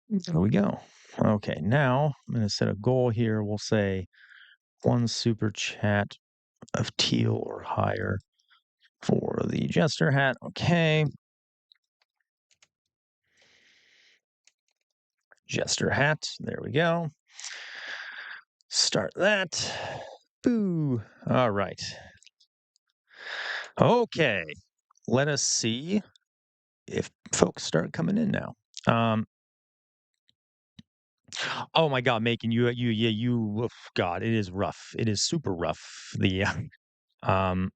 There we go. Okay, now I'm going to set a goal here. We'll say one super chat of teal or higher for the jester hat. Okay. Jester hat. There we go. Start that. Boo. All right. Okay. Let us see if folks start coming in now. Oh my God, Macon, oof, God, it is rough. It is super rough. Um,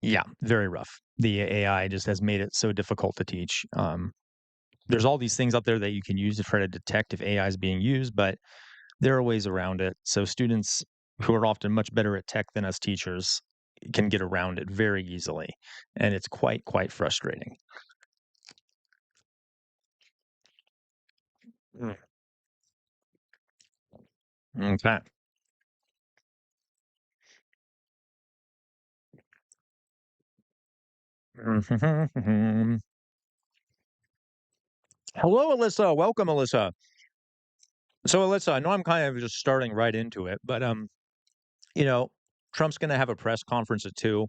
yeah, very rough. The AI just has made it so difficult to teach. There's all these things out there that you can use to try to detect if AI is being used, but there are ways around it. So students who are often much better at tech than us teachers can get around it very easily, and it's quite frustrating. Mm. Okay. Hello, Alyssa. Welcome, Alyssa. So, Alyssa, I know I'm kind of just starting right into it, but you know, Trump's going to have a press conference at 2.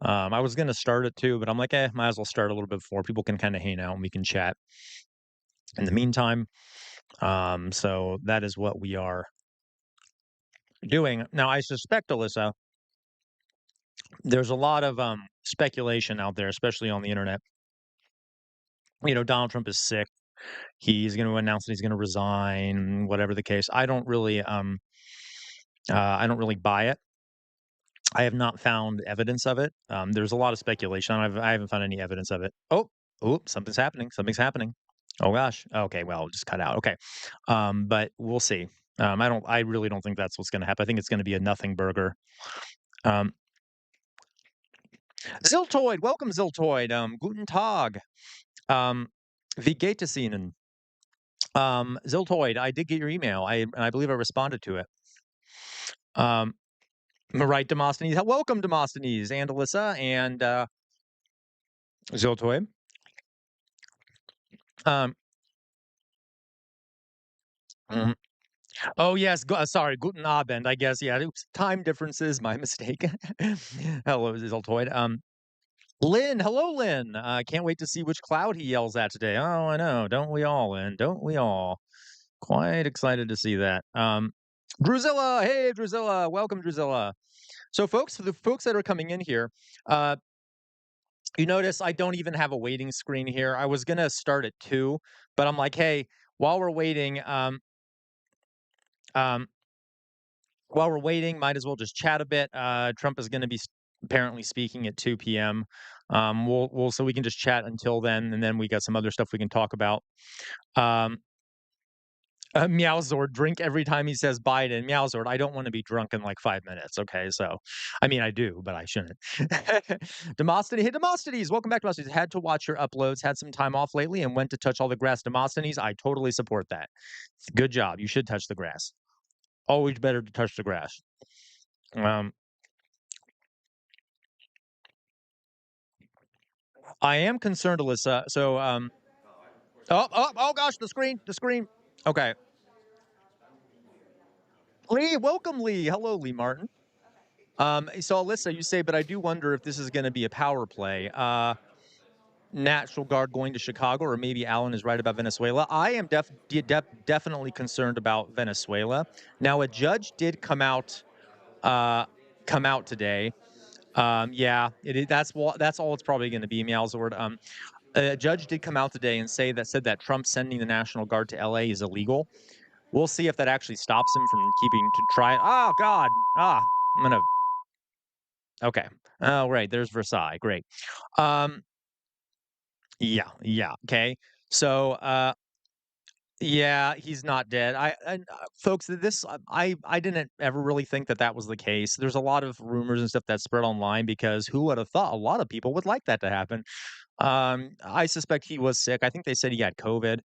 I was going to start at 2, but I'm like, might as well start a little bit before. People can kind of hang out and we can chat in the meantime. So that is what we are doing. Now, I suspect, Alyssa, there's a lot of speculation out there, especially on the internet. Donald Trump is sick. He's going to announce that he's going to resign, whatever the case. I don't really buy it. I have not found evidence of it. There's a lot of speculation. I haven't found any evidence of it. Oh, something's happening. Something's happening. Oh gosh. Okay, well, just cut out. Okay, but we'll see. I really don't think that's what's going to happen. I think it's going to be a nothing burger. Um, Ziltoid, welcome, Ziltoid. Guten Tag. Wie geht es Ihnen? Ziltoid, I did get your email. I believe I responded to it. Right, Demosthenes. Welcome, Demosthenes and Alyssa and Ziltoid. Um, mhm. Oh yes, sorry, Guten Abend. I guess yeah. Time differences, my mistake. Hello, Ziltoid. Lynn, hello, Lynn. Can't wait to see which cloud he yells at today. Oh, I know. Don't we all, Lynn? Don't we all? Quite excited to see that. Drusilla, hey, Drusilla. Welcome, Drusilla. So, folks, for the folks that are coming in here, you notice I don't even have a waiting screen here. I was going to start at 2, but I'm like, hey, while we're waiting, um, might as well just chat a bit. Trump is going to be apparently speaking at 2 p.m. We'll so we can just chat until then, and then we got some other stuff we can talk about. Meowzord, drink every time he says Biden. Meowzord, I don't want to be drunk in like 5 minutes. Okay, so I mean I do, but I shouldn't. Demosthenes, hey Demosthenes, welcome back, Demosthenes. Had to watch your uploads. Had some time off lately and went to touch all the grass. Demosthenes, I totally support that. Good job. You should touch the grass. Always better to touch the grass. I am concerned, Alyssa. So, oh gosh, the screen. Okay. Lee, welcome, Lee. Hello, Lee Martin. So Alyssa, you say, but I do wonder if this is going to be a power play. National Guard going to Chicago, or maybe Alan is right about Venezuela. I am definitely concerned about Venezuela. Now, a judge did come out today. Yeah, that's all it's probably going to be, Meowzord. A judge did come out today and said that Trump sending the National Guard to LA is illegal. We'll see if that actually stops him from keeping to try it. Oh God. I'm gonna. Okay. Oh right. There's Versailles. Great. Yeah. Okay. So yeah, he's not dead. Folks, I didn't ever really think that was the case. There's a lot of rumors and stuff that spread online because who would have thought a lot of people would like that to happen. I suspect he was sick. I think they said he had COVID.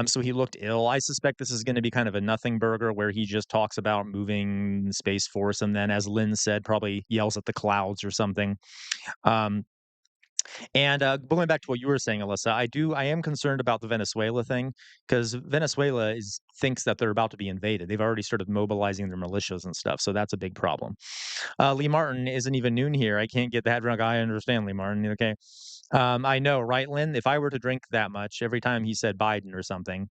So he looked ill. I suspect this is going to be kind of a nothing burger where he just talks about moving Space Force and then, as Lynn said, probably yells at the clouds or something. Um, And, going back to what you were saying, Alyssa, I am concerned about the Venezuela thing because Venezuela thinks that they're about to be invaded. They've already started mobilizing their militias and stuff, so that's a big problem. Lee Martin isn't even noon here. I can't get that drunk. I understand, Lee Martin. Okay. I know, right, Lynn? If I were to drink that much every time he said Biden or something,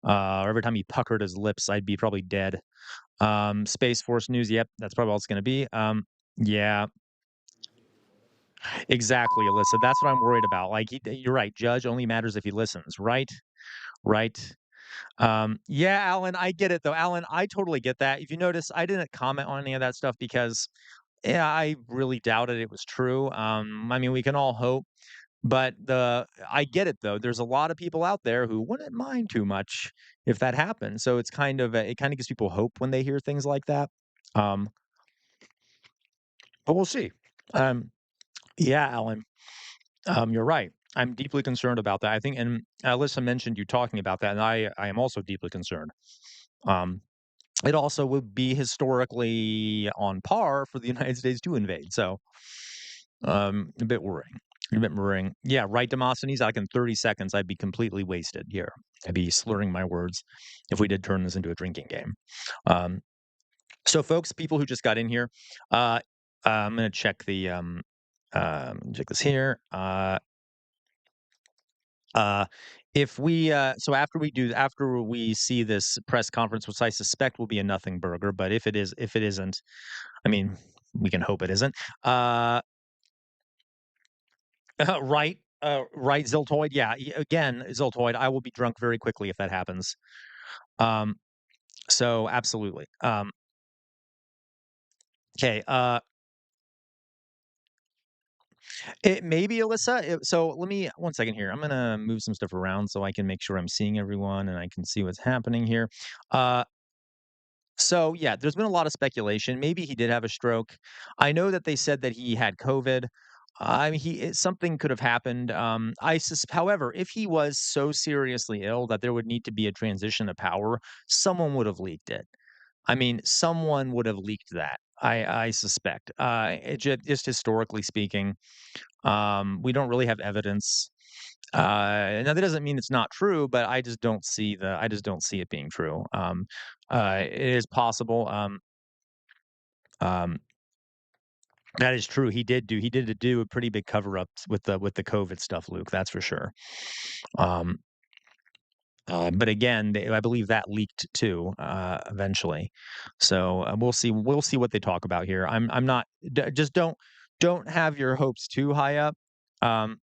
or every time he puckered his lips, I'd be probably dead. Space Force News. Yep, that's probably all it's going to be. Yeah, exactly, Alyssa. That's what I'm worried about. Like, you're right. Judge only matters if he listens. Right. Right. Yeah, Alan, I get it though. Alan, I totally get that. If you notice, I didn't comment on any of that stuff because yeah, I really doubted it was true. I mean, we can all hope, but I get it though. There's a lot of people out there who wouldn't mind too much if that happened. So it's kind of it kind of gives people hope when they hear things like that. Um, but we'll see. Um, yeah, Alan, you're right. I'm deeply concerned about that. I think, and Alyssa mentioned you talking about that, and I am also deeply concerned. Um, it also would be historically on par for the United States to invade. So, a bit worrying. A bit worrying. Yeah, right, Demosthenes. Like in 30 seconds, I'd be completely wasted here. I'd be slurring my words if we did turn this into a drinking game. Um, so, folks, people who just got in here, I'm going to check check this here. Uh, if we so after we see this press conference, which I suspect will be a nothing burger, but if it isn't, I mean, we can hope it isn't. Right, right, Ziltoid. Yeah, again, Ziltoid. I will be drunk very quickly if that happens. Um, so absolutely. Okay. It may be Alyssa. So let me 1 second here. I'm gonna move some stuff around so I can make sure I'm seeing everyone and I can see what's happening here. Uh, So, yeah, there's been a lot of speculation. Maybe he did have a stroke. I know that they said that he had COVID. I mean, something could have happened. However, if he was so seriously ill that there would need to be a transition of power, someone would have leaked it. I mean, someone would have leaked that. I suspect. Just historically speaking, we don't really have evidence. Now that doesn't mean it's not true, but I just don't see it being true. It is possible. Um, that is true. He did do a pretty big cover up with the COVID stuff, Luke. That's for sure. Um, but again, I believe that leaked too eventually. So we'll see. We'll see what they talk about here. I'm not. Just don't have your hopes too high up. Um,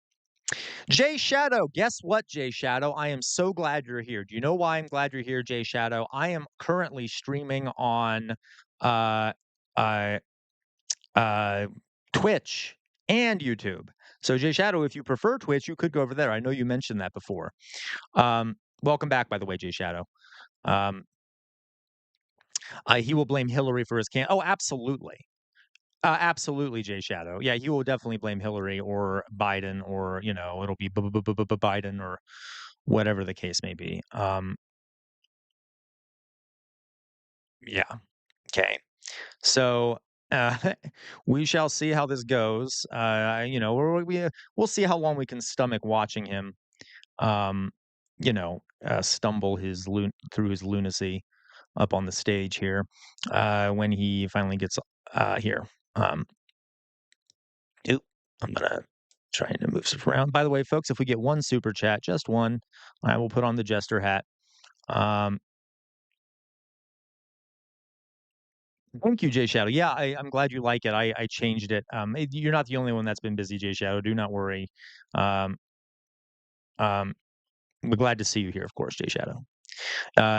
Jay Shadow, guess what, Jay Shadow? I am so glad you're here. Do you know why I'm glad you're here, Jay Shadow? I am currently streaming on uh uh uh Twitch and YouTube. So Jay Shadow, if you prefer Twitch, you could go over there. I know you mentioned that before. Welcome back, by the way, Jay Shadow. Um, he will blame Hillary for his can. Oh, absolutely. Absolutely, Jay Shadow. Yeah, he will definitely blame Hillary or Biden, or it'll be Biden or whatever the case may be. Yeah. Okay. So uh, we shall see how this goes. We'll see how long we can stomach watching him. Um, stumble through his lunacy up on the stage here when he finally gets here. Um, Oop, I'm gonna trying to move stuff around. By the way, folks, if we get one super chat, just one, I will put on the jester hat. Um, Thank you, Jay Shadow. Yeah, I'm glad you like it. I changed it. You're not the only one that's been busy, Jay Shadow. Do not worry. Um, um, we're glad to see you here, of course, Jay Shadow.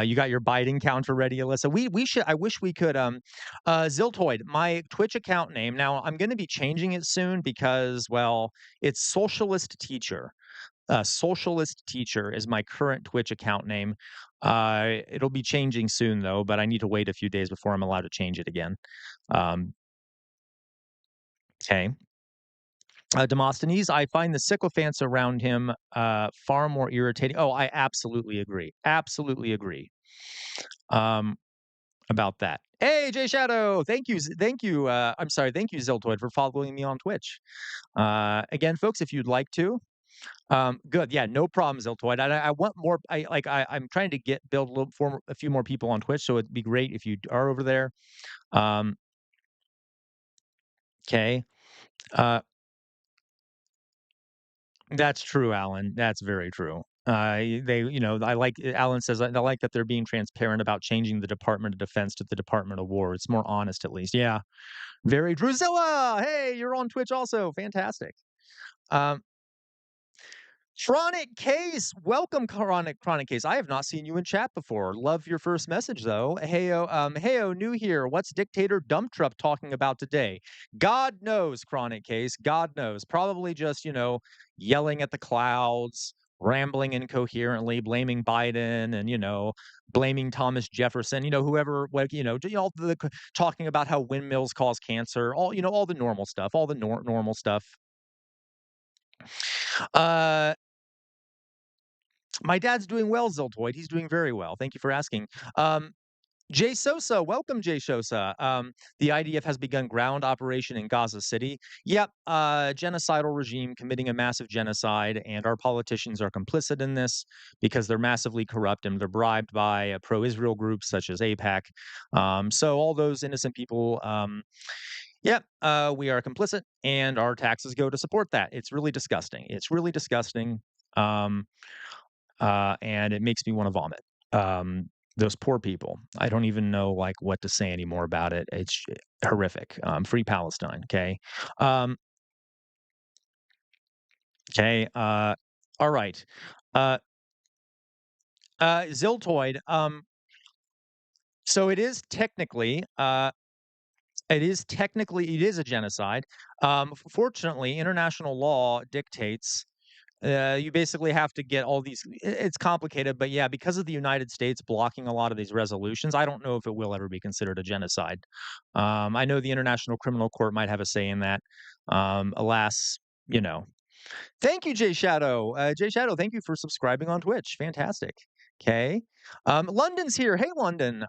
You got your Biden counter ready, Alyssa. We should. I wish we could. Ziltoid, my Twitch account name. Now I'm going to be changing it soon because, well, it's Socialist Teacher. Socialist Teacher is my current Twitch account name. It'll be changing soon though, but I need to wait a few days before I'm allowed to change it again. Um, okay. Demosthenes, I find the sycophants around him far more irritating. Oh, I absolutely agree. Absolutely agree. Um, about that. Hey, Jay Shadow, thank you, thank you. I'm sorry, thank you, Ziltoid, for following me on Twitch. Again, folks, if you'd like to, good, yeah, no problem, Ziltoid. I want more. I'm trying to build a little for a few more people on Twitch, so it'd be great if you are over there. Um, okay, uh, that's true, Alan. That's very true. I like Alan says I like that they're being transparent about changing the Department of Defense to the Department of War. It's more honest, at least. Yeah, very Drusilla. Hey, you're on Twitch also. Fantastic. Um, Chronic Case, welcome, Chronic Case. I have not seen you in chat before. Love your first message though. Heyo, new here. What's Dictator Dump Truck talking about today? God knows, Chronic Case. God knows. Probably just yelling at the clouds, rambling incoherently, blaming Biden, and blaming Thomas Jefferson. Whoever, all talking about how windmills cause cancer. All the normal stuff. All the normal stuff. Uh, My dad's doing well, Ziltoid. He's doing very well. Thank you for asking. Jay Sosa, welcome, Jay Sosa. The IDF has begun ground operation in Gaza City. Yep, genocidal regime committing a massive genocide, and our politicians are complicit in this because they're massively corrupt and they're bribed by pro-Israel groups such as AIPAC. So all those innocent people, yep, we are complicit, and our taxes go to support that. It's really disgusting. It's really disgusting. Um, and it makes me want to vomit. Those poor people. I don't even know what to say anymore about it. It's horrific. Free Palestine. Okay. Um, okay. All right. Uh, Ziltoid. So it is a genocide. Fortunately, international law dictates you basically have to get all these it's complicated, but yeah, because of the United States blocking a lot of these resolutions, I don't know if it will ever be considered a genocide. I know the International Criminal Court might have a say in that. Alas, you know. Thank you, Jay Shadow. Jay Shadow, thank you for subscribing on Twitch. Fantastic. Okay. London's here. Hey, London.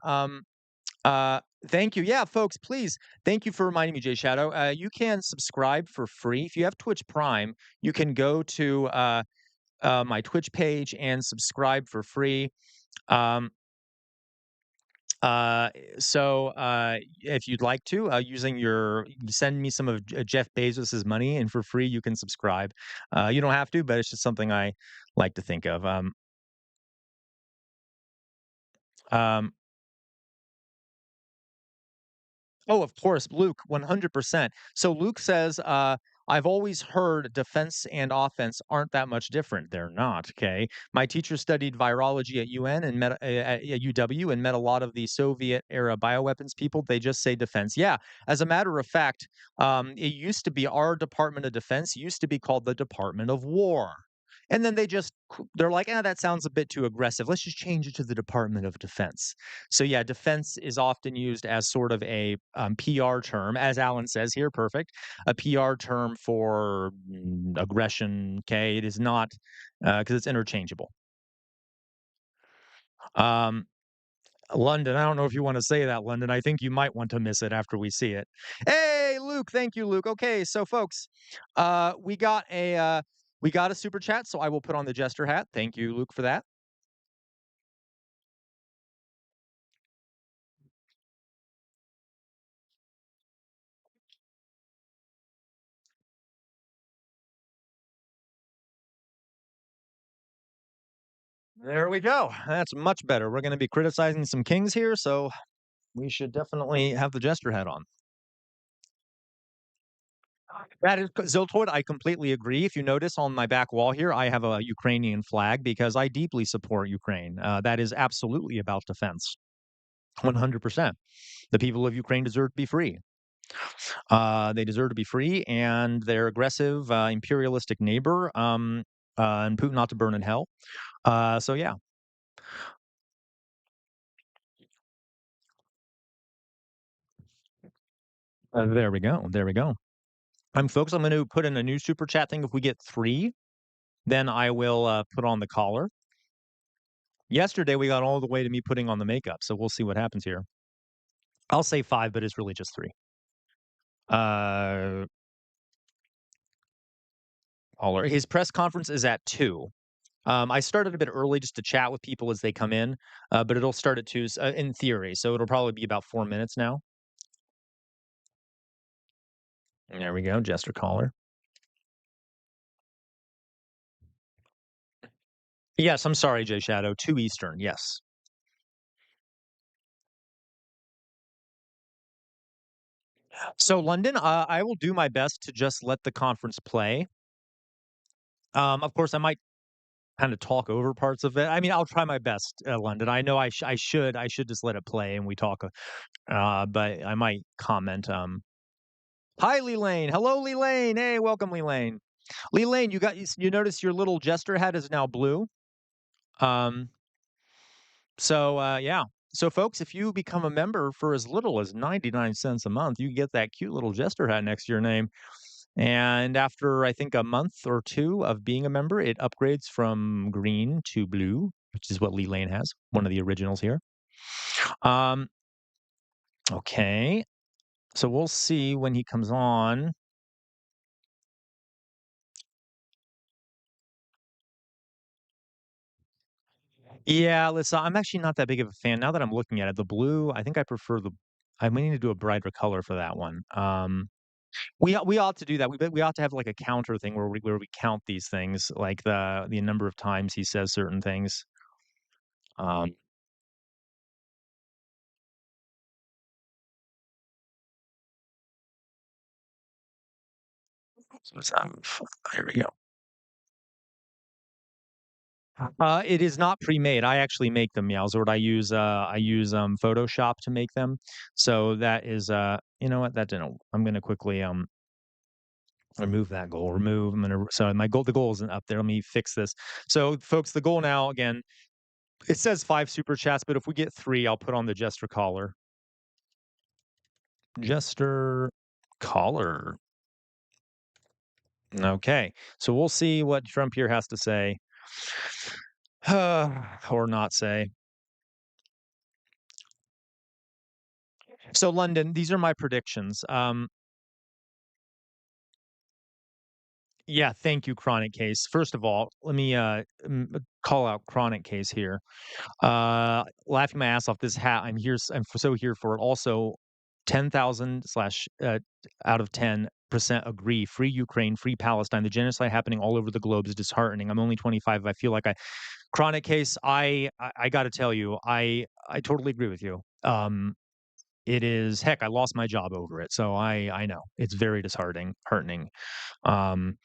Thank you. Yeah, folks, please. Thank you for reminding me, Jay Shadow. You can subscribe for free. If you have Twitch Prime, you can go to my Twitch page and subscribe for free. Um, uh, if you'd like to, send me some of Jeff Bezos's money, and for free you can subscribe. You don't have to, but it's just something I like to think of. Um, Oh, of course, Luke, 100%. So Luke says, I've always heard defense and offense aren't that much different. They're not, okay? My teacher studied virology at UN and at UW and met a lot of the Soviet era bioweapons people. They just say defense. Yeah, as a matter of fact, it used to be our Department of Defense used to be called the Department of War. And then they're like, that sounds a bit too aggressive. Let's just change it to the Department of Defense. So yeah, defense is often used as sort of a PR term, as Alan says here, perfect, a PR term for aggression. Okay, it is not because it's interchangeable. Um, London, I don't know if you want to say that, London. I think you might want to miss it after we see it. Hey, Luke, thank you, Luke. Okay, so folks, we got a super chat, so I will put on the jester hat. Thank you, Luke, for that. There we go. That's much better. We're going to be criticizing some kings here, so we should definitely have the jester hat on. That is Ziltoid. I completely agree. If you notice on my back wall here, I have a Ukrainian flag because I deeply support Ukraine. That is absolutely about defense. 100%. The people of Ukraine deserve to be free. They deserve to be free, and their aggressive, imperialistic neighbor, and Putin ought to burn in hell. So yeah. There we go. There we go. Folks, I'm going to put in a new super chat thing. If we get 3, then I will put on the collar. Yesterday, we got all the way to me putting on the makeup, so we'll see what happens here. I'll say 5, but it's really just 3. Uh, his press conference is at 2. I started a bit early just to chat with people as they come in, but it'll start at 2 in theory, so it'll probably be about 4 minutes now. There we go, Jester caller. Yes, I'm sorry, Jay Shadow, 2 Eastern, yes. So London, I will do my best to just let the conference play. Of course, I might kinda talk over parts of it. I mean, I'll try my best, London. I know I should just let it play and we talk, but I might comment, "Hi, Lee Lane. Hello, Lee Lane. Hey, welcome, Lee Lane." Lee Lane, you notice your little jester hat is now blue? Um, yeah. So, folks, if you become a member for as little as 99 cents a month, you get that cute little jester hat next to your name. And after, I think, a month or 2 of being a member, it upgrades from green to blue, which is what Lee Lane has, one of the originals here. Um, okay. So we'll see when he comes on. Yeah, listen, I'm actually not that big of a fan. Now that I'm looking at it, the blue, I think I prefer I may need to do a brighter color for that one. We ought to do that. We ought to have like a counter thing where we count these things, like the number of times he says certain things. Um, here we go. It is not pre-made. I actually make them, Meowsword. I use Photoshop to make them. So that is you know what? That didn't I'm gonna quickly remove that goal. Remove. So the goal isn't up there. Let me fix this. So folks, the goal now again, it says 5 super chats, but if we get 3, I'll put on the Jester Caller. Jester Caller. Okay. So we'll see what Trump here has to say. Or not say. So London, these are my predictions. Yeah, thank you, Chronic Case. First of all, let me call out Chronic Case here. Laughing my ass off. This hat, I'm so here for it. Also, 10,000 slash out of 10% agree. Free Ukraine, free Palestine. The genocide happening all over the globe is disheartening. I'm only 25. I feel like Chronic Case. I got to tell you, I totally agree with you. It is heck. I lost my job over it, so I know it's very disheartening. Heartening. Um,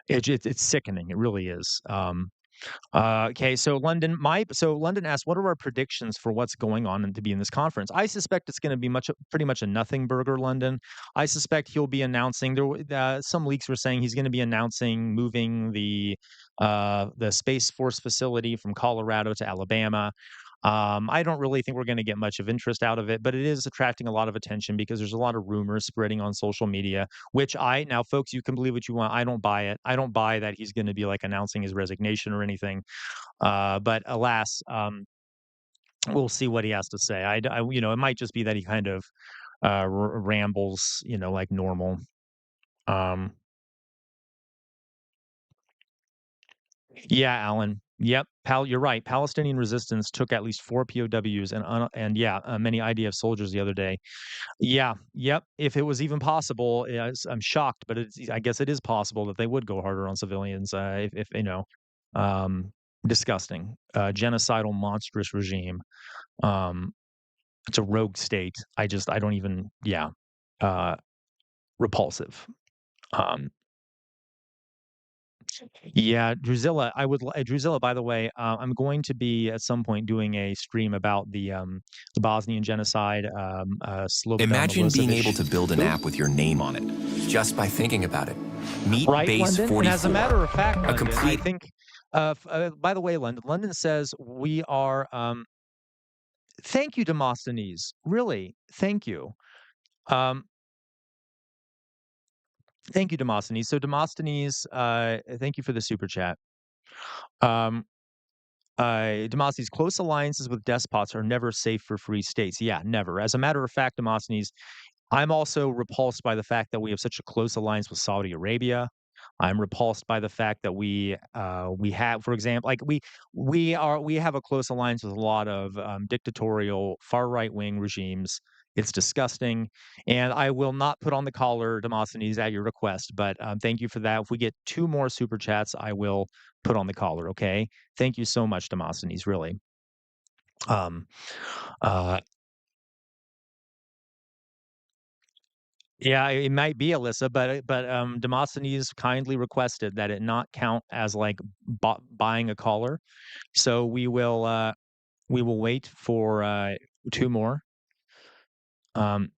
it's sickening. It really is. Okay, so London asked, "What are our predictions for what's going on and to be in this conference?" I suspect it's going to be pretty much a nothing burger. London. I suspect he'll be announcing. Some leaks were saying he's going to be announcing moving the Space Force facility from Colorado to Alabama. I don't really think we're going to get much of interest out of it, but it is attracting a lot of attention because there's a lot of rumors spreading on social media, which now, folks, you can believe what you want. I don't buy it. I don't buy that he's going to be like announcing his resignation or anything. But alas, we'll see what he has to say. It might just be that he kind of rambles, like normal. Um, Yeah, Alan. Yep, you're right. Palestinian resistance took at least 4 POWs and yeah, many IDF soldiers the other day. Yeah, yep. If it was even possible, I'm shocked, but I guess it is possible that they would go harder on civilians. If um, disgusting, genocidal, monstrous regime. Um, it's a rogue state. I don't even. Yeah, uh, repulsive. Um, Yeah, Drusilla, Drusilla, by the way, I'm going to be at some point doing a stream about the Bosnian genocide, Slobodan Imagine being able Milosevic. to build an Oop, app with your name on it, just by thinking about it. Meet right, Base London? And as a matter of 44, fact, a London, I complete think, by the way, London says we are, thank you, Demosthenes. Really, thank you. Um, thank you, Demosthenes. So Demosthenes, thank you for the super chat. Um, Demosthenes, close alliances with despots are never safe for free states. Yeah, never. As a matter of fact, Demosthenes, I'm also repulsed by the fact that we have such a close alliance with Saudi Arabia. I'm repulsed by the fact that we have, for example, like we have a close alliance with a lot of dictatorial far right wing regimes. It's disgusting, and I will not put on the collar, Demosthenes, at your request. But thank you for that. If we get two more super chats, I will put on the collar. Okay, thank you so much, Demosthenes. Really. Um, uh, Yeah, it might be Alyssa, but Demosthenes kindly requested that it not count as like buying a caller. So we will wait for two more. Um,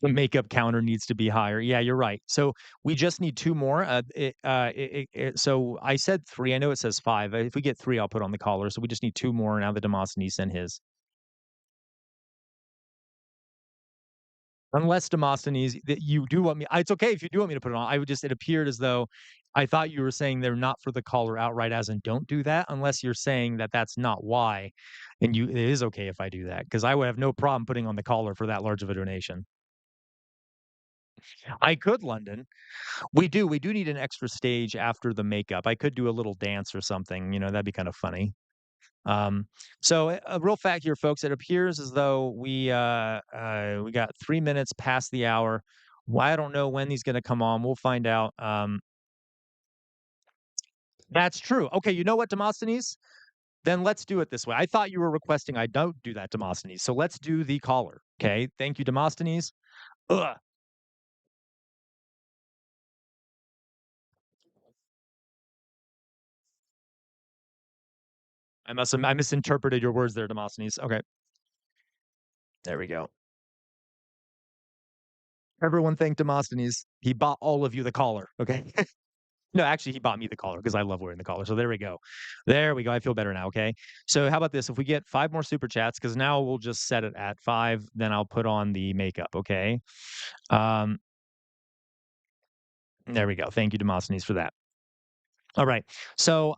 the makeup counter needs to be higher. Yeah, you're right. So we just need two more. So I said three. I know it says five. If we get three, I'll put on the caller. So we just need two more now that Demosthenes sent his. Unless Demosthenes, that you do want me, it's okay if you do want me to put it on. I would just, it appeared as though I thought you were saying they're not for the caller outright, as in don't do that, unless you're saying that that's not why, and it is okay if I do that, because I would have no problem putting on the caller for that large of a donation. I could, London. We do need an extra stage after the makeup. I could do a little dance or something, that'd be kind of funny. Um, so a real fact here, folks, it appears as though we got 3 minutes past the hour. Well, I don't know when he's going to come on. We'll find out. That's true. Okay, you know what, Demosthenes? Then let's do it this way. I thought you were requesting I don't do that, Demosthenes. So let's do the caller. Okay, thank you, Demosthenes. Ugh. I misinterpreted your words there, Demosthenes. Okay, there we go. Everyone thank Demosthenes. He bought all of you the caller. Okay. No, actually, he bought me the collar because I love wearing the collar. So there we go. There we go. I feel better now. Okay. So how about this? If we get five more super chats, because now we'll just set it at five, then I'll put on the makeup. Okay. Um, there we go. Thank you, Demosthenes, for that. All right. So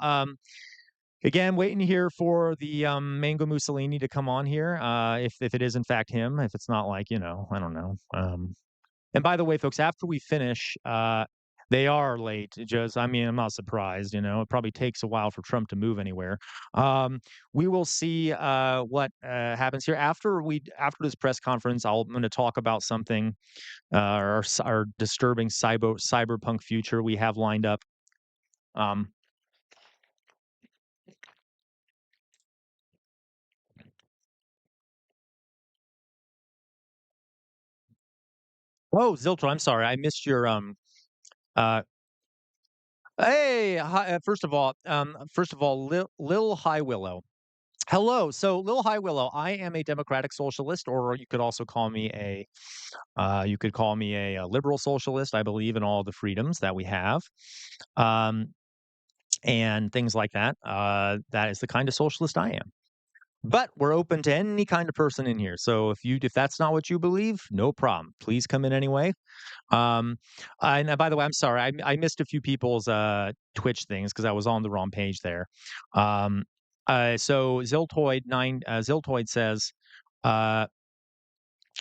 again, waiting here for the Mango Mussolini to come on here. If it is in fact him, if it's not like, I don't know. And by the way, folks, after we finish, they are late. Just, I mean, I'm not surprised. It probably takes a while for Trump to move anywhere. We will see what happens here after this press conference. I'm going to talk about something our disturbing cyberpunk future we have lined up. Um, oh, Ziltra, I'm sorry, I missed your uh, hey, hi, first of all, Lil High Willow. Hello. So, Lil High Willow, I am a democratic socialist, or you could also call me a liberal socialist. I believe in all the freedoms that we have, um, and things like that. That is the kind of socialist I am. But we're open to any kind of person in here. So if that's not what you believe, no problem. Please come in anyway. And by the way, I'm sorry, I missed a few people's Twitch things because I was on the wrong page there. Um, so Ziltoid says, uh,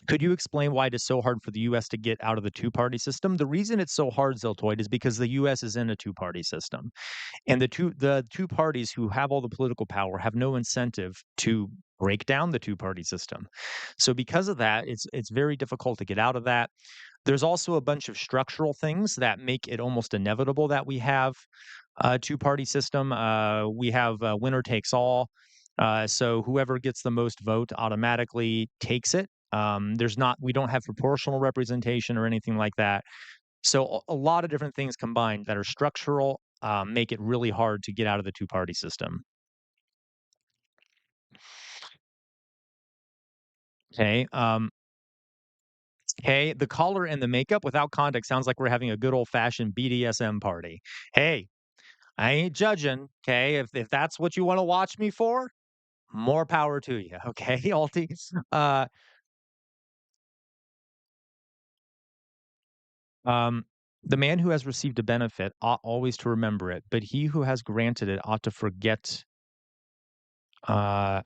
could you explain why it is so hard for the U.S. to get out of the two-party system? The reason it's so hard, Ziltoid, is because the U.S. is in a two-party system, and the two parties who have all the political power have no incentive to break down the two-party system. So because of that, it's very difficult to get out of that. There's also a bunch of structural things that make it almost inevitable that we have a two-party system. We have winner takes all. So whoever gets the most vote automatically takes it. We don't have proportional representation or anything like that. So a lot of different things combined that are structural make it really hard to get out of the two-party system. Okay. Okay, the collar and the makeup without context sounds like we're having a good old-fashioned BDSM party. Hey, I ain't judging, okay? If that's what you wanna watch me for, more power to you, okay, Alti? Uh, um, The man who has received a benefit ought always to remember it, but he who has granted it ought to forget. Uh,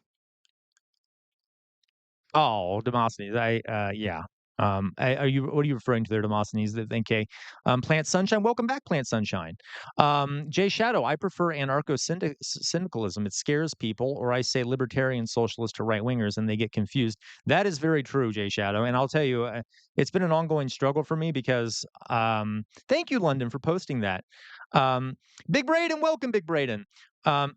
Oh, Demosthenes. Yeah. Are you what are you referring to there, Demosthenes? That okay. Plant Sunshine. Welcome back, Plant Sunshine. Jay Shadow. I prefer anarcho-syndicalism. It scares people, or I say libertarian socialist to right wingers, and they get confused. That is very true, Jay Shadow. And I'll tell you, it's been an ongoing struggle for me because. Thank you, London, for posting that. Um, Big Braden, welcome, Big Braden. Um,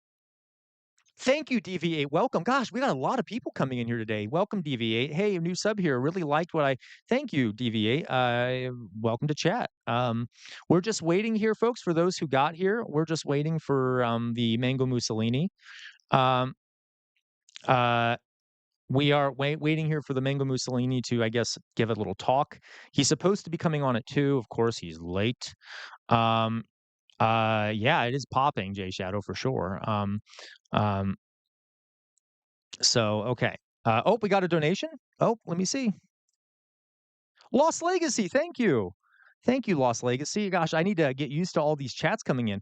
Thank you, DV8. Welcome. Gosh, we got a lot of people coming in here today. Welcome, DV8. Hey, a new sub here. Really liked what I. Thank you, DV8. Welcome to chat. We're just waiting here, folks. For those who got here, we're just waiting for the Mango Mussolini. Um, uh, we are waiting here for the Mango Mussolini to, I guess, give a little talk. He's supposed to be coming on at 2. Of course, he's late. Um, yeah, it is popping, Jay Shadow, for sure. Um, So, okay. Oh, we got a donation? Oh, let me see. Lost Legacy, thank you. Thank you, Lost Legacy. Gosh, I need to get used to all these chats coming in.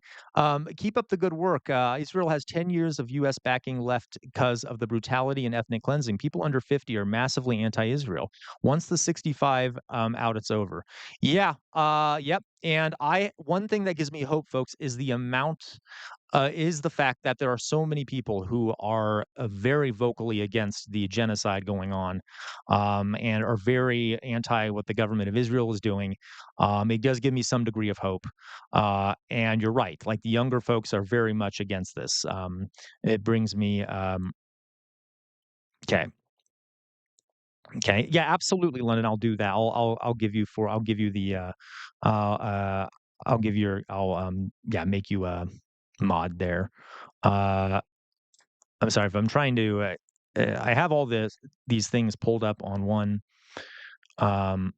Keep up the good work. Israel has 10 years of U.S. backing left because of the brutality and ethnic cleansing. People under 50 are massively anti-Israel. Once the 65 out, it's over. Yeah. Yep. And one thing that gives me hope, folks, is the fact that there are so many people who are very vocally against the genocide going on, and are very anti what the government of Israel is doing. It does give me some degree of hope. And you're right, like the younger folks are very much against this. It brings me. Okay. Okay. Yeah, absolutely, London. I'll do that. I'll give you the uh I'll give your I'll yeah, make you a mod there. Uh I'm sorry if I'm trying to. I have all these things pulled up on one um,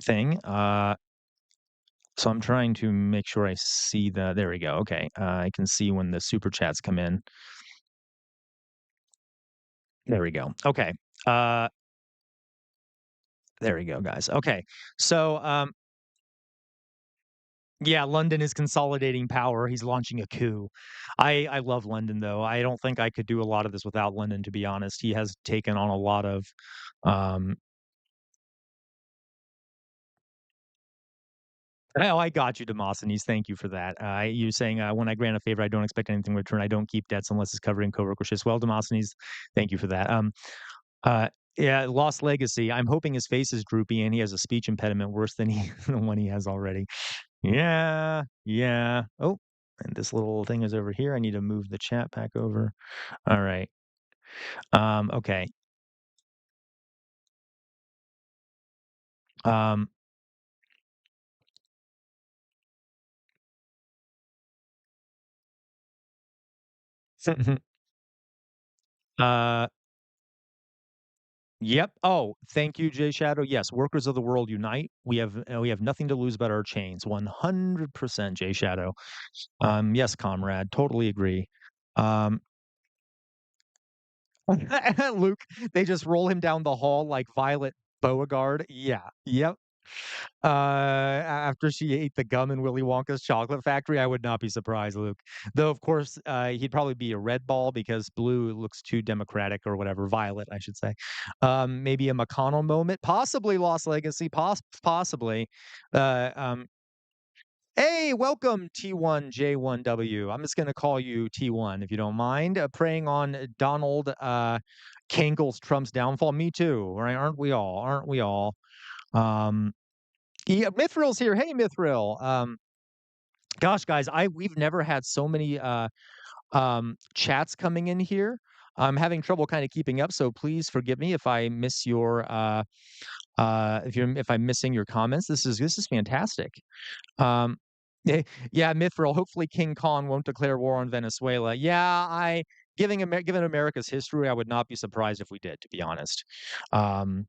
thing, so I'm trying to make sure I see the. There we go. Okay, I can see when the super chats come in. There we go. Okay, uh, there we go, guys. Okay, so yeah, London is consolidating power. He's launching a coup. I love London though. I don't think I could do a lot of this without London, to be honest. He has taken on a lot of um, oh, I got you, Demosthenes. Thank you for that. You saying when I grant a favor, I don't expect anything in return. I don't keep debts unless it's covered in covert wishes. Well, Demosthenes, thank you for that. Uh, yeah, Lost Legacy. I'm hoping his face is droopy and he has a speech impediment worse than the one he has already. Yeah, yeah. Oh, and this little thing is over here. I need to move the chat back over. All right. Okay. Um, uh, Yep. Oh, thank you, Jay Shadow. Yes, workers of the world unite. We have nothing to lose but our chains. 100%, Jay Shadow. Yes, comrade. Totally agree. Um, Luke, they just roll him down the hall like Violet Beauregard. Yeah. Yep. After she ate the gum in Willy Wonka's chocolate factory, I would not be surprised, Luke. Though, of course, he'd probably be a red ball because blue looks too democratic or whatever. Violet, I should say. Maybe a McConnell moment, possibly Lost Legacy, possibly. Uh, um, hey, welcome T1J1W. I'm just going to call you T1 if you don't mind. Preying on Donald Kangle's Trump's downfall. Me too, right? Aren't we all? Aren't we all? Um, yeah, Mithril's here. Hey, Mithril. Gosh, guys, we've never had so many chats coming in here. I'm having trouble kind of keeping up, so please forgive me if I miss your if I'm missing your comments. This is fantastic. Um, yeah, Mithril. Hopefully, King Kong won't declare war on Venezuela. Yeah, given America's history, I would not be surprised if we did. To be honest. Um,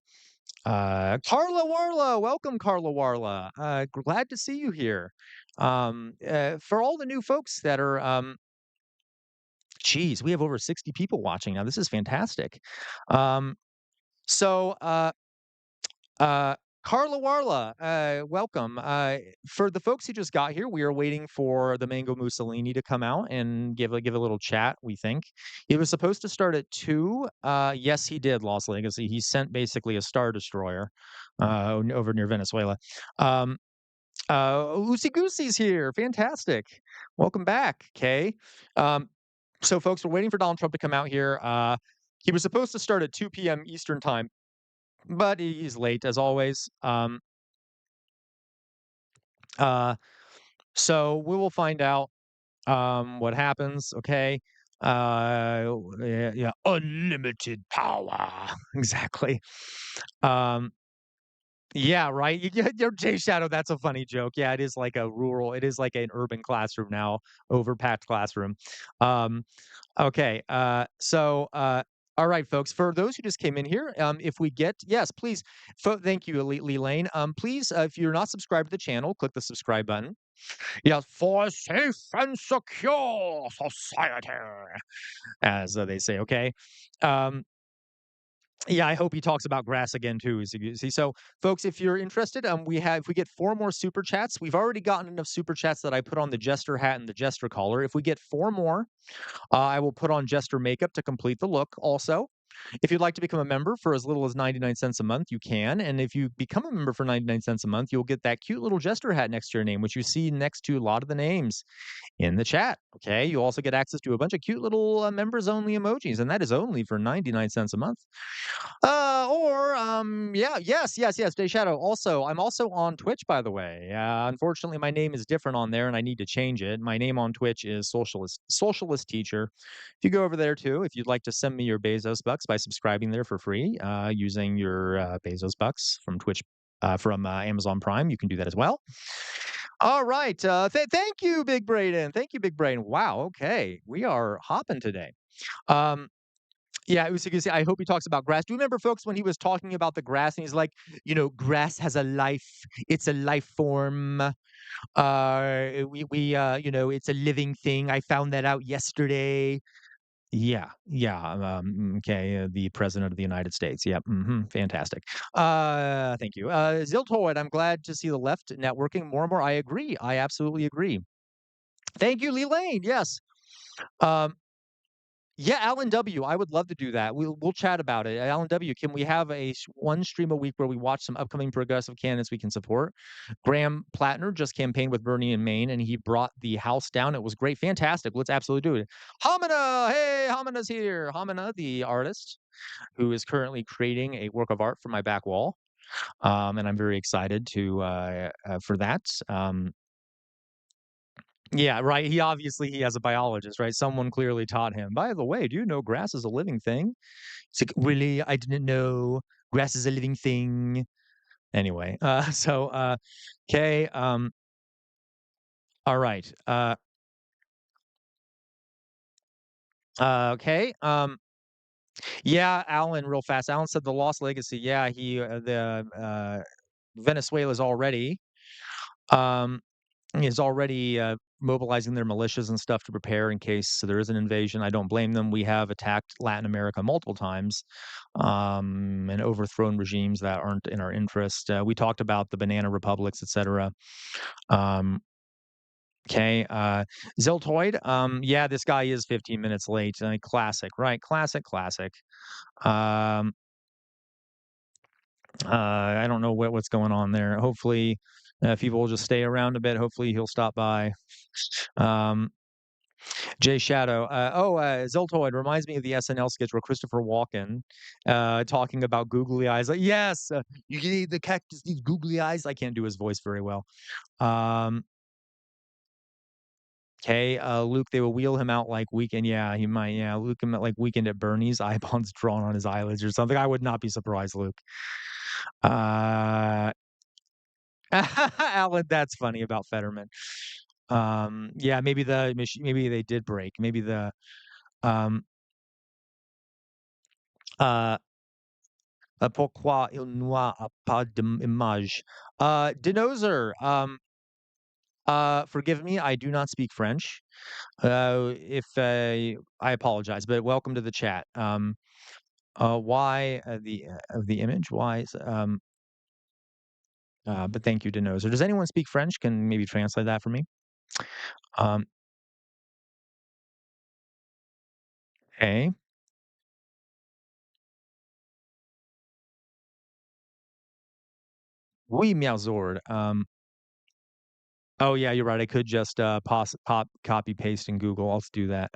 Carla Warla, welcome, Carla Warla. Glad to see you here. For all the new folks that are, geez, we have over 60 people watching now. This is fantastic. Um, so, Carla Warla, welcome. For the folks who just got here, we are waiting for the Mango Mussolini to come out and give a little chat. We think it was supposed to start at 2. Yes, he did. Lost Legacy. He sent basically a star destroyer over near Venezuela. Um, Oosey Goosey's here. Fantastic. Welcome back, Kay. So, folks, we're waiting for Donald Trump to come out here. He was supposed to start at 2 p.m. Eastern time, but he's late as always. Uh, so we will find out what happens. Okay. Yeah, yeah, unlimited power. Exactly. Um, yeah, right. Your J Shadow. That's a funny joke. Yeah, it is like a rural. It is like an urban classroom now, overpacked classroom. Um, okay. All right, folks. For those who just came in here, if we get yes, please. Thank you, Elite Lane. Please, if you're not subscribed to the channel, click the subscribe button. Yes, for a safe and secure society, as they say. Okay. Um, yeah, I hope he talks about grass again too. See, so folks, if you're interested, if we get 4 more super chats, we've already gotten enough super chats that I put on the jester hat and the jester collar. If we get 4 more, I will put on jester makeup to complete the look. Also, if you'd like to become a member for as little as 99 cents a month, you can. And if you become a member for 99 cents a month, you'll get that cute little jester hat next to your name, which you see next to a lot of the names in the chat. Okay. You also get access to a bunch of cute little members only emojis, and that is only for 99 cents a month. Yeah, yes, Day Shadow. Also, I'm also on Twitch, by the way. Unfortunately, my name is different on there, and I need to change it. My name on Twitch is Socialist Teacher. If you go over there too, if you'd like to send me your Bezos bucks by subscribing there for free, using your Bezos bucks from Twitch, from Amazon Prime, you can do that as well. All right. Thank you, Big Braden. Thank you, Big Braden. Wow. Okay, we are hopping today. Um, yeah, Usyk, I hope he talks about grass. Do you remember, folks, when he was talking about the grass and he's like, grass has a life. It's a life form. It's a living thing. I found that out yesterday. Yeah, yeah. Okay, the president of the United States. Yep. Fantastic. Thank you. Ziltoid, I'm glad to see the left networking more and more. I agree. I absolutely agree. Thank you, Lee Lane. Yes. Um, Yeah, Alan W. I would love to do that. We'll chat about it. Alan W. Can we have one stream a week where we watch some upcoming progressive candidates we can support? Graham Plattner just campaigned with Bernie in Maine, and he brought the House down. It was great, fantastic. Let's absolutely do it. Hamina, hey, Hamina's here. Hamina, the artist who is currently creating a work of art for my back wall, and I'm very excited for that. Yeah, right. He has a biologist, right? Someone clearly taught him. By the way, do you know grass is a living thing? It's like, really? I didn't know grass is a living thing. Anyway, okay. All right. Okay. Yeah, Alan, real fast. Alan said the lost legacy. Yeah, the Venezuela's already um is already mobilizing their militias and stuff to prepare in case there is an invasion. I don't blame them. We have attacked Latin America multiple times and overthrown regimes that aren't in our interest. We talked about the banana republics, etc. Um, okay, Zeltoid. Yeah, this guy is 15 minutes late. Classic, right? Classic. Um, I don't know what's going on there. Hopefully, people will just stay around a bit. Hopefully, he'll stop by. Um, Jay Shadow. Zoltoid reminds me of the SNL sketch where Christopher Walken talking about googly eyes. Like, yes, you can eat the cactus needs googly eyes. I can't do his voice very well. Um, okay, Luke, they will wheel him out like Weekend. Yeah, he might. Yeah, Luke him at like Weekend at Bernie's, eyeballs drawn on his eyelids or something. I would not be surprised, Luke. Uh, Alan, that's funny about Fetterman. Yeah, maybe they did break. Maybe the um uh pourquoi il n'y a pas d'image? Denozer, forgive me, I do not speak French. If I apologize, but welcome to the chat. Why of the image? Why? But thank you, Denozer. Does anyone speak French? Can maybe translate that for me? Um, okay. Oui, Meowzord. Oh yeah, you're right. I could just pop copy paste in Google. I'll do that.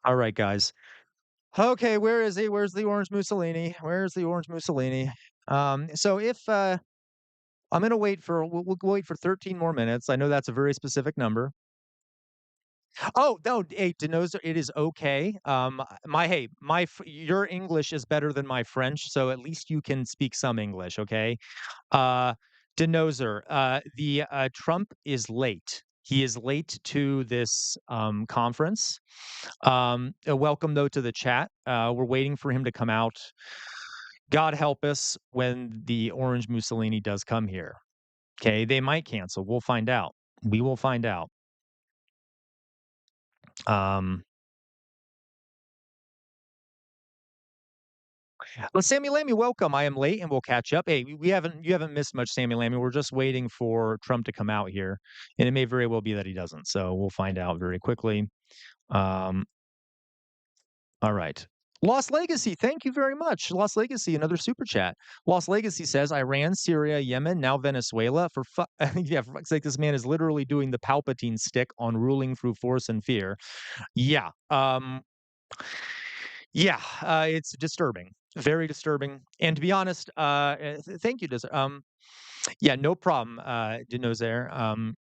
All right, guys. Okay, where is he? Where's the orange Mussolini? Where's the orange Mussolini? So if I'm gonna wait for we'll wait for 13 more minutes. I know that's a very specific number. Oh, no, hey, Denozer, it is okay. Your English is better than my French, so at least you can speak some English, okay? Uh, Denozer, the Trump is late. He is late to this conference. Welcome though to the chat. We're waiting for him to come out. God help us when the orange Mussolini does come here. Okay, they might cancel. We'll find out. We will find out. Um, well, Sammy Lammy, welcome. I am late, and we'll catch up. Hey, we haven't you haven't missed much, Sammy Lammy. We're just waiting for Trump to come out here, and it may very well be that he doesn't. So we'll find out very quickly. Um, all right. Lost Legacy, thank you very much. Lost Legacy, another super chat. Lost Legacy says Iran, Syria, Yemen, now Venezuela. Yeah, for fuck's sake, this man is literally doing the Palpatine stick on ruling through force and fear. Yeah. Yeah, it's disturbing, very disturbing. And to be honest, thank you, yeah, no problem, Denozer.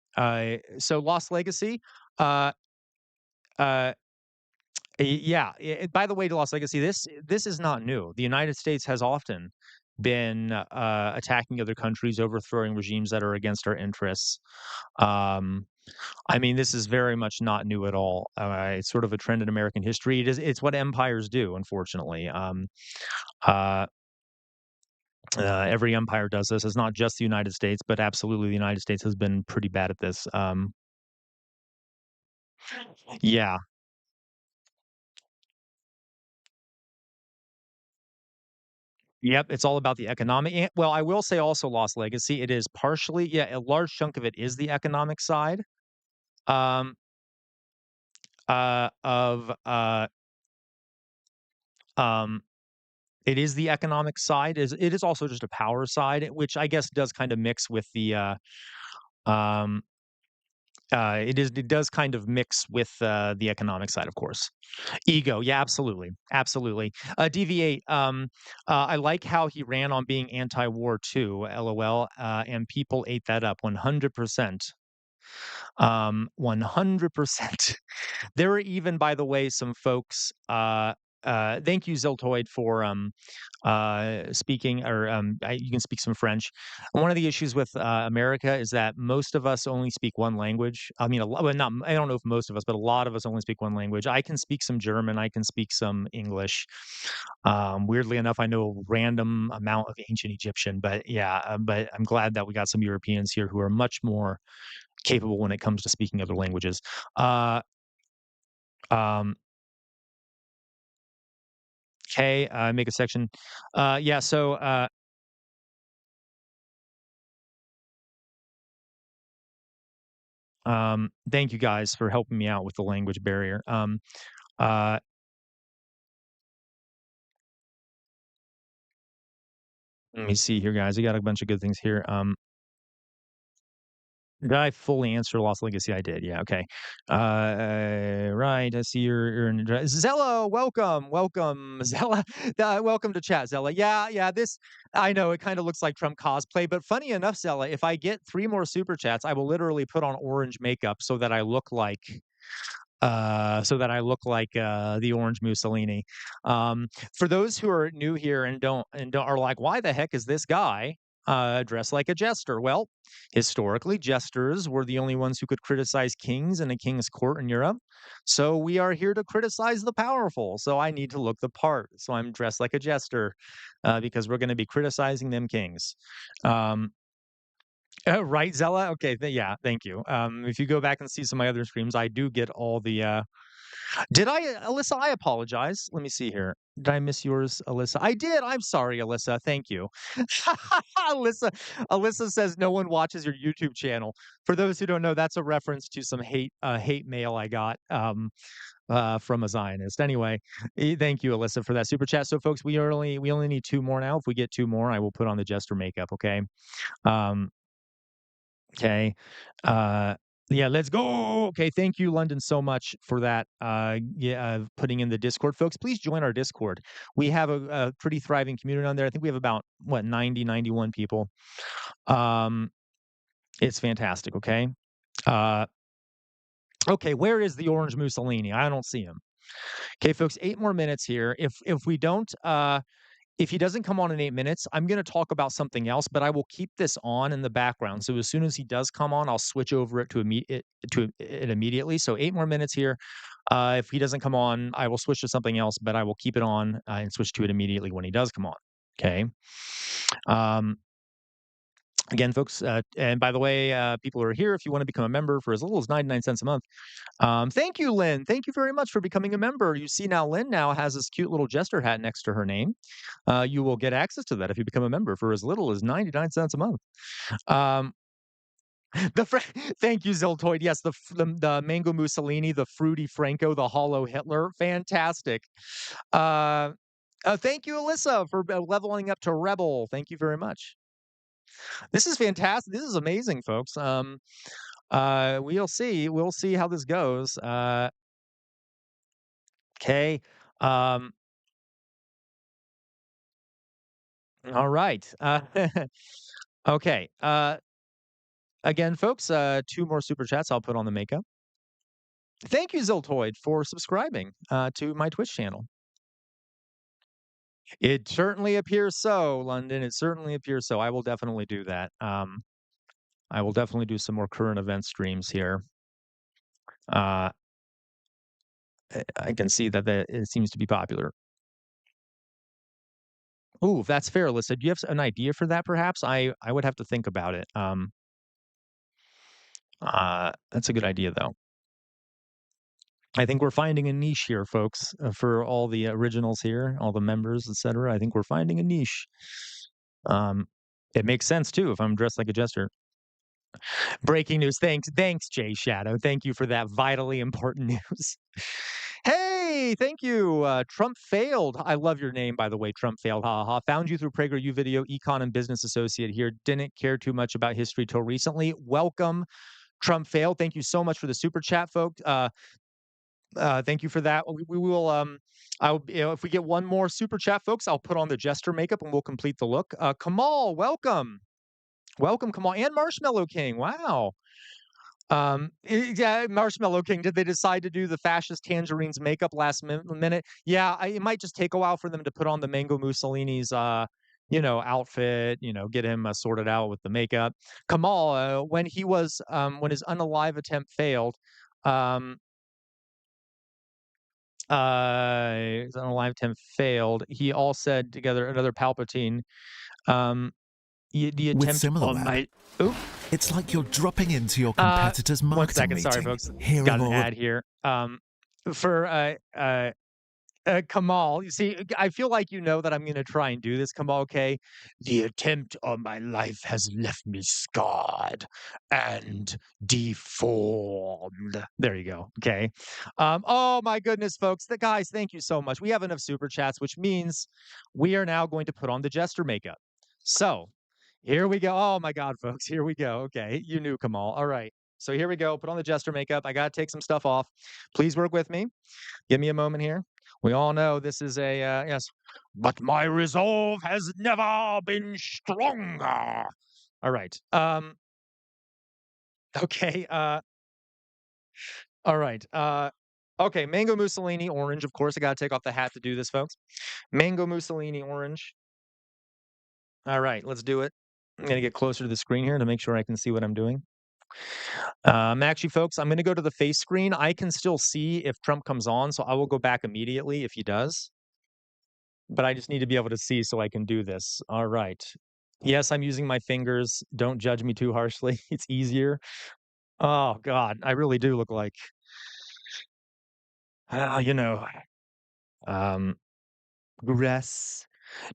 So Lost Legacy, uh, uh, yeah. By the way, to Lost Legacy, this is not new. The United States has often been attacking other countries, overthrowing regimes that are against our interests. Um, I mean, this is very much not new at all. It's sort of a trend in American history. It's what empires do, unfortunately. Uh, every empire does this. It's not just the United States, but absolutely the United States has been pretty bad at this. Yeah. Yep, it's all about the economic well, I will say also Lost Legacy, it is partially yeah, a large chunk of it is the economic side, um, of, um it is the economic side, it is also just a power side, which I guess does kind of mix with the, um, it does kind of mix with, the economic side, of course. Ego, yeah, absolutely, absolutely. Deviate. I like how he ran on being anti-war too. LOL. And people ate that up 100%. 100%. There were even, by the way, some folks. Thank you, Ziltoid, for speaking, or you can speak some French. One of the issues with America is that most of us only speak one language. I mean, a lot, well, not I don't know if most of us, but a lot of us only speak one language. I can speak some German. I can speak some English. Weirdly enough, I know a random amount of ancient Egyptian. But yeah, but I'm glad that we got some Europeans here who are much more capable when it comes to speaking other languages. Uh, um, okay, make a section. Yeah, so thank you guys for helping me out with the language barrier. Uh, Let me see here, guys. We got a bunch of good things here. Did I fully answer Lost Legacy? I did. Yeah. Okay. Right. I see you're in Zella. Welcome, welcome, Zella. Welcome to chat, Zella. Yeah, yeah. This I know it kind of looks like Trump cosplay, but funny enough, Zella, if I get 3 more super chats, I will literally put on orange makeup so that I look like the orange Mussolini. For those who are new here and don't are like, why the heck is this guy dressed like a jester? Well, historically, jesters were the only ones who could criticize kings in a king's court in Europe. So we are here to criticize the powerful. So I need to look the part. So I'm dressed like a jester because we're going to be criticizing them kings. Um, Right, Zella? Okay, yeah, thank you. If you go back and see some of my other streams, I do get all the, did I Alyssa, I apologize. Let me see here. Did I miss yours, Alyssa? I did. I'm sorry, Alyssa. Thank you. Alyssa says no one watches your YouTube channel. For those who don't know, that's a reference to some hate mail I got from a Zionist. Anyway, thank you, Alyssa, for that super chat. So, folks, we only need two more now. If we get two more, I will put on the jester makeup. Okay. Um, okay. Yeah, let's go. Okay, thank you, London, so much for that. Yeah, putting in the Discord, folks. Please join our Discord. We have a pretty thriving community on there. I think we have about 91 people. It's fantastic. Okay. Uh, okay, where is the orange Mussolini? I don't see him. Okay, folks, 8 more minutes here. If we don't, if he doesn't come on in 8 minutes, I'm gonna talk about something else, but I will keep this on in the background. So as soon as he does come on, I'll switch over it to it immediately. So 8 more minutes here. If he doesn't come on, I will switch to something else, but I will keep it on and switch to it immediately when he does come on. Okay. Um, Again, folks, and by the way, people who are here, if you want to become a member for as little as 99 cents a month, thank you, Lynn. Thank you very much for becoming a member. You see now, Lynn now has this cute little jester hat next to her name. You will get access to that if you become a member for as little as 99 cents a month. Um, thank you, Ziltoid. Yes, the mango Mussolini, the fruity Franco, the hollow Hitler. Fantastic. Thank you, Alyssa, for leveling up to Rebel. Thank you very much. This is fantastic. This is amazing, folks. We'll see. We'll see how this goes. Okay. Um, all right. Okay. Again, folks, two more super chats I'll put on the makeup. Thank you, Ziltoid, for subscribing to my Twitch channel. It certainly appears so, London. It certainly appears so. I will definitely do that. I will definitely do some more current event streams here. I can see that it seems to be popular. Ooh, that's fair, Alyssa. Do you have an idea for that, perhaps? I would have to think about it. That's a good idea, though. I think we're finding a niche here, folks, for all the originals here, all the members, etc. I think we're finding a niche. It makes sense too if I'm dressed like a jester. Breaking news. Thanks, Jay Shadow. Thank you for that vitally important news. Hey, thank you. Trump failed. I love your name, by the way. Trump failed. Ha ha. Found you through PragerU video, econ and business associate here. Didn't care too much about history till recently. Welcome. Trump failed. Thank you so much for the super chat, folks. Thank you for that. We will, if we get one more super chat, folks, I'll put on the jester makeup and we'll complete the look. Kamal, welcome. Welcome, Kamal. And Marshmallow King. Wow. Yeah, Marshmallow King, did they decide to do the fascist tangerines makeup last minute? Yeah, it might just take a while for them to put on the Mango Mussolini's, outfit, get him sorted out with the makeup. Kamal, when he was, when his unalive attempt failed, um, his unalive attempt failed, he all said together, another Palpatine, the With attempt on SimilarWeb, my, oop, it's like you're dropping into your competitor's one marketing second, sorry, meeting, folks. hearing Got an all ad here. For Kamal, you see, I feel like you know that I'm gonna try and do this, Kamal, okay? The attempt on my life has left me scarred and deformed. There you go. Okay. Oh my goodness, folks. The guys, thank you so much. We have enough super chats, which means we are now going to put on the jester makeup. So here we go. Oh my god, folks. Here we go. Okay. You knew Kamal. All right. So here we go. Put on the jester makeup. I gotta take some stuff off. Please work with me. Give me a moment here. We all know this is a yes, but my resolve has never been stronger. All right. Okay. All right. Okay. Mango Mussolini orange. Of course, I got to take off the hat to do this, folks. Mango Mussolini orange. All right. Let's do it. I'm gonna get closer to the screen here to make sure I can see what I'm doing. Actually, folks, I'm going to go to the face screen. I can still see if Trump comes on, so I will go back immediately if he does. But I just need to be able to see so I can do this. All right. Yes, I'm using my fingers. Don't judge me too harshly. It's easier. Oh god, I really do look like, ah, um, grass.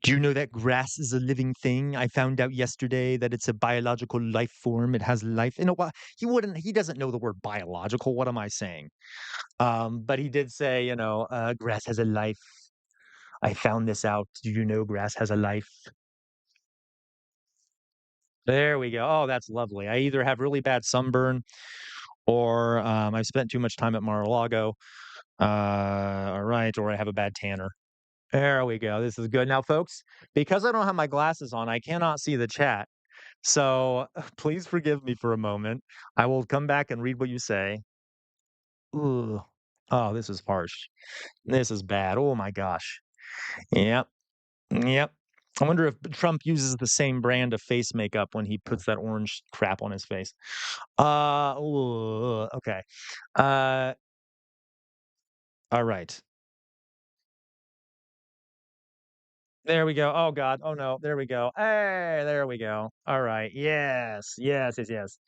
Do you know that grass is a living thing? I found out yesterday that it's a biological life form. It has life. You know what? He doesn't know the word biological. What am I saying? But he did say, grass has a life. I found this out. Do you know grass has a life? There we go. Oh, that's lovely. I either have really bad sunburn or I've spent too much time at Mar-a-Lago. All right, or I have a bad tanner. There we go. This is good. Now, folks, because I don't have my glasses on, I cannot see the chat. So please forgive me for a moment. I will come back and read what you say. Ooh. Oh, this is harsh. This is bad. Oh my gosh. Yep. Yep. I wonder if Trump uses the same brand of face makeup when he puts that orange crap on his face. Ooh, okay. Uh, all right. There we go. Oh God. Oh no. There we go. Hey, there we go. All right. Yes. Yes. Yes. Yes.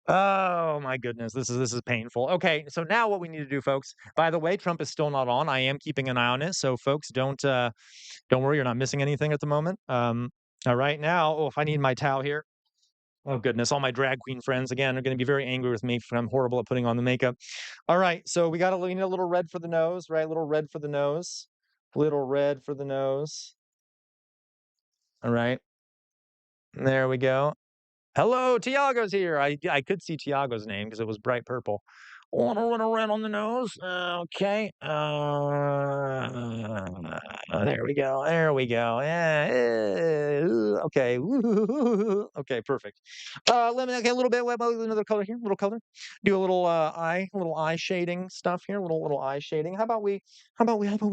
Oh my goodness. This is painful. Okay. So now what we need to do, folks. By the way, Trump is still not on. I am keeping an eye on it. So folks, don't worry. You're not missing anything at the moment. All right. Now, oh, if I need my towel here. Oh goodness. All my drag queen friends again are going to be very angry with me for I'm horrible at putting on the makeup. All right. So we need a little red for the nose, right? A little red for the nose. Little red for the nose. All right. There we go. Hello, Tiago's here. I could see Tiago's name because it was bright purple. Want a little red on the nose? Okay. There we go. There we go. Yeah. Okay. Okay. Perfect. Let me. Okay. A little bit. What about another color here? A little color. Do a little eye shading stuff here. Little eye shading. How about we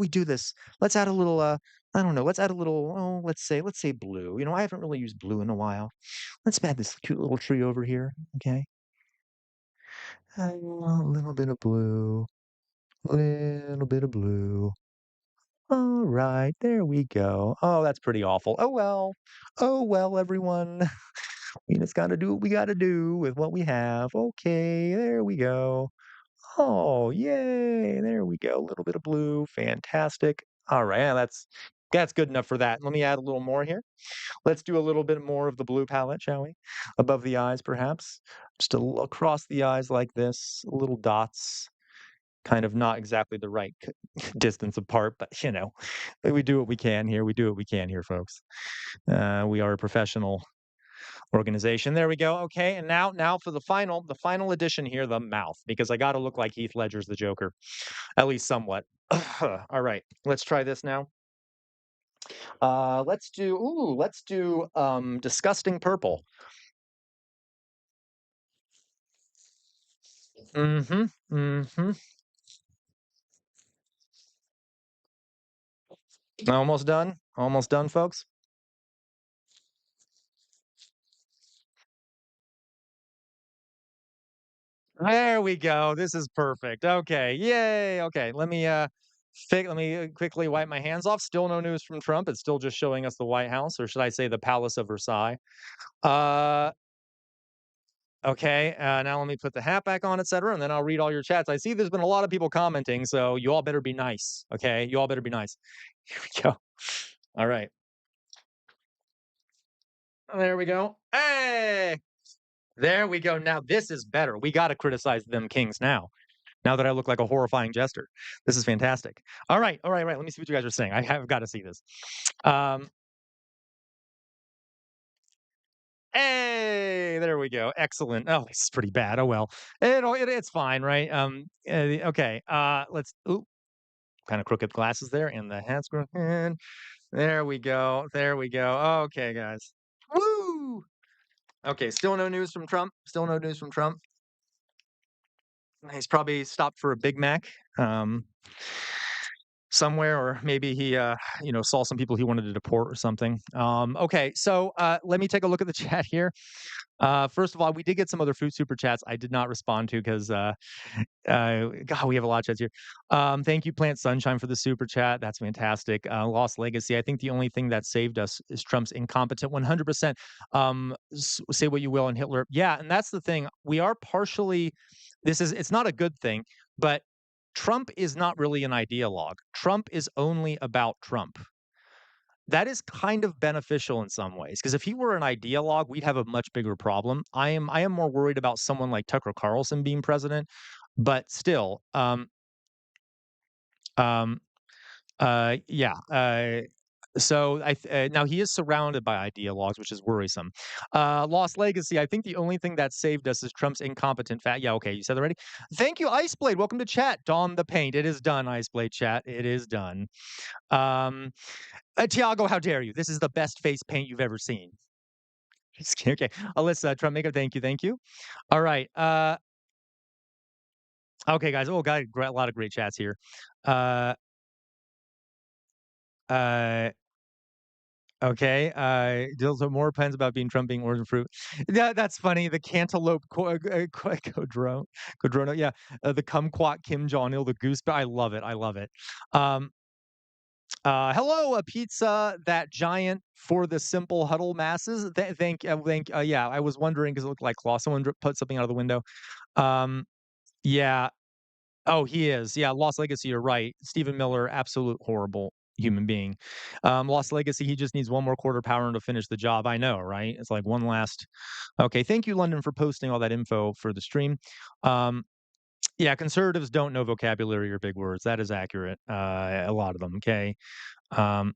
do this? Let's add a little. I don't know. Let's add a little. Oh, let's say blue. I haven't really used blue in a while. Let's add this cute little tree over here, okay? A little bit of blue, little bit of blue. All right, there we go. Oh, that's pretty awful. Oh well. Oh well, everyone. We just gotta do what we gotta do with what we have. Okay, there we go. Oh, yay. There we go. A little bit of blue. Fantastic. All right, yeah, that's good enough for that. Let me add a little more here. Let's do a little bit more of the blue palette, shall we? Above the eyes, perhaps. Just across the eyes like this, little dots, kind of not exactly the right distance apart, but we do what we can here. We do what we can here, folks. We are a professional organization. There we go. Okay, and now for the final addition here, the mouth, because I got to look like Heath Ledger's the Joker, at least somewhat. All right, let's try this now. Let's do disgusting purple. Mhm, mhm. Almost done, folks. There we go. This is perfect. Okay, yay. Okay, let me quickly wipe my hands off. Still no news from Trump. It's still just showing us the White House, or should I say the Palace of Versailles. Uh, okay, now let me put the hat back on, etc., and then I'll read all your chats. I see there's been a lot of people commenting, so you all better be nice. Okay, you all better be nice. Here we go. All right, there we go. Hey, there we go. Now this is better. We got to criticize them kings now that I look like a horrifying jester. This is fantastic. All right, all right, right. Let me see what you guys are saying. I have got to see this. Um, hey, there we go. Excellent. Oh, this is pretty bad. Oh well, it's fine, right? Okay. Let's. Ooh, kind of crooked glasses there, and the hat's crooked. There we go. There we go. Okay, guys. Woo! Okay, still no news from Trump. Still no news from Trump. He's probably stopped for a Big Mac. Um, somewhere, or maybe he, saw some people he wanted to deport or something. Okay, so let me take a look at the chat here. First of all, we did get some other food super chats I did not respond to because God, we have a lot of chats here. Thank you, Plant Sunshine, for the super chat. That's fantastic. Lost Legacy. I think the only thing that saved us is Trump's incompetent. 100%. Say what you will on Hitler. Yeah, and that's the thing. We are partially. It's not a good thing, but Trump is not really an ideologue. Trump is only about Trump. That is kind of beneficial in some ways, because if he were an ideologue, we'd have a much bigger problem. I am more worried about someone like Tucker Carlson being president, but still, um, yeah. So now he is surrounded by ideologues, which is worrisome. Lost Legacy. I think the only thing that saved us is Trump's incompetent fat. Yeah, okay, you said that already. Thank you, Iceblade. Welcome to chat. Dawn the Paint. It is done, Iceblade chat. It is done. Um, Tiago, how dare you? This is the best face paint you've ever seen. Okay, Alyssa, Trump Makeup. Thank you, thank you. All right. Okay, guys. Oh, God, a lot of great chats here. Uh, uh, Okay, deals with more pens about being Trump being orange fruit. Yeah, that's funny. The cantaloupe codrono, yeah. The kumquat Kim Jong Il, the goose. I love it. I love it. Um, hello, a pizza that giant for the simple huddle masses. Yeah. I was wondering because it looked like claw. Someone put something out of the window. Yeah. Oh, he is. Yeah, Lost Legacy, you're right. Stephen Miller, absolute horrible human being. Lost Legacy, he just needs one more quarter power to finish the job. I know, right? It's like one last. Okay, thank you, London, for posting all that info for the stream. Yeah, conservatives don't know vocabulary or big words. That is accurate. A lot of them. Okay. Um,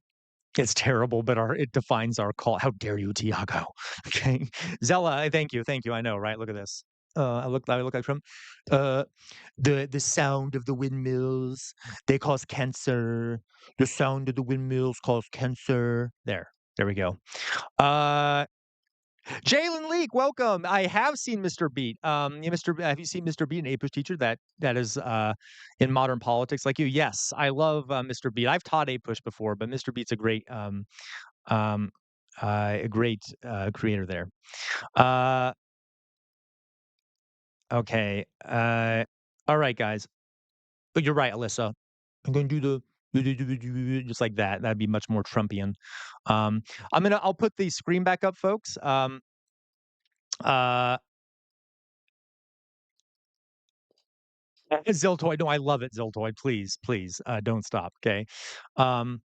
it's terrible, but it defines our call. How dare you, Tiago? Okay, Zella, thank you. I know, right? Look at this. I look like Trump. Uh, the sound of the windmills, they cause cancer. The sound of the windmills cause cancer. There we go. Uh, Jalen Leak, welcome. I have seen Mr. Beat. Yeah, have you seen Mr. Beat, an APUS teacher that is in modern politics like you? Yes, I love Mr. Beat. I've taught APUS before, but Mr. Beat's um, a great creator there. Okay. All right, guys. But you're right, Alyssa. I'm going to do the just like that. That'd be much more Trumpian. Um, I'll put the screen back up, folks. Uh, Ziltoid, no, I love it, Ziltoid. Please, please, don't stop. Okay. I'm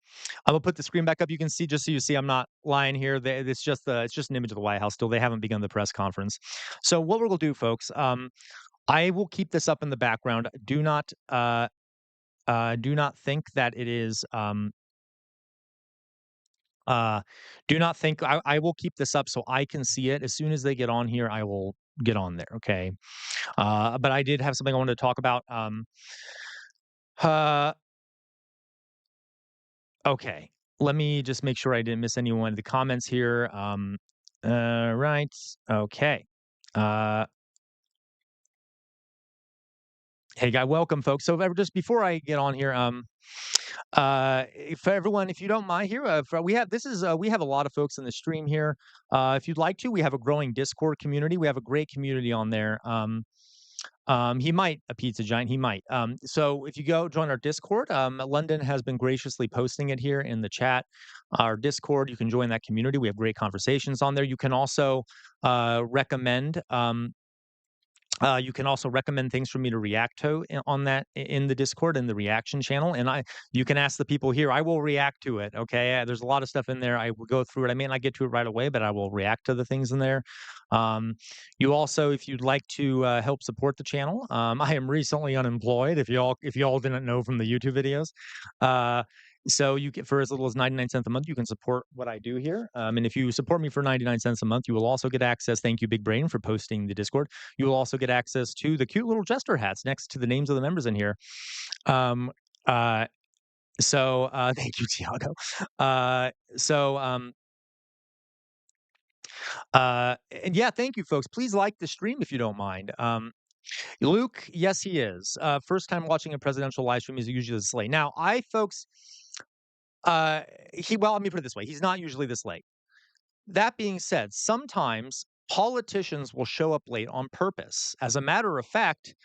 gonna put the screen back up. You can see, just so you see, I'm not lying here. It's just an image of the White House. Still, they haven't begun the press conference. So what we're gonna do, folks? I will keep this up in the background. Do not think that it is. Uh, do not think I will keep this up so I can see it. As soon as they get on here, I will get on there. Okay. But I did have something I wanted to talk about. Uh, okay. Let me just make sure I didn't miss anyone in the comments here. Right. Okay. Uh, hey, guy, welcome, folks. So, just before I get on here, for everyone, if you don't mind here, we have a lot of folks in the stream here. If you'd like to, we have a growing Discord community. We have a great community on there. He might a pizza giant. He might. So if you go join our Discord, London has been graciously posting it here in the chat. Our Discord, you can join that community. We have great conversations on there. You can also recommend. You can also recommend things for me to react to on that in the Discord in the reaction channel, and you can ask the people here. I will react to it. Okay, there's a lot of stuff in there. I will go through it. I may not get to it right away, but I will react to the things in there. You also, if you'd like to help support the channel, I am recently unemployed. If y'all didn't know from the YouTube videos, so you get for as little as 99 cents a month, you can support what I do here. And if you support me for 99 cents a month, you will also get access. Thank you, Big Brain, for posting the Discord. You will also get access to the cute little jester hats next to the names of the members in here. Um, thank you, Tiago. So and yeah, thank you, folks. Please like the stream if you don't mind. Luke, yes, he is. First time watching a presidential live stream is usually this late. Now, folks, let me put it this way: he's not usually this late. That being said, sometimes politicians will show up late on purpose. As a matter of fact,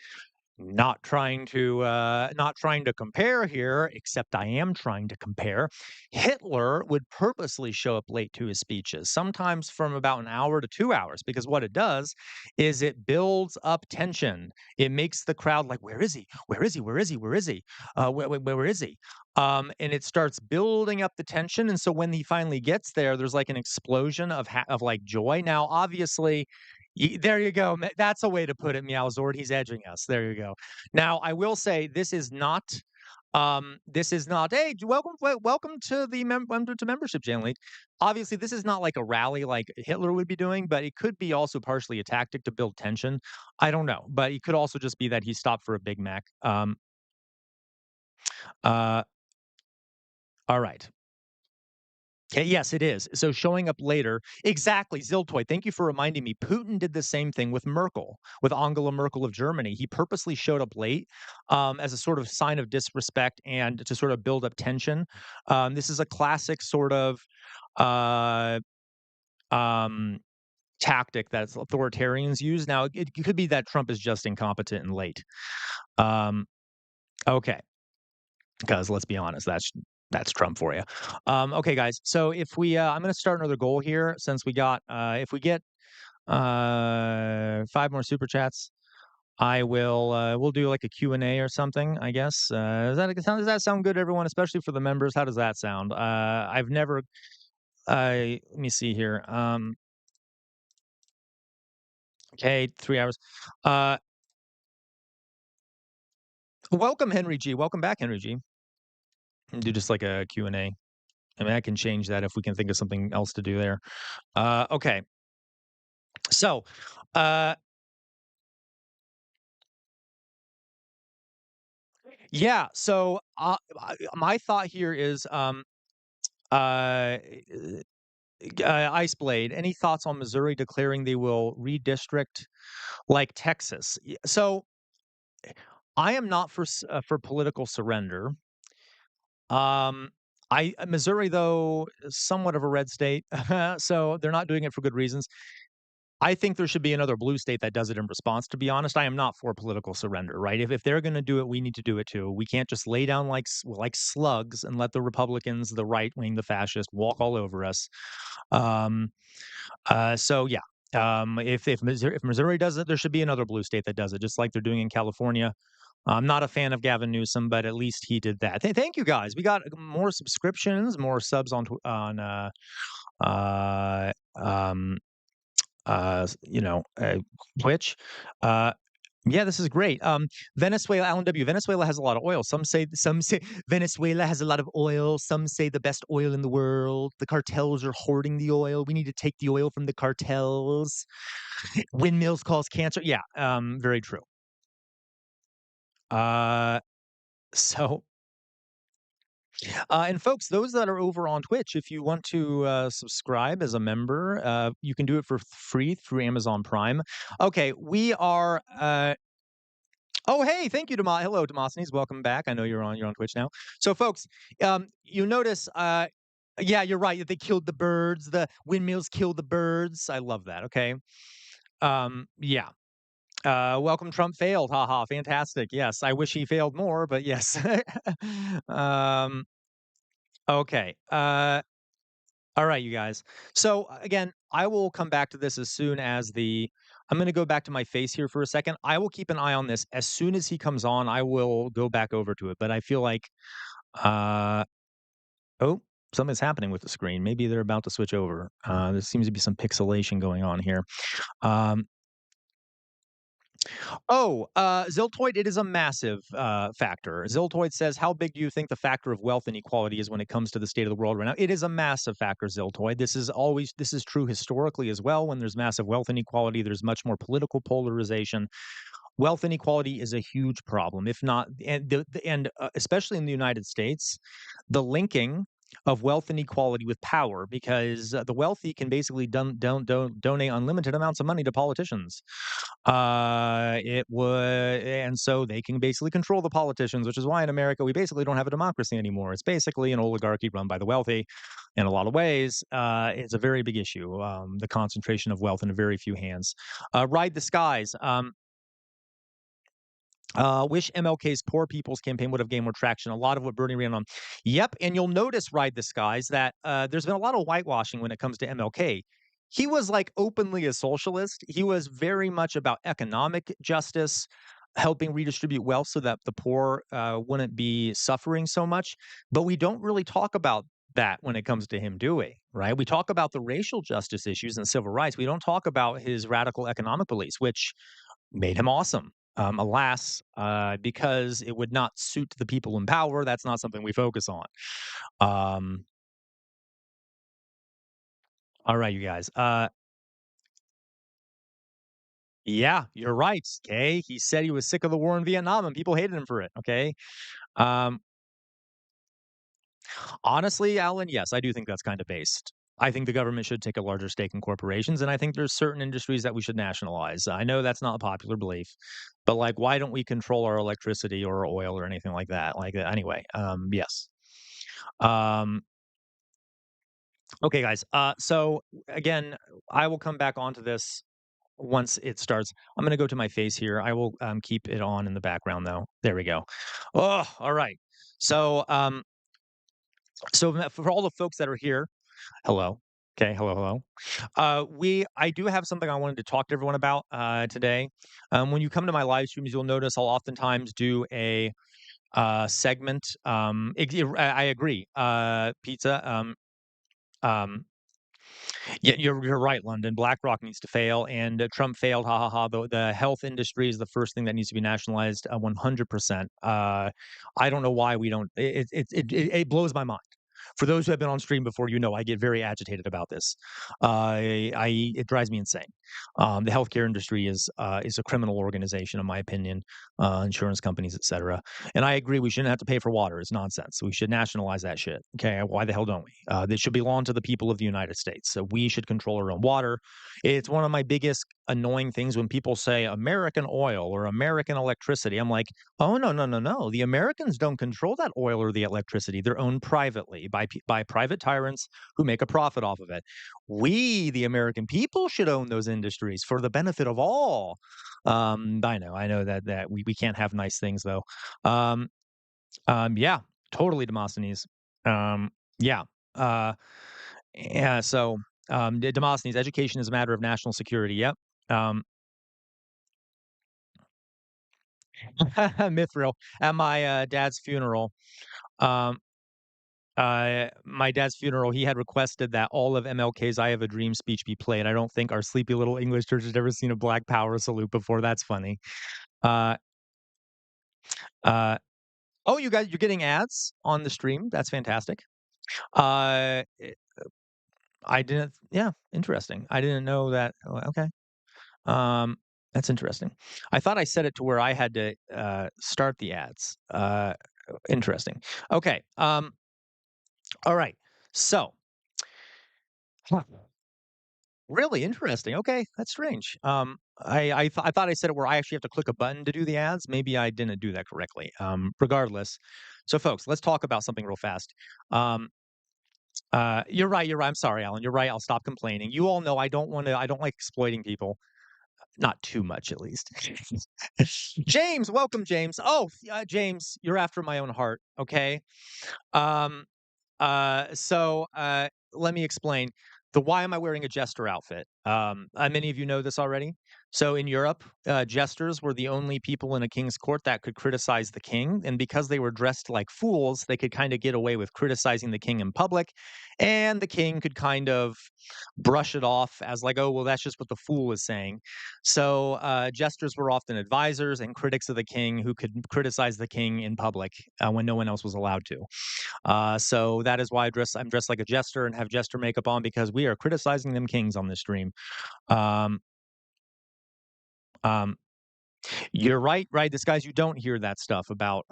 not trying to compare here, except I am trying to compare. Hitler would purposely show up late to his speeches, sometimes from about an hour to 2 hours, because what it does is it builds up tension. It makes the crowd like, "Where is he? Where is he? Where is he? Where is he? Where is he?" And it starts building up the tension, and so when he finally gets there, there's like an explosion of like joy. Now, obviously, there you go. That's a way to put it, Meowzord. He's edging us. There you go. Now, I will say this is not. Hey, welcome to the welcome to membership, Jan. Obviously, this is not like a rally like Hitler would be doing, but it could be also partially a tactic to build tension. I don't know, but it could also just be that he stopped for a Big Mac. Uh, all right. Yes, it is. So showing up later, exactly, Ziltoid. Thank you for reminding me. Putin did the same thing with Merkel, with Angela Merkel of Germany. He purposely showed up late as a sort of sign of disrespect and to sort of build up tension. This is a classic sort of uh, um, tactic that authoritarians use. Now, it could be that Trump is just incompetent and late. Um, okay. Because let's be honest, that's Trump for you. Okay, guys. So if we, I'm going to start another goal here since we got, if we get 5 more super chats, we'll do like a Q&A or something, I guess. Does that sound good, everyone? Especially for the members. How does that sound? I've never, let me see here. Okay, 3 hours. Uh, welcome, Henry G. Welcome back, Henry G. Do just like a Q&A. I mean, I can change that if we can think of something else to do there. Okay. So, uh, yeah. So, my thought here is, uh, Ice Blade. Any thoughts on Missouri declaring they will redistrict like Texas? So, I am not for political surrender. Um, Missouri though is somewhat of a red state, so they're not doing it for good reasons. I think there should be another blue state that does it in response, to be honest. I am not for political surrender, right? If they're gonna do it, we need to do it too. We can't just lay down like slugs and let the Republicans, the right wing, the fascists walk all over us. Um, so yeah. If Missouri does it, there should be another blue state that does it, just like they're doing in California. I'm not a fan of Gavin Newsom, but at least he did that. Thank you guys. We got more subscriptions, more subs on uh, um, Twitch. Uh, yeah, this is great. Venezuela, Alan W. Venezuela has a lot of oil. Some say Venezuela has a lot of oil. Some say the best oil in the world. The cartels are hoarding the oil. We need to take the oil from the cartels. Windmills cause cancer. Yeah, very true. Uh, so and folks, those that are over on Twitch, if you want to subscribe as a member, you can do it for free through Amazon Prime. Okay, we are. Oh, hey, thank you, Hello, Demosthenes. Welcome back. I know you're on Twitch now. So, folks, you notice. Yeah, you're right. They killed the birds. The windmills killed the birds. I love that. Okay. Yeah. Welcome, Trump failed. Haha, fantastic. Yes, I wish he failed more, but yes. um, okay. All right, you guys. So again, I will come back to this as soon as I'm going to go back to my face here for a second. I will keep an eye on this. As soon as he comes on, I will go back over to it. But I feel like, uh, oh, something's happening with the screen. Maybe they're about to switch over. There seems to be some pixelation going on here. Um, Ziltoid, it is a massive factor. Ziltoid says, how big do you think the factor of wealth inequality is when it comes to the state of the world right now? It is a massive factor, Ziltoid. This is true historically as well. When there's massive wealth inequality, there's much more political polarization. Wealth inequality is a huge problem, if not, and especially in the United States, the linking of wealth inequality with power because the wealthy can basically don't donate unlimited amounts of money to politicians. It would, and so they can basically control the politicians, which is why in America we basically don't have a democracy anymore. It's basically an oligarchy run by the wealthy. In a lot of ways, it's a very big issue. The concentration of wealth in a very few hands. Ride the skies. Wish MLK's Poor People's Campaign would have gained more traction. A lot of what Bernie ran on. Yep, and you'll notice, Ride the Skies, that there's been a lot of whitewashing when it comes to MLK. He was like openly a socialist. He was very much about economic justice, helping redistribute wealth so that the poor wouldn't be suffering so much. But we don't really talk about that when it comes to him, do we? Right? We talk about the racial justice issues and civil rights. We don't talk about his radical economic beliefs, which made him awesome. Alas, because it would not suit the people in power, that's not something we focus on. Um, all right, you guys. Yeah, you're right. Okay, he said he was sick of the war in Vietnam, and people hated him for it. Okay, um, honestly, Alan, yes, I do think that's kind of based. I think the government should take a larger stake in corporations, and I think there's certain industries that we should nationalize. I know that's not a popular belief, but like, why don't we control our electricity or our oil or anything like that? Like, anyway, yes. Um, okay, guys. So again, I will come back onto this once it starts. I'm going to go to my face here. I will keep it on in the background, though. There we go. Oh, all right. So, for all the folks that are here, hello. Okay, hello, hello. I do have something I wanted to talk to everyone about today. When you come to my live streams, you'll notice I'll oftentimes do a segment. I agree. Pizza. Um, yeah, you're right, London. BlackRock needs to fail, and Trump failed. Ha ha ha. The health industry is the first thing that needs to be nationalized. 100%. I don't know why we don't. It blows my mind. For those who have been on stream before, you know I get very agitated about this. It drives me insane. The healthcare industry is a criminal organization, in my opinion. Insurance companies, etc. And I agree, we shouldn't have to pay for water. It's nonsense. We should nationalize that shit. Okay, why the hell don't we? This should belong to the people of the United States. So we should control our own water. It's one of my biggest annoying things when people say American oil or American electricity. I'm like, oh no, no, no, no. The Americans don't control that oil or the electricity. They're owned privately by private tyrants who make a profit off of it. We, the American people, should own those industries for the benefit of all. I know that we can't have nice things though. Um, yeah, totally, Demosthenes. Yeah, uh, yeah. So, Demosthenes, education is a matter of national security. Yep. Um, Mithril at my dad's funeral. Um, my dad's funeral, he had requested that all of MLK's "I Have a Dream" speech be played. I don't think our sleepy little English church has ever seen a Black Power salute before. That's funny. Uh, uh, oh, you guys, you're getting ads on the stream. That's fantastic. Uh, I didn't. Yeah, interesting. I didn't know that. Oh, okay. Um, that's interesting. I thought I set it to where I had to start the ads. Interesting. Okay. All right. So, huh, really interesting. Okay, that's strange. I thought I said it where I actually have to click a button to do the ads. Maybe I didn't do that correctly. Regardless. So, folks, let's talk about something real fast. Um, you're right. You're right. I'm sorry, Alan. You're right. I'll stop complaining. You all know I don't want to. I don't like exploiting people. Not too much, at least. James, welcome, James. Oh, James, you're after my own heart. Okay. Um, so let me explain. Why am I wearing a jester outfit? Many of you know this already. So in Europe, jesters were the only people in a king's court that could criticize the king, and because they were dressed like fools, they could kind of get away with criticizing the king in public, and the king could kind of brush it off as like, oh, well, that's just what the fool is saying. So jesters were often advisors and critics of the king who could criticize the king in public when no one else was allowed to. So that is why I'm dressed like a jester and have jester makeup on because we are criticizing them kings on this stream. Um, um, you're right, right? This guys, you don't hear that stuff about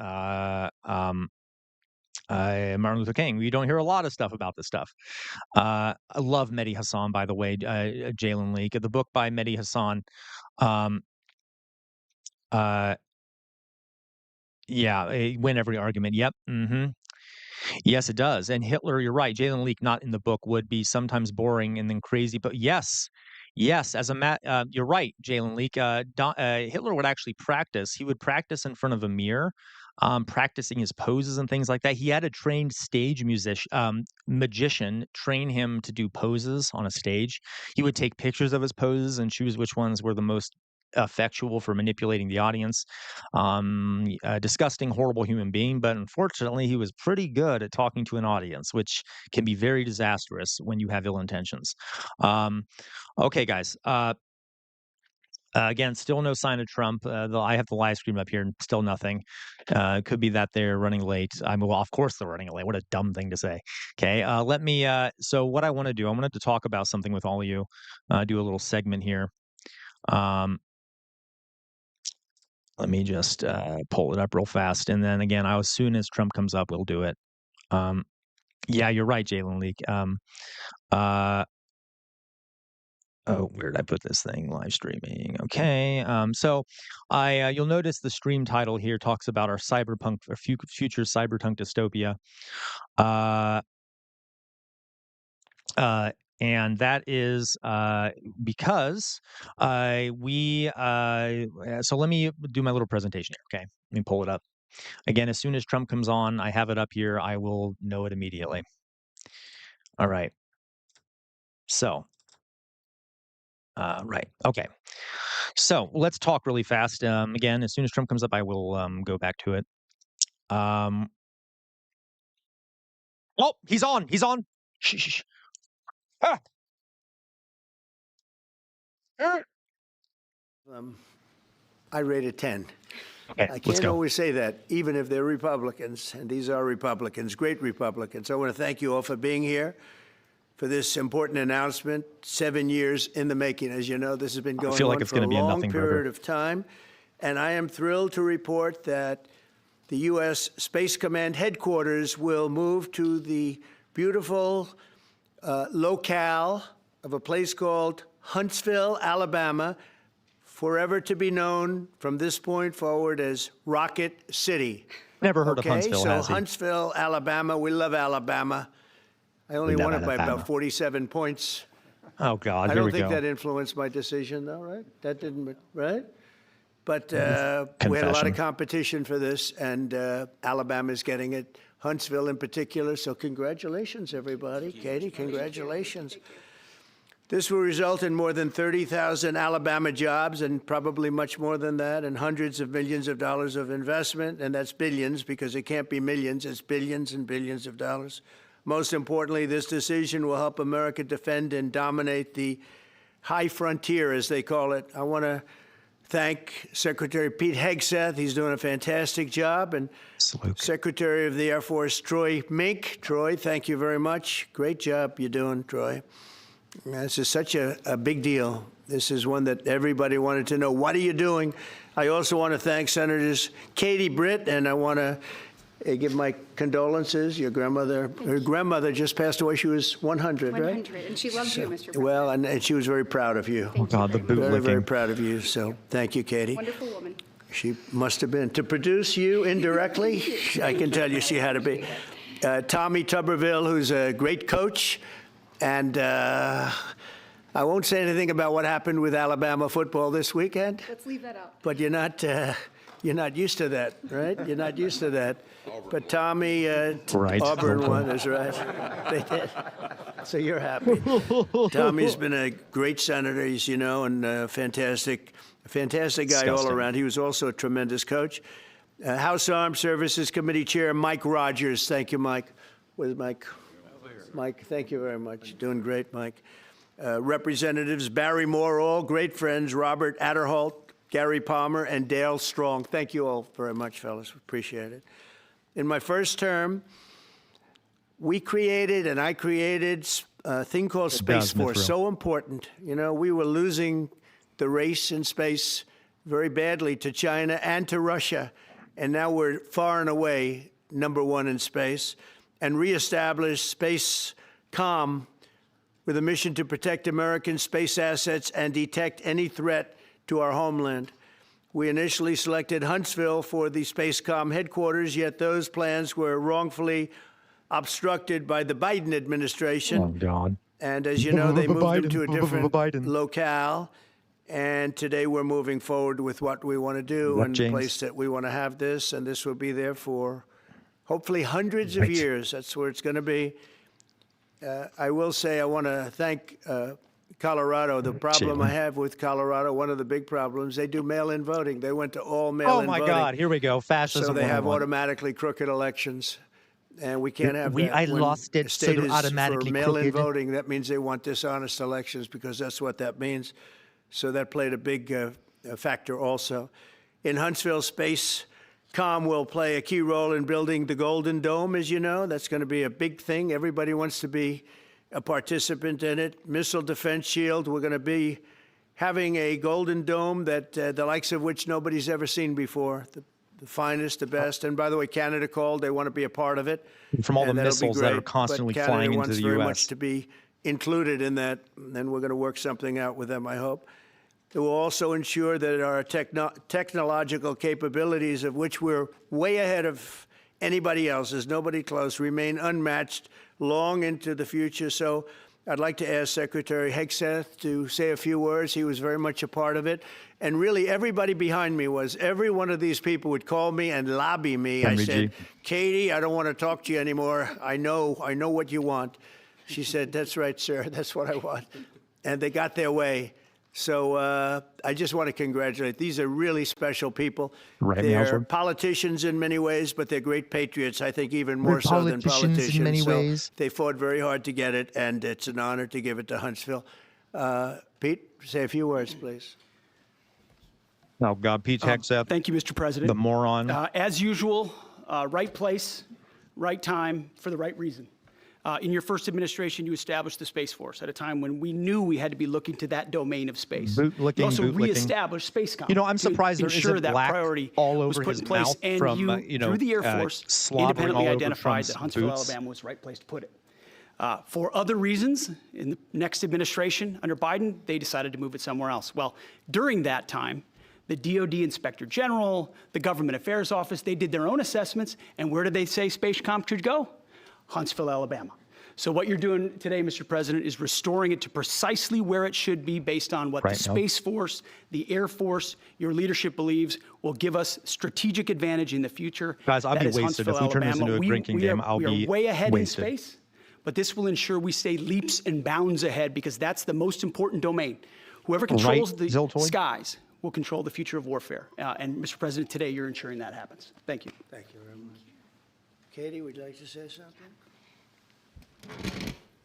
Martin Luther King. We don't hear a lot of stuff about this stuff. I love Mehdi Hassan, by the way, Jalen Leak. The book by Mehdi Hassan. Um, uh, yeah, win every argument. Yep. Yes, it does. And Hitler, you're right. Jalen Leak, not in the book, would be sometimes boring and then crazy. But yes, yes, you're right, Jalen Leak. Hitler would actually practice. He would practice in front of a mirror, practicing his poses and things like that. He had a trained stage magician train him to do poses on a stage. He would take pictures of his poses and choose which ones were the most effectual for manipulating the audience. A disgusting, horrible human being, but unfortunately, he was pretty good at talking to an audience, which can be very disastrous when you have ill intentions. Okay, guys. Again, still no sign of Trump. I have the live stream up here, and still nothing. Could be that they're running late. Well, of course they're running late. What a dumb thing to say. Okay, let me. So what I want to do, I wanted to talk about something with all of you. Do a little segment here. Let me just pull it up real fast, and then again, as soon as Trump comes up, we'll do it. Yeah, you're right, Jalen Leak. Oh, where did I put this thing? Live streaming. Okay. So you'll notice the stream title here talks about our cyberpunk, or future cyberpunk dystopia. And that is because so let me do my little presentation here. Okay. Let me pull it up. Again, as soon as Trump comes on, I have it up here. I will know it immediately. All right. So, right. Okay. So let's talk really fast. Again, as soon as Trump comes up, I will go back to it. Oh, he's on. He's on. Shh, shh, shh. Ah. I rate a 10. Okay, I let's can't go. always say that, even if they're Republicans, and these are Republicans, great Republicans. I want to thank you all for being here for this important announcement. 7 years in the making. As you know, this has been going feel like on it's for a gonna be a long nothing burger. period of time. And I am thrilled to report that the U.S. Space Command headquarters will move to the beautiful locale of a place called Huntsville, Alabama, forever to be known from this point forward as Rocket City. Never heard of Huntsville, so has he? Huntsville, Alabama. We love Alabama. I only love won it by Alabama. about 47 points. Oh God, I here don't we think go. that influenced my decision, though, right? That didn't, right? But we had a lot Confession. of competition for this, and Alabama's getting it. Huntsville in particular. So congratulations, everybody. Katie, congratulations. This will result in more than 30,000 Alabama jobs, and probably much more than that, and hundreds of millions of dollars of investment, and that's billions, because it can't be millions, it's billions and billions of dollars. Most importantly, this decision will help America defend and dominate the high frontier, as they call it. I want to thank Secretary Pete Hegseth. He's doing a fantastic job. And Salute. Secretary of the Air Force Troy Mink. Troy, thank you very much. Great job you're doing, Troy. This is such a big deal. This is one that everybody wanted to know. What are you doing? I also want to thank Senators Katie Britt, and I want to give my condolences. Your grandmother, her grandmother just passed away. She was 100, right? 100, and she loves you, Mr. President. Well, and she was very proud of you. Oh God, the Thank you bootlicking. Very, very proud of you. So thank you, Katie. Wonderful woman. She must have been. To produce you indirectly, I can tell you she had to be. Tommy Tuberville, who's a great coach. And I won't say anything about what happened with Alabama football this weekend. Let's leave that out. But you're not used to that, right? You're not used to that. But Tommy, Right. Auburn won, is right. They did. So you're happy. Tommy's been a great senator, as you know, and a fantastic guy Disgusting. all around. He was also a tremendous coach. House Armed Services Committee Chair Mike Rogers. Thank you, Mike. Where's Mike? Mike, thank you very much. Doing great, Mike. Representatives Barry Moore, all great friends, Robert Adderholt, Gary Palmer, and Dale Strong. Thank you all very much, fellas. Appreciate it. In my first term, I created a thing called Space Force, Mithril. so important. You know, we were losing the race in space very badly to China and to Russia, and now we're far and away #1 in space, and reestablish SpaceCom with a mission to protect American space assets and detect any threat to our homeland. We initially selected Huntsville for the SpaceCom headquarters, yet those plans were wrongfully obstructed by the Biden administration. Oh, God. And as you know, they moved them to a different Biden. locale. And today we're moving forward with what we want to do and the place that we want to have this. And this will be there for hopefully hundreds of years. That's where it's going to be. I will say I want to thank Colorado. The problem I have with Colorado, one of the big problems, they do mail-in voting. They went to all mail-in voting. Oh, my God. Here we go. Fascism. So they have 101. automatically crooked elections. And we can't have that. I When lost it, the so state they're is automatically for mail-in crooked. voting, that means they want dishonest elections because that's what that means. So that played a big factor also. In Huntsville, SpaceCom will play a key role in building the Golden Dome, as you know. That's going to be a big thing. Everybody wants to be a participant in it. Missile Defense Shield, we're going to be having a Golden Dome that the likes of which nobody's ever seen before. The finest, the best. And by the way, Canada called. They want to be a part of it. From all the And that'll be missiles that are great. constantly But Canada flying into wants the very U.S. much to be included in that, and we're going to work something out with them, I hope. It will also ensure that our technological capabilities, of which we're way ahead of anybody else, there's nobody close, remain unmatched long into the future. So I'd like to ask Secretary Hegseth to say a few words. He was very much a part of it. And really, everybody behind me was. Every one of these people would call me and lobby me. I said, Katie, I don't want to talk to you anymore. I know what you want. She said, that's right, sir. That's what I want. And they got their way. So I just want to congratulate. These are really special people. Right, they're politicians in many ways, but they're great patriots, I think even more so than politicians. In many so ways. They fought very hard to get it, and it's an honor to give it to Huntsville. Pete, say a few words, please. Oh, God, Pete Hegseth. Thank you, Mr. President. The moron. As usual, right place, right time, for the right reason. In your first administration, you established the Space Force at a time when we knew we had to be looking to that domain of space. Bootlicking, you also bootlicking. reestablished SpaceCom. You know, I'm surprised there ensure isn't that black priority all was over put his in place, mouth and from, you, through the Air Force, slobbering independently all over identified Trump's that Huntsville, boots. Alabama was the right place to put it. For other reasons, in the next administration under Biden, they decided to move it somewhere else. Well, during that time, the DOD Inspector General, the Government Affairs Office, they did their own assessments, and where did they say SpaceCom should go? Huntsville, Alabama. So what you're doing today, Mr. President, is restoring it to precisely where it should be based on what the Space Force, the Air Force, your leadership believes will give us strategic advantage in the future. Guys, I'll be That is wasted. If we Huntsville, turn this into Alabama. a drinking game, I'll we be are way ahead wasted. in space, but this will ensure we stay leaps and bounds ahead because that's the most important domain. Whoever controls the skies will control the future of warfare. And Mr. President, today you're ensuring that happens. Thank you. Thank you very much. Katie, would you like to say something?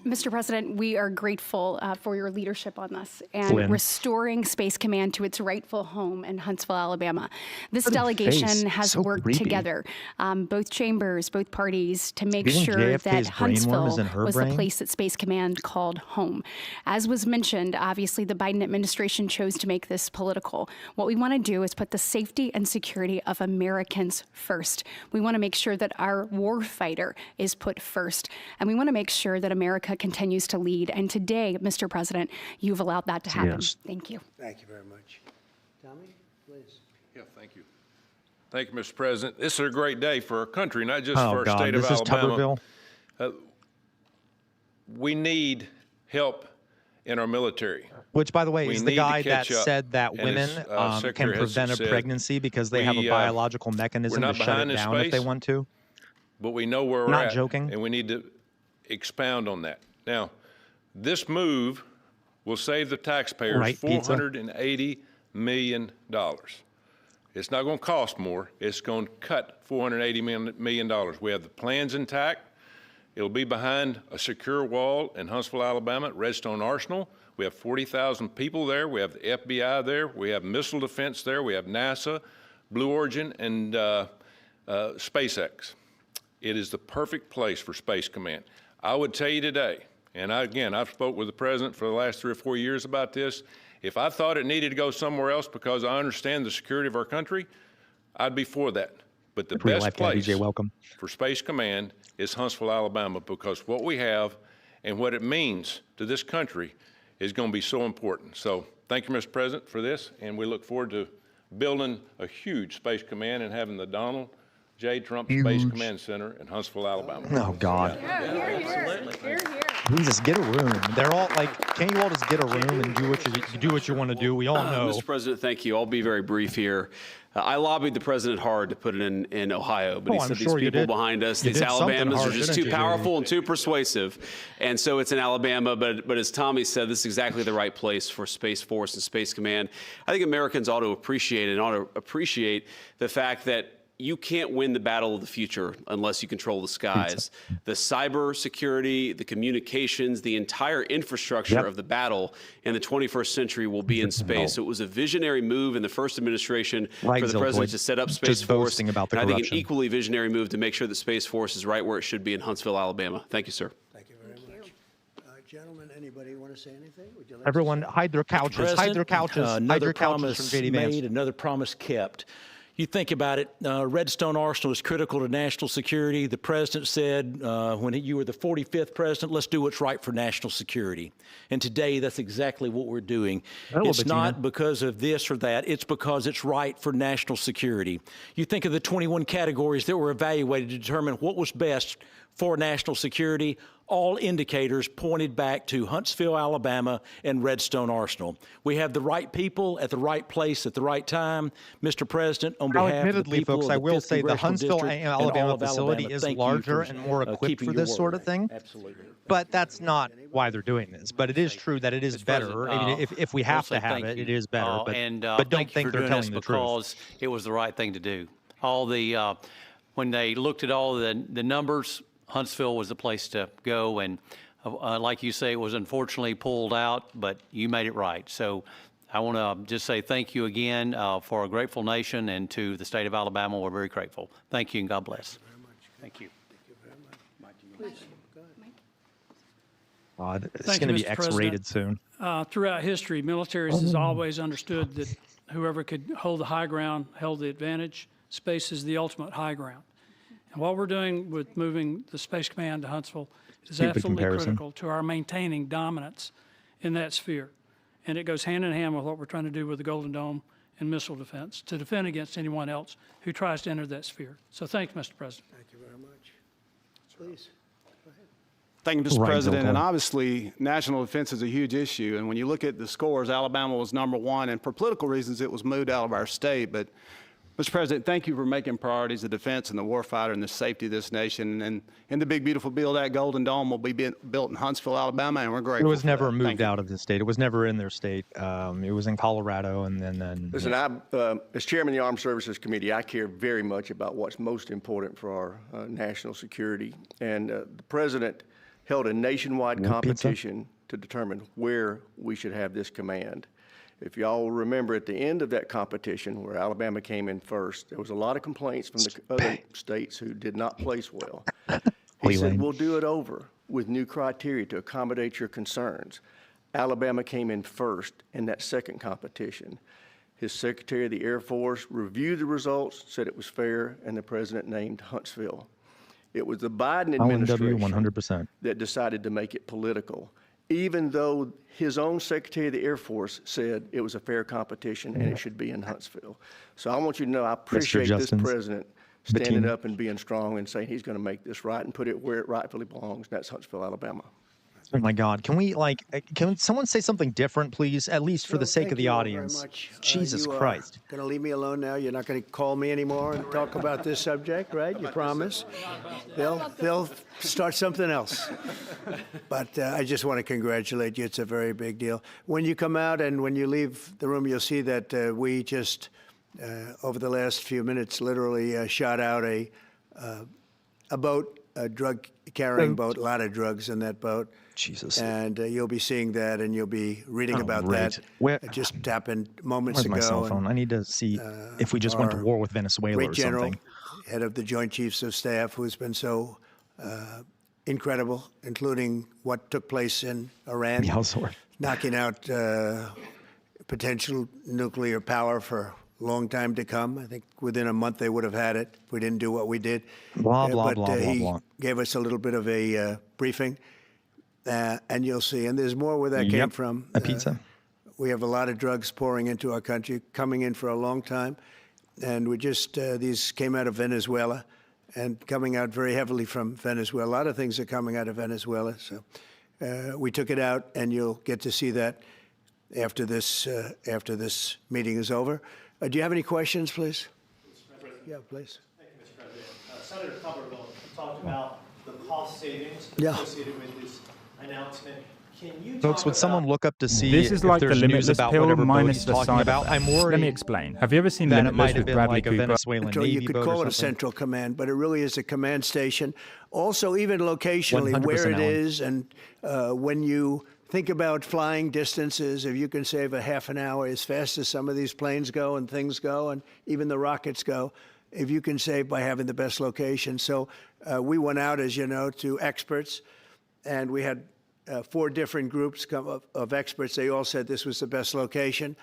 Mr. President, we are grateful for your leadership on this and restoring Space Command to its rightful home in Huntsville, Alabama. This delegation has worked together, both chambers, both parties, to make sure that Huntsville was the place that Space Command called home. As was mentioned, obviously the Biden administration chose to make this political. What we want to do is put the safety and security of Americans first. We want to make sure that our war fighter is put first, and we want to make sure that America continues to lead. And today, Mr. President, you've allowed that to happen. Yes. Thank you. Thank you very much. Tommy, please. Yeah, thank you. Thank you, Mr. President. This is a great day for our country, not just for our God, state of this is Alabama. Tuberville. We need help in our military. Which, by the way, We is the need to guy that catch up. said that And women as, can Secretary prevent a Heston said, pregnancy because they have a we, biological mechanism we're to not shut behind it in down if they space. want to. But we know where we're Not at. joking. And we need to expound on that. Now, this move will save the taxpayers $480 million. It's not going to cost more. It's going to cut $480 million. We have the plans intact. It'll be behind a secure wall in Huntsville, Alabama, at Redstone Arsenal. We have 40,000 people there. We have the FBI there. We have missile defense there. We have NASA, Blue Origin, and SpaceX. It is the perfect place for Space Command. I would tell you today, and I've spoke with the president for the last 3 or 4 years about this. If I thought it needed to go somewhere else because I understand the security of our country, I'd be for that. But the Real best life guy, place DJ, welcome. for Space Command is Huntsville, Alabama, because what we have and what it means to this country is going to be so important. So thank you, Mr. President, for this, and we look forward to building a huge Space Command and having the Donald J. Trump Space Command Center in Huntsville, Alabama. Oh, God. Yeah, here. Jesus, get a room. They're all like, can't you all just get a room and do what you want to do? We all know. Mr. President, thank you. I'll be very brief here. I lobbied the president hard to put it in Ohio, but he said these people behind us, these Alabamas are just too powerful and too persuasive. And so it's in Alabama, but as Tommy said, this is exactly the right place for Space Force and Space Command. I think Americans ought to appreciate the fact that you can't win the battle of the future unless you control the skies. The cyber security, the communications, the entire infrastructure of the battle in the 21st century will be in space. So it was a visionary move in the first administration for the president to set up Space Force. And I think an equally visionary move to make sure that Space Force is right where it should be in Huntsville, Alabama. Thank you, sir. Thank you very much. Gentlemen, anybody want to say anything? Would you like Everyone, hide their couches. Hide their couches. Hide your couches from JD Vance. Made, another promise kept. You think about it, Redstone Arsenal is critical to national security. The president said when you were the 45th president, let's do what's right for national security. And today, that's exactly what we're doing. It's not because of this or that. It's because it's right for national security. You think of the 21 categories that were evaluated to determine what was best for national security. All indicators pointed back to Huntsville, Alabama, and Redstone Arsenal. We have the right people at the right place at the right time. Mr. President, on behalf of the people folks, of the I will 5th say the Congressional Huntsville, District Alabama facility is larger and more equipped for this sort of thing. Absolutely. But that's not why they're doing this. But it is true that it is better. I mean, if we have to have it, it is better. But don't think they're telling the truth. Because it was the right thing to do. When they looked at all the numbers, Huntsville was the place to go, and like you say, it was unfortunately pulled out, but you made it right. So I want to just say thank you again for a grateful nation, and to the state of Alabama, we're very grateful. Thank you, and God bless. Thank you very much. It's going to be X-rated soon. Throughout history, militaries has always understood that whoever could hold the high ground held the advantage. Space is the ultimate high ground. And what we're doing with moving the Space Command to Huntsville is absolutely critical to our maintaining dominance in that sphere. And it goes hand in hand with what we're trying to do with the Golden Dome and missile defense, to defend against anyone else who tries to enter that sphere. So thank you, Mr. President. Thank you very much. Please. Thank you, Mr. President. And obviously, national defense is a huge issue. And when you look at the scores, Alabama was #1. And for political reasons, it was moved out of our state. But Mr. President, thank you for making priorities the defense and the warfighter and the safety of this nation. And in the big, beautiful bill, that Golden Dome will be built in Huntsville, Alabama, and we're grateful. It was never moved out of the state. It was never in their state. It was in Colorado, and then. Listen, as chairman of the Armed Services Committee, I care very much about what's most important for our national security. And the president held a nationwide competition to determine where we should have this command. If y'all remember, at the end of that competition, where Alabama came in first, there was a lot of complaints from the other states who did not place well. He said, we'll do it over with new criteria to accommodate your concerns. Alabama came in first in that second competition. His Secretary of the Air Force reviewed the results, said it was fair, and the president named Huntsville. It was the Biden administration 100%. That decided to make it political, even though his own Secretary of the Air Force said it was a fair competition and it should be in Huntsville. So I want you to know I appreciate this president standing up and being strong and saying he's going to make this right and put it where it rightfully belongs, and that's Huntsville, Alabama. Oh my God! Can someone say something different, please? At least for the sake of the audience. Jesus Christ! Going to leave me alone now? You're not going to call me anymore and talk about this subject, right? You promise? They'll start something else. But I just want to congratulate you. It's a very big deal. When you come out and when you leave the room, you'll see that we just over the last few minutes literally shot out a boat, a drug-carrying boat, a lot of drugs in that boat. Jesus. And you'll be seeing that, and you'll be reading about that. It just happened moments ago. Where's my cell phone? I need to see if we just went to war with Venezuela or general, something. Head of the Joint Chiefs of Staff, who's been so incredible, including what took place in Iran, knocking out potential nuclear power for long time to come. I think within a month they would have had it if we didn't do what we did. Blah, blah, but blah, blah, he blah. gave us a little bit of a briefing, and you'll see. And there's more where that came from. A pizza. We have a lot of drugs pouring into our country, coming in for a long time. And we just, these came out of Venezuela and coming out very heavily from Venezuela. A lot of things are coming out of Venezuela. So we took it out, and you'll get to see that after this meeting is over. Do you have any questions, please? Yeah, please. Thank you, Mr. President. Senator Cumberville talked about the cost savings associated with this announcement. Can you Folks, would someone look up to see This is if like the there's news limitless about pill whatever boat minus he's the talking side about? effects. I'm worried. Let me explain. Have you ever seen that it Limitless might have with been Bradley like a Cooper? Venezuelan Navy You could boat call or it a something. central command, but it really is a command station. Also, even locationally, 100% where it Alan. is, and when you think about flying distances, if you can save a half an hour as fast as some of these planes go and things go, and even the rockets go, if you can save by having the best location. So we went out, as you know, to experts, and we had 4 different groups of experts. They all said this was the best location.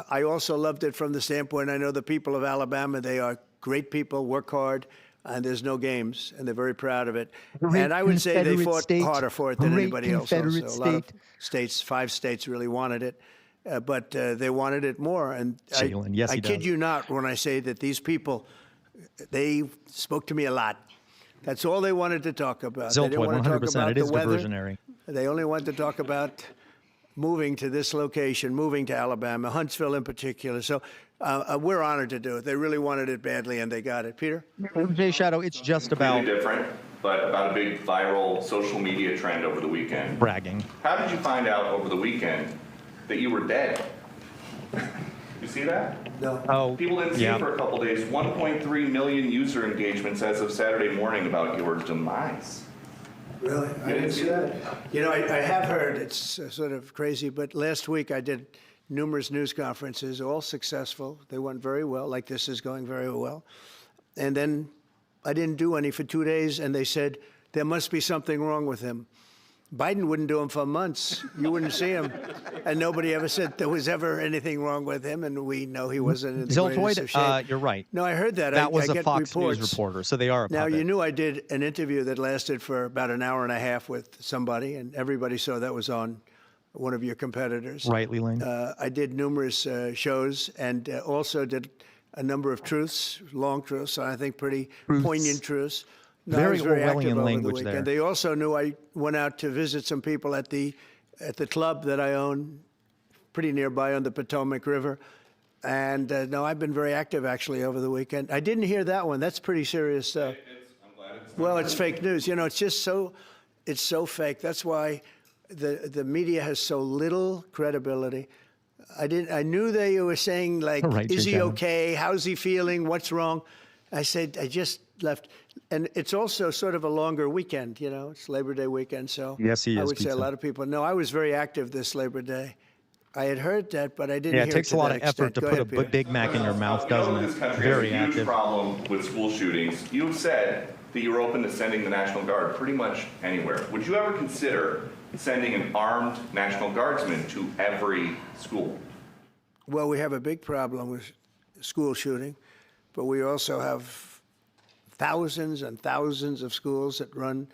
I also loved it from the standpoint, I know the people of Alabama, they are great people, work hard, and there's no games, and they're very proud of it. And I would say they fought harder for it than anybody else. Also. A lot of states, 5 states really wanted it, but they wanted it more. And Jalen, yes, I kid you not when I say that these people, they spoke to me a lot. That's all they wanted to talk about. They didn't want to talk 100%. about It is the weather. diversionary. They only wanted to talk about moving to this location, moving to Alabama, Huntsville in particular. So we're honored to do it. They really wanted it badly, and they got it. Peter? Jay Shadow, it's just about different, but about a big viral social media trend over the weekend. bragging. How did you find out over the weekend that you were dead? You see that? No. Oh, People didn't see it for a couple days. 1.3 million user engagements as of Saturday morning about your demise. Really? I didn't see that. You know, I have heard, it's sort of crazy, but last week I did numerous news conferences, all successful. They went very well, like this is going very well. And then I didn't do any for 2 days, and they said, there must be something wrong with him. Biden wouldn't do them for months. You wouldn't see him. And nobody ever said there was ever anything wrong with him, and we know he wasn't in the greatest of shape. You're right. No, I heard that. That was I a get Fox reports. News reporter, so they are a Now, puppet. you knew I did an interview that lasted for about an hour and a half with somebody, and everybody saw that was on one of your competitors. Right, Leland. I did numerous shows and also did a number of truths, long truths, I think pretty poignant truths. No, I was very active over the weekend. They also knew I went out to visit some people at the club that I own, pretty nearby on the Potomac River. And no, I've been very active actually over the weekend. I didn't hear that one. That's pretty serious stuff. I'm glad it's Well, it's fake news. You know, it's just it's so fake. That's why the media has so little credibility. I knew they were saying like, right, is he Jay okay? How's he feeling? What's wrong? I said, I just left. And it's also sort of a longer weekend, you know, it's Labor Day weekend. So Yes, he I is, would say a pizza. lot of people, no, I was very active this Labor Day. I had heard that, but I didn't hear Yeah, it takes to a lot that of effort extent. to Go put ahead, a Peter. Big Mac in your mouth, doesn't this it? country Very has a huge active. problem with school shootings. You've said that you're open to sending the National Guard pretty much anywhere. Would you ever consider sending an armed National Guardsman to every school? Well, we have a big problem with school shooting, but we also have thousands and thousands of schools that run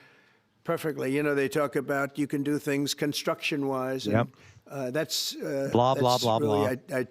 perfectly. You know, they talk about you can do things construction-wise. Yep. That's Blah, blah, that's blah, really, blah.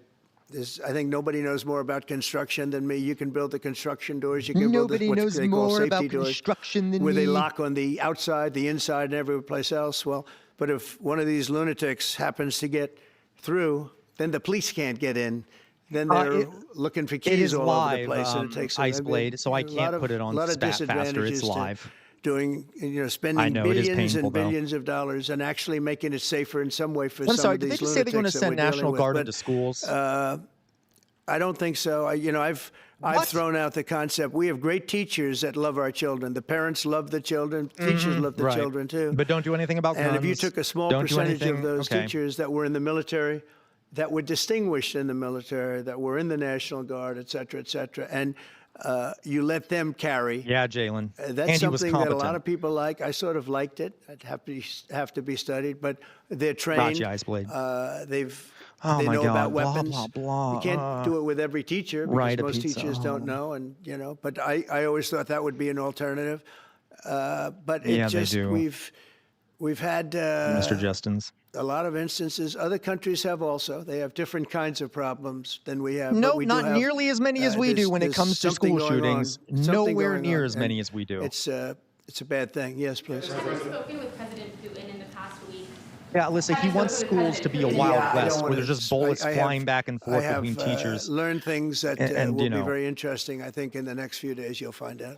I think nobody knows more about construction than me. You can build the construction doors. You can Nobody build knows what they call more safety about doors, construction than where they me. lock on the outside, the inside, and every place else. Well, but if one of these lunatics happens to get through, then the police can't get in. Then they're looking for It keys is all over live, the place, and it takes Ice Blade, so I can't put it on lot of Spat Faster. disadvantages It's to live. Doing, you know, spending I know, it is billions painful, and though. billions of dollars and actually making it safer in some way for I'm some sorry, of did they these just say they're going to lunatics that send we're dealing National with. Guard But, into schools? I don't think so. I've thrown out the concept. We have great teachers that love our children. The parents love the children. Teachers love the right. children too. But don't do anything about guns. And if you took a small Don't do percentage anything- of those okay. teachers that were in the military, that were distinguished in the military, that were in the National Guard, et cetera, and you let them carry. Yeah, Jalen. That's and he was something that a competent. lot of people like. I sort of liked it. I'd have to be studied, but they're trained. Gotcha, Ice Blade. They've Oh they my know God, about blah, weapons. blah, blah. You can't do it with every teacher because Right, a most pizza. teachers don't know, and But I always thought that would be an alternative. But Yeah, it they just do. we've had Mr. Justins. a lot of instances. Other countries have also. They have different kinds of problems than we have. No, but we not do have, nearly as many as we do when it there's comes to something school going on. shootings. Something Nowhere going near on, as many as we do. It's a bad thing. Yes, please. Have you spoken with President Putin in the past week? Yeah, listen, he wants schools to be a Wild West where there's just bullets I flying have- back and forth I have, between teachers. Learned things that And, will you be know. very interesting. I think in the next few days you'll find out.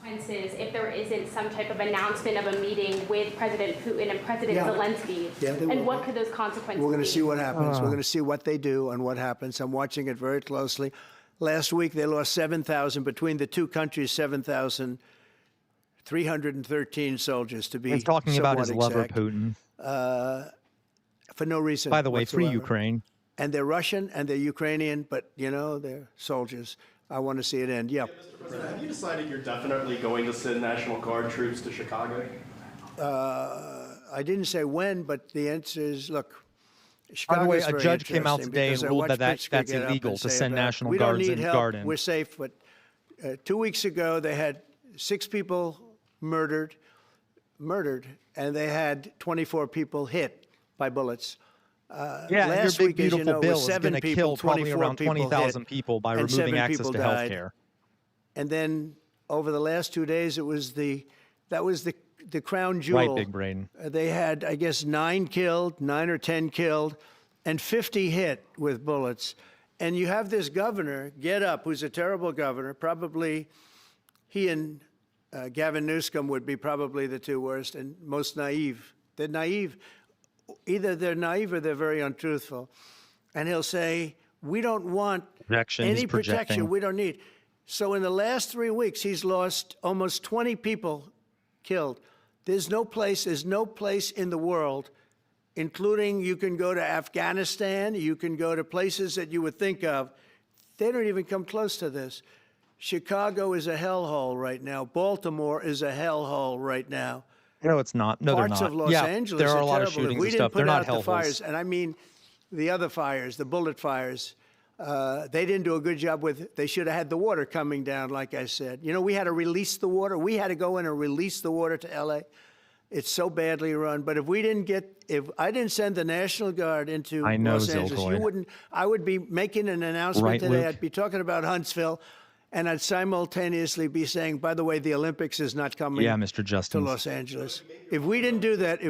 Consequences if there isn't some type of announcement of a meeting with President Putin and President Yeah. Zelensky? Yeah, there and will what be. could those consequences We're going to be? see what happens. We're going to see what they do and what happens. I'm watching it very closely. Last week they lost 7,000 between the two countries. 7,313 soldiers to be. He's talking about his somewhat lover, exact. Putin. For no reason. By the way, free whatsoever. Ukraine. And they're Russian and they're Ukrainian, but they're soldiers. I want to see it end. Yeah. Mr. President, have you decided you're definitely going to send National Guard troops to Chicago? I didn't say when, but the answer is, look, By the Chicago's way, a very judge came out interesting today and because I ruled watched that Pritzker that's get up illegal and to say send about, National we don't Guards need in help, garden. We're safe, but 2 weeks ago they had 6 people murdered, and they had 24 people hit by bullets. Yeah, and last your week, big as you beautiful know, bill was is 7 going to people, kill probably 24 around people 20,000 hit, people by and removing 7 access people to died. health care. And then over the last 2 days, that was the crown jewel. Right, big brain. They had, I guess, 9 or 10 killed, and 50 hit with bullets. And you have this governor get up, who's a terrible governor. Probably he and Gavin Newsom would be probably the 2 worst and most naive. They're naive. Either they're naive or they're very untruthful. And he'll say, we don't want any protection. We don't need. So in the last 3 weeks, he's lost almost 20 people killed. There's no place in the world, including you can go to Afghanistan, you can go to places that you would think of. They don't even come close to this. Chicago is a hellhole right now. Baltimore is a hellhole right now. No, it's not. No, Parts they're of not. Los yeah, Angeles there are a lot of terrible. If shootings we and didn't stuff. put They're not out the hellholes. fires, and I mean the other fires, the bullet fires. They didn't do a good job with. They should have had the water coming down, like I said. We had to release the water. We had to go in and release the water to L.A. It's so badly run. But if I didn't send the National Guard into Los Angeles, you wouldn't. I would be making an announcement Right, today. Luke? I'd be talking about Huntsville, and I'd simultaneously be saying, by the way, the Olympics is not coming. Yeah, Mr. To Justin. Los Angeles. If we didn't do that,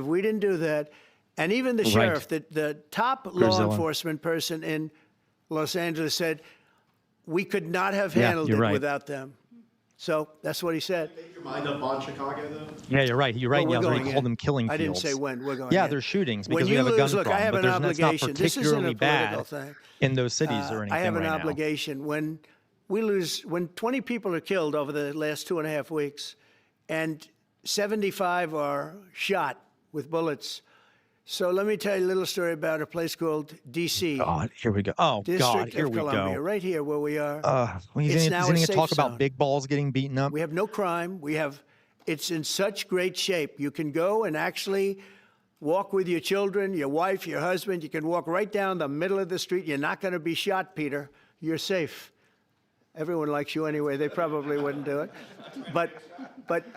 and even the sheriff, the top law Brazilian. enforcement person in Los Angeles said, we could not have Yeah, handled it you're right. without them. So that's what he said. Make your mind up on Chicago, though? Yeah, you're right. You're right. Well, He we're already going called in. them killing fields. I didn't say when. We're going Yeah, in. there's shootings When because we you have a gun lose, look, I problem, have but an that's not obligation. This isn't a particularly bad political thing. in those cities or anything I have an right now. obligation. When 20 people are killed over the last 2.5 weeks, and 75 are shot with bullets. So let me tell you a little story about a place called D.C. God, here we go. Oh, District God, here of we Columbia, go. right here where we are. He's It's going now a to safe talk zone. about big balls getting beaten up. We have no crime. It's in such great shape. You can go and actually walk with your children, your wife, your husband. You can walk right down the middle of the street. You're not going to be shot, Peter. You're safe. Everyone likes you anyway. They probably wouldn't do it. But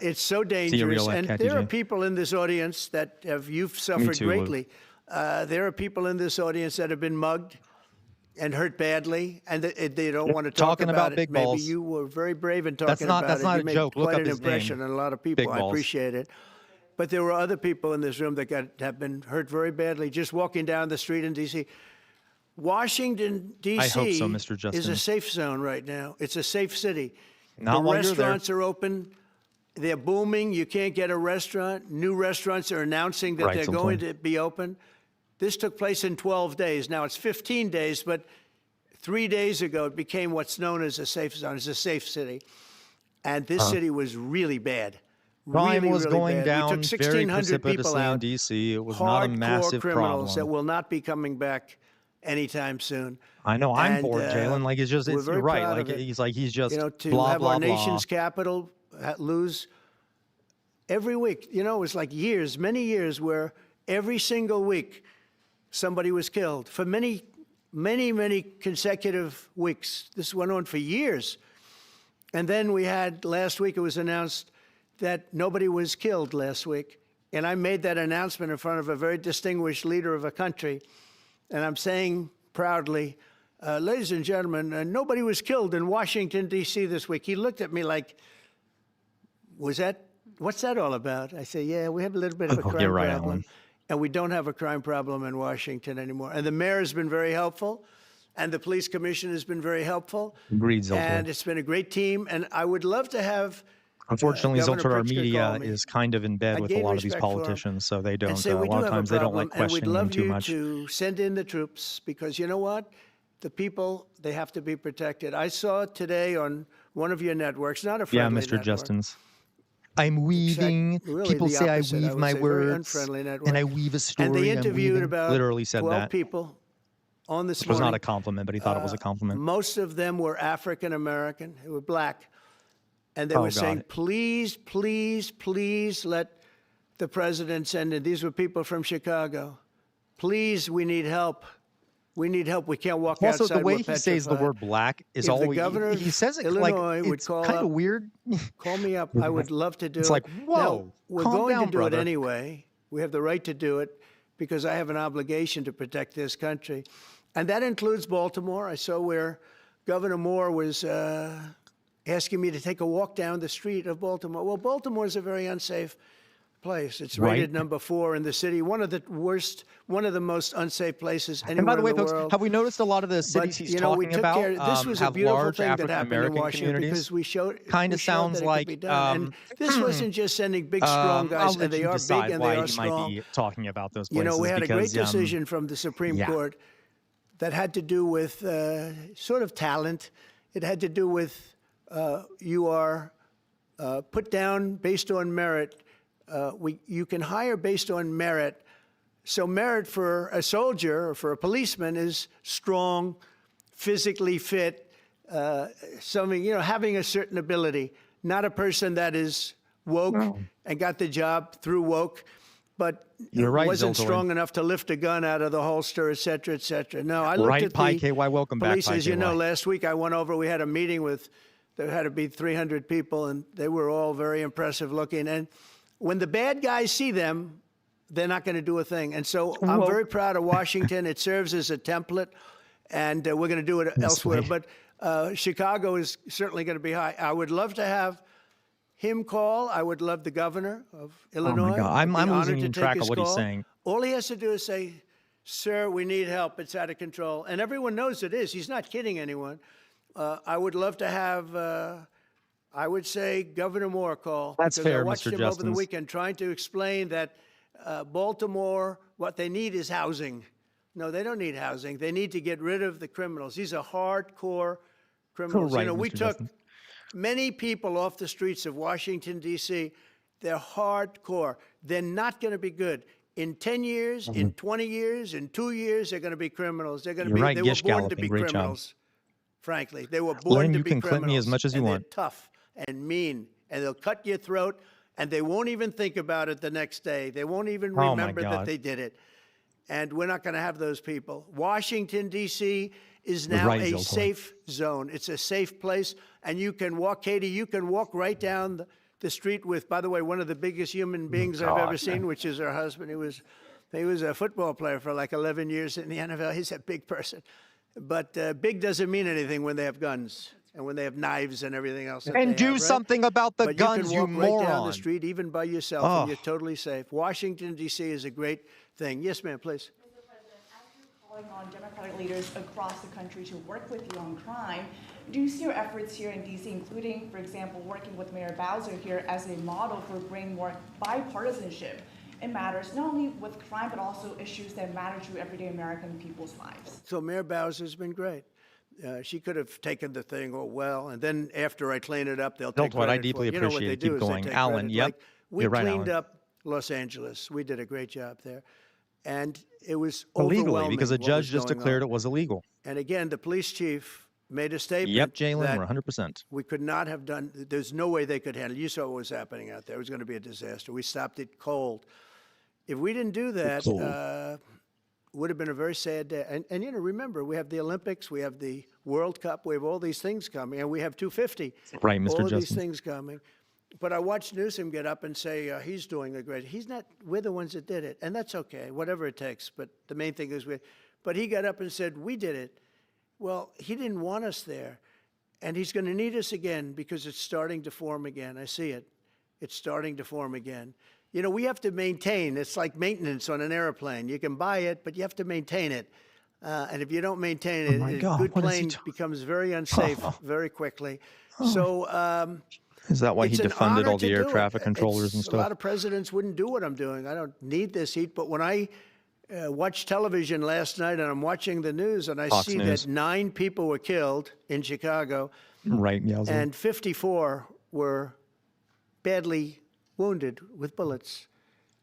it's so dangerous. And there are people in this audience that you've suffered too, greatly. There are people in this audience that have been mugged and hurt badly, and they don't want to talk Talking about it. big Maybe balls. you were very brave in talking That's about it. not You a made joke. Look quite up an his impression name. on a lot of Big people. I balls. appreciate it. But there were other people in this room that have been hurt very badly just walking down the street in D.C. Washington, D.C. I hope so, Mr. is Justin. a safe zone right now. It's a safe city. Not the while you're there. restaurants are open. They're booming. You can't get a restaurant. New restaurants are announcing that they're going to be open. This took place in 12 days. Now it's 15 days, but 3 days ago it became what's known as a safe zone. It's a safe city. And this city was really bad. Crime was really going bad. down We took very 1,600 people precipitously in out. D.C. It was not a Hardcore massive criminals that problem. will not be coming back anytime soon. I know. I'm And, bored, Jalen. Like, it's just, we're it's, very you're right. proud Like, of it. he's just to blah, have blah, our blah. nation's capital lose every week. It's like years, many years, where every single week somebody was killed for many, many, many consecutive weeks. This went on for years. And then we had, last week it was announced that nobody was killed last week. And I made that announcement in front of a very distinguished leader of a country. And I'm saying proudly, ladies and gentlemen, nobody was killed in Washington, D.C. this week. He looked at me like, what's that all about? I say, yeah, we have a little bit of a crime problem. And we don't have a crime problem in Washington anymore. And the mayor has been very helpful. And the police commission has been very helpful. Agreed, Zoltan. And it's been a great team. And I would love to have Unfortunately, Governor Zoltan, our Pritzker media is kind of in bed with a lot of these politicians, so they don't. A lot of times they don't like questioning them too much. And we'd love you to send in the troops because you know what? The people, they have to be protected. I saw today on one of your networks, not a friendly network. Yeah, Mr. Justins. I'm weaving. People say I weave my words, and I weave a story. And they interviewed about literally said 12 that. people on this Which was not a compliment, but he thought it was a compliment. Most of them were African American, who were black. And they were saying, please, please, please let the president send in. These were people from Chicago. Please, we need help. We need help. We can't walk outside. Also, the way We're he says the word black is always, the governor of he says it Illinois like, would it's call kind of up, weird. Call me up. I would love to do it. It's like, whoa, now, we're calm going down, to do brother. it anyway. We have the right to do it because I have an obligation to protect this country. And that includes Baltimore. I saw where Governor Moore was asking me to take a walk down the street of Baltimore. Well, Baltimore is a very unsafe place. It's rated number 4 in the city, one of the worst, one of the most unsafe places anywhere in the world. And by the way, folks, have we noticed a lot of the cities he's talking about this was a have beautiful large thing African that happened in American Washington communities? because we showed Kind of sounds that it like could be done. And this wasn't just sending big, strong guys, and they are big and they are strong. Might be talking about those places. You know, we had a great decision from the Supreme Court that had to do with sort of talent. It had to do with you are put down based on merit. You can hire based on merit. So merit for a soldier or for a policeman is strong, physically fit, something, you know, having a certain ability, not a person that is woke and got the job through woke, but wasn't strong enough to lift a gun out of the holster, et cetera, et cetera. No, I looked at Pi the KY, welcome police. back, As you know, last week I went over, we had a meeting with, there had to be 300 people, and they were all very impressive looking. And when the bad guys see them, they're not going to do a thing. And so I'm very proud of Washington. It serves as a template, and we're going to do it elsewhere. But Chicago is certainly going to be high. I would love to have him call. I would love the governor of Illinois. Oh my God. I'm losing track of what he's saying. All he has to do is say, sir, we need help. It's out of control. And everyone knows it is. He's not kidding anyone. I would love to have, I would say, Governor Moore call. That's fair, I watched Mr. him Justins. over the weekend trying to explain that Baltimore, what they need is housing. No, they don't need housing. They need to get rid of the criminals. These are hardcore criminals. Right, you know, we Mr. took Justins. many people off the streets of Washington, D.C. They're hardcore. They're not going to be good. In 10 years, in 20 years, in 2 years, they're going to be criminals. They're going to be, right, they Gish were born to Galloping. be Great job. criminals, frankly. They were born Len, to you be can criminals. clip me as much as you and want. They're tough and mean, and they'll cut your throat, and they won't even think about it the next day. They won't even Oh, my remember that God. they did it. And we're not going to have those people. Washington, D.C. is now right, a Zoltan. safe zone. It's a safe place, and you can walk, Katie, you can walk right down the street with, by the way, one of the biggest human beings I've ever seen, which is her husband. He was a football player for like 11 years in the NFL. He's a big person. But big doesn't mean anything when they have guns and when they have knives and everything else. that And they do have, right? something about the But guns, you you can walk right down moron. the street, even by yourself, and you're totally safe. Washington, D.C. is a great thing. Yes, ma'am, please. Mr. President, as you're calling on Democratic leaders across the country to work with you on crime, do you see your efforts here in D.C., including, for example, working with Mayor Bowser here as a model for bringing more bipartisanship in matters not only with crime, but also issues that matter to everyday American people's lives? So Mayor Bowser's been great. She could have taken the thing, and then after I clean it up, they'll take Don't what I credit deeply for it. You know what appreciate they it. do Keep is they going. take Alan, credit. yep. Like, we You're right, cleaned Alan. up Los Angeles. We did a great job there. And it was Illegally, overwhelming because a what judge was just going declared on. it was illegal. And again, the police chief made a statement Yep, Jalen, that we're 100%. we could not have done, there's no way they could handle it. You saw what was happening out there. It was going to be a disaster. We stopped it cold. If we didn't do that, would have been a very sad day. And remember, we have the Olympics, we have the World Cup, we have all these things coming, and we have 250. Right, Mr. All of Justin. these things coming. But I watched Newsom get up and say he's doing a great. He's not. We're the ones that did it, and that's okay, whatever it takes. But the main thing is But he got up and said, we did it. Well, he didn't want us there. And he's going to need us again because it's starting to form again. I see it. It's starting to form again. We have to maintain. It's like maintenance on an airplane. You can buy it, but you have to maintain it. And if you don't maintain it, a good plane becomes very unsafe very quickly. So is that why he defunded all the air traffic controllers and stuff? A lot of presidents wouldn't do what I'm doing. I don't need this heat. But when I watched television last night and I'm watching the news and I see that 9 people were killed in Chicago. Right, yeah. And 54 were badly wounded with bullets.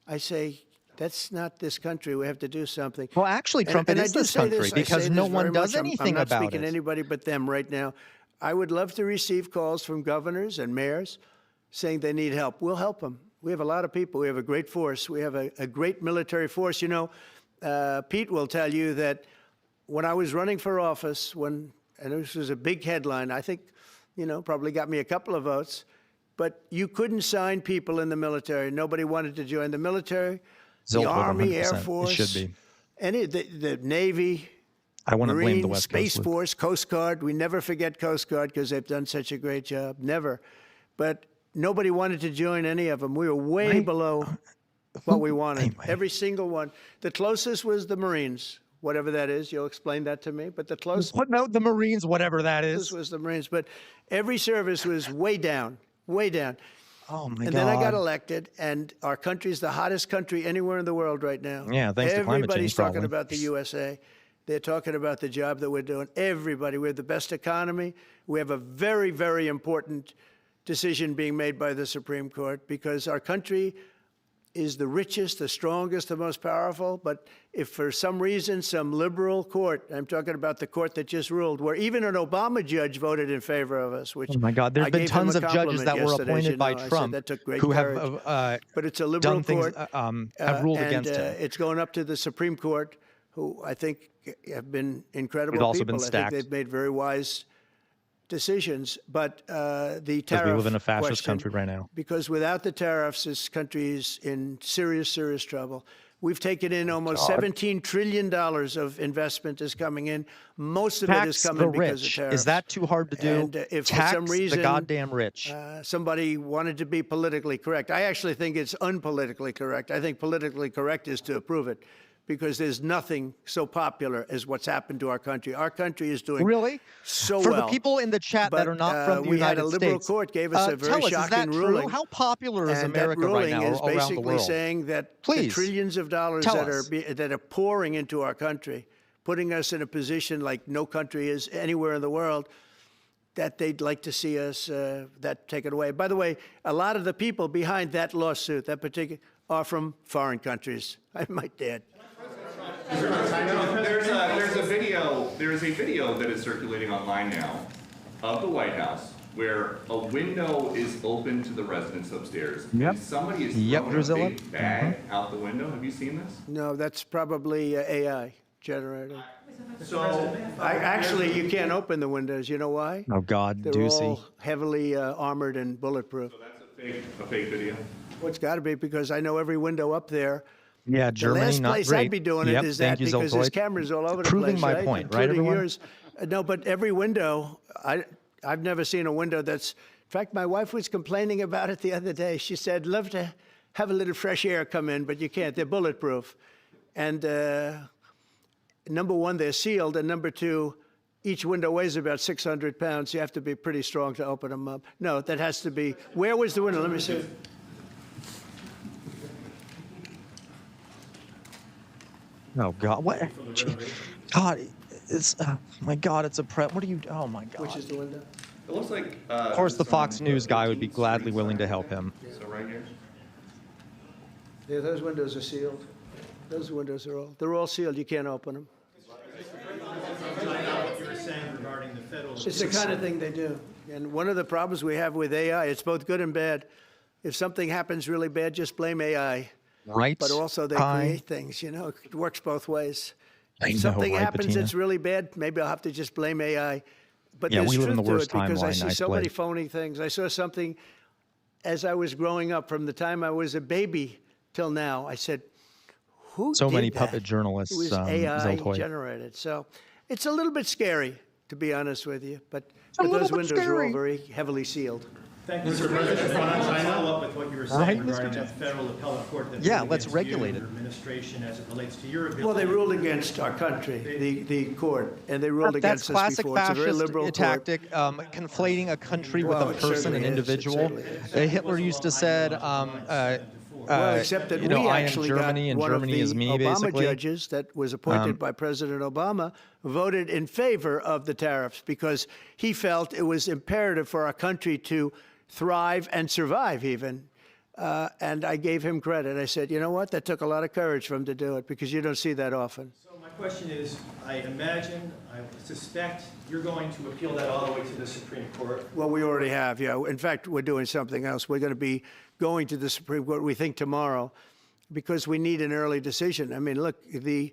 I say, that's not this country. We have to do something. Well, actually, Trump, it is this country because no one does anything about it. I'm not speaking to anybody but them right now. I would love to receive calls from governors and mayors saying they need help. We'll help them. We have a lot of people. We have a great force. We have a great military force. Pete will tell you that when I was running for office, and this was a big headline, I think, probably got me a couple of votes, but you couldn't sign people in the military. Nobody wanted to join the military, the Army, Air Force, it should be. the Navy, I want to blame the Marine, West Space Coast. Force, Coast Guard. We never forget Coast Guard because they've done such a great job. Never. But nobody wanted to join any of them. We were way below what we wanted. Every single one. The closest was the Marines, whatever that is. You'll explain that to me. But the closest. What? No, the Marines, whatever that is. This was the Marines. But every service was way down, way down. Oh, my God. And then I got elected, and our country's the hottest country anywhere in the world right now. Yeah, thanks to climate change, Everybody's talking probably. about the USA. They're talking about the job that we're doing. Everybody. We have the best economy. We have a very, very important decision being made by the Supreme Court because our country is the richest, the strongest, the most powerful. But if for some reason some liberal court, I'm talking about the court that just ruled, where even an Obama judge voted in favor of us, which oh my God, there have been tons of judges that were appointed by Trump who have but it's a liberal done things, court, have ruled against him. It's going up to the Supreme Court, who I think have been incredible We've also people. been stacked. I think they've made very wise decisions. But the tariff we live in a fascist question, country right now. because without the tariffs, this country is in serious, serious trouble. We've taken in almost $17 trillion of investment is coming in. Most of it is coming because of tariffs. Is that too hard to do? And if Tax for some reason the goddamn rich. Somebody wanted to be politically correct, I actually think it's unpolitically correct. I think politically correct is to approve it, because there's nothing so popular as what's happened to our country. Our country is doing so For well. the people in the chat But, that are not from the we had United a liberal States, court gave us a very tell us, shocking is that ruling. True? How popular is And America that ruling right now is around the basically world? saying that the Please, trillions of dollars tell that us. that are pouring into our country, putting us in a position like no country is anywhere in the world, that they'd like to see us that taken away. By the way, a lot of the people behind that lawsuit, that particular, are from foreign countries, I might add. There's a video that is circulating online now of the White House where a window is open to the residents upstairs. Yep. And somebody is throwing Drusilla. a big bag out the window. Have you seen this? No, that's probably AI generated. So Actually, you can't open the windows. You know why? Oh, God, They're Doocy. all heavily armored and bulletproof. So that's a fake video. Well, it's got to be, because I know every window up there. Yeah, Germany, the last not place great. I'd be doing Yep, it is thank that, you, because there's Zoltoid. cameras all over the Proving place, my right? point, right, Including everyone? yours. No, but every window, I've never seen a window that's. In fact, my wife was complaining about it the other day. She said, "Love to have a little fresh air come in, but you can't. They're bulletproof." And number one, they're sealed, and number two, each window weighs about 600 pounds. You have to be pretty strong to open them up. No, that has to be. Where was the window? Let me see. Oh, God. What? God, it's, my God, it's a prep. What are you, oh, my God. Which is the window? It looks like. Of course, the Fox News guy would be gladly willing to help him. So right here. Yeah, those windows are sealed. Those windows are they're all sealed. You can't open them. What you were saying regarding the federal. It's the kind of thing they do. And one of the problems we have with AI, it's both good and bad. If something happens really bad, just blame AI. Right. But also they create things, you know, it works both ways. If something happens Bettina? that's really bad, maybe I'll have to just blame AI. But Yeah, there's we live in truth the to worst it because I timeline, see nice so many place. phony things. I saw something as I was growing up from the time I was a baby till now. I said, who So did many that? puppet journalists, It was AI Zoltoid. generated. So it's a little bit scary, to be honest with you. But those windows are all very heavily sealed. Thank you, Mr. President. I want to follow up with what you were saying regarding the federal appellate court that ruled let's against regulate you and it. your administration as it relates to your ability. Well, they ruled against our country, the court, and they ruled That's against us classic before. It's a very fascist liberal tactic, conflating a country with Well, a it person, certainly an is. It individual. certainly is. Hitler used to said, Well, except that you know, we I am actually Germany got and one Germany of is the me, Obama basically. judges that was appointed by President Obama voted in favor of the tariffs because he felt it was imperative for our country to thrive and survive even. And I gave him credit. I said, you know what? That took a lot of courage for him to do it because you don't see that often. So my question is, I imagine, I suspect you're going to appeal that all the way to the Supreme Court. Well, we already have, yeah. In fact, we're doing something else. We're going to be going to the Supreme Court, we think, tomorrow, because we need an early decision. I mean, look, the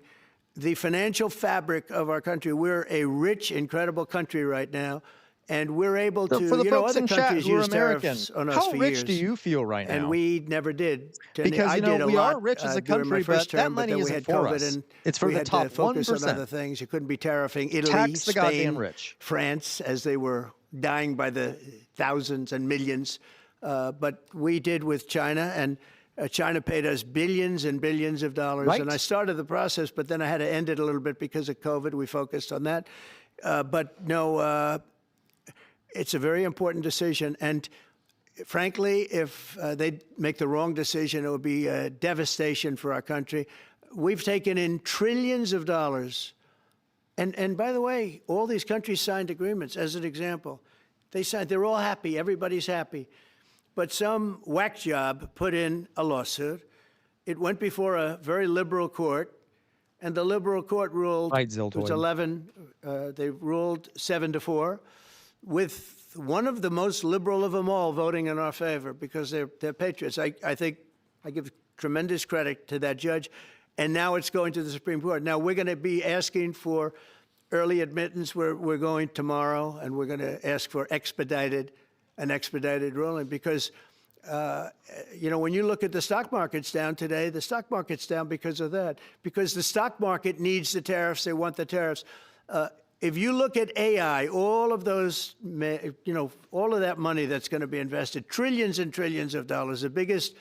financial fabric of our country, we're a rich, incredible country right now, and we're able to, For the you know, folks other in chat countries who are use American, tariffs on us how for rich years. do you feel right now? And we never did. Because, I you know, did a we lot, are rich as a during my country, first but that term, money then we isn't had for COVID us. and It's for we the had top to focus on 1%. other things. You couldn't be tariffing Italy, Tax the Spain, goddamn rich. France, as they were dying by the thousands and millions. But we did with China, and China paid us billions and billions of dollars. Right. And I started the process, but then I had to end it a little bit because of COVID. We focused on that. But no, it's a very important decision. And frankly, if they make the wrong decision, it would be a devastation for our country. We've taken in trillions of dollars. And by the way, all these countries signed agreements, as an example. They signed, they're all happy, everybody's happy. But some whack job put in a lawsuit. It went before a very liberal court, and the liberal court ruled, Right, it was Zoltoid. 11, they ruled 7-4, with one of the most liberal of them all voting in our favor because they're patriots. I think I give tremendous credit to that judge. And now it's going to the Supreme Court. Now we're going to be asking for early admittance. We're going tomorrow, and we're going to ask for an expedited ruling because, you know, when you look at the stock market's down today, the stock market's down because of that, because the stock market needs the tariffs. They want the tariffs. If you look at AI, all of those, you know, all of that money that's going to be invested, trillions and trillions of dollars, the biggest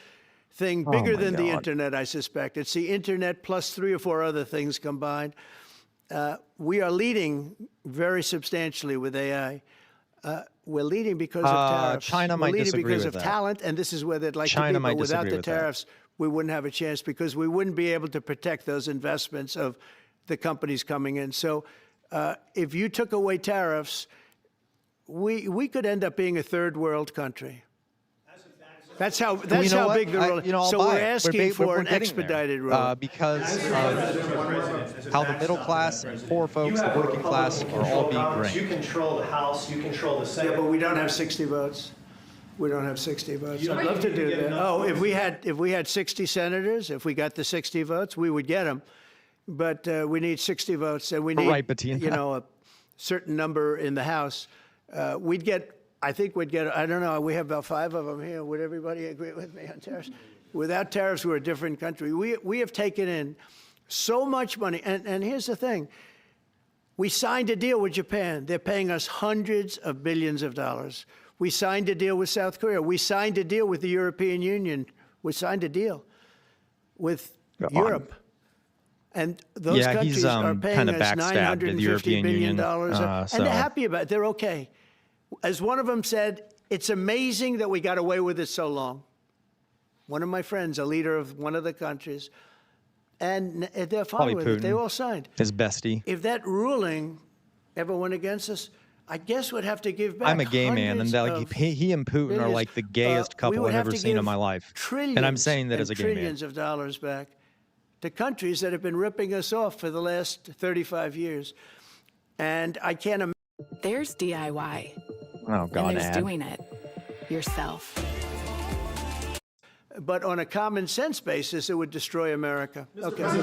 thing, bigger than the internet, I suspect. It's the internet plus 3 or 4 other things combined. We are leading very substantially with AI. We're leading because of tariffs. China might We're leading disagree because with of that. talent, and this is where they'd like China to be. might But without disagree the with that. tariffs, we wouldn't have a chance because we wouldn't be able to protect those investments of the companies coming in. So if you took away tariffs, we could end up being a third world country. That's how big the rule is. I'll So buy we're it. asking for we're an getting expedited there, rule. because of how the middle class and poor folks, the working class, are all being You drained. control the House, you control the Senate. Yeah, but we don't have 60 votes. We don't have 60 votes. I'd love to do that. Oh, if we had 60 senators, if we got the 60 votes, we would get them. But we need 60 votes, and we need, Right, Bettina. you know, a certain number in the House. I think we'd get, I don't know, we have about 5 of them here. Would everybody agree with me on tariffs? Without tariffs, we're a different country. We have taken in so much money. And here's the thing. We signed a deal with Japan. They're paying us hundreds of billions of dollars. We signed a deal with South Korea. We signed a deal with the European Union. We signed a deal with Europe. And those countries are paying us $950 billion. And they're happy about it. They're okay. As one of them said, it's amazing that we got away with it so long. One of my friends, a leader of one of the countries, and they're fine with it. They all signed. His bestie. If that ruling ever went against us, I guess we'd have to give back. I'm a gay man, and he and Putin are like the gayest couple I've ever seen in my life. And I'm saying that as a gay man. Trillions of dollars back to countries that have been ripping us off for the last 35 years. And I can't imagine. There's DIY. Oh, God, and there's doing it yourself. But on a common sense basis, it would destroy America. Okay. We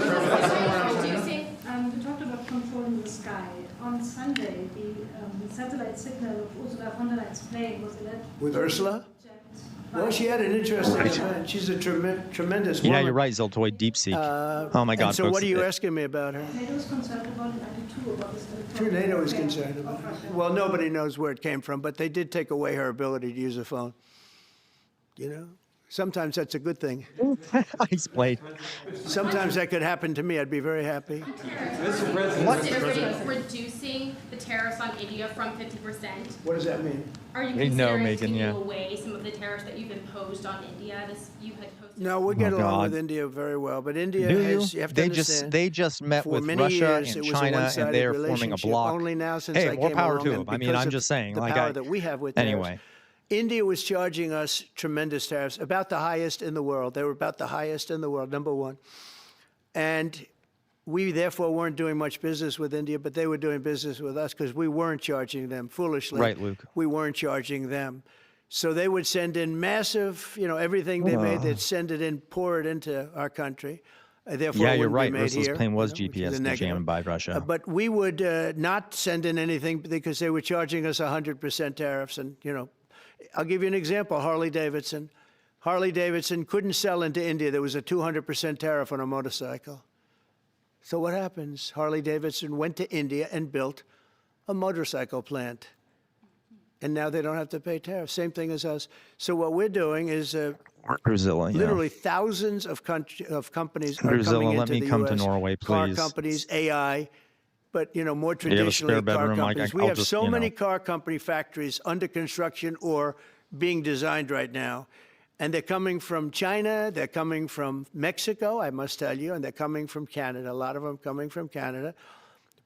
talked about controlling the sky. On Sunday, the satellite signal of Ursula von der Leyen's plane was alleged. With Ursula? Well, she had an interesting event. She's a tremendous woman. Yeah, you're right, Zoltoid. DeepSeek. Oh my God. And so folks, what are you asking me about her? NATO is concerned about it, too, about this. Sure, NATO is concerned about it. Well, nobody knows where it came from, but they did take away her ability to use a phone. You know? Sometimes that's a good thing. He's played. Sometimes that could happen to me. I'd be very happy. Mr. President, reducing the tariffs on India from 50%. What does that mean? Are you considering taking away some of the tariffs that you've imposed on India? You had posted. No, we get along with India very well, but India has. You have to they just met with Russia and China, and they're forming a bloc. Only now since hey, I more came power along, to them. I mean, I'm just saying. The like power that we have with anyway. Tariffs. India was charging us tremendous tariffs, about the highest in the world. They were about the highest in the world, number one. And we therefore weren't doing much business with India, but they were doing business with us because we weren't charging them foolishly. Right, Luke. We weren't charging them. So they would send in massive, everything they made, they'd send it in, pour it into our country. Therefore, yeah, you're right. Ursula's plane was GPS jammed by Russia. But we would not send in anything because they were charging us 100% tariffs. And, I'll give you an example, Harley Davidson. Harley Davidson couldn't sell into India. There was a 200% tariff on a motorcycle. So what happens? Harley Davidson went to India and built a motorcycle plant. And now they don't have to pay tariffs. Same thing as us. So what we're doing is literally thousands of companies are coming into the come US. to Norway, please. Car companies, AI. But, more traditionally, car companies. We have so many car company factories under construction or being designed right now. And they're coming from China, they're coming from Mexico, I must tell you, and they're coming from Canada. A lot of them coming from Canada.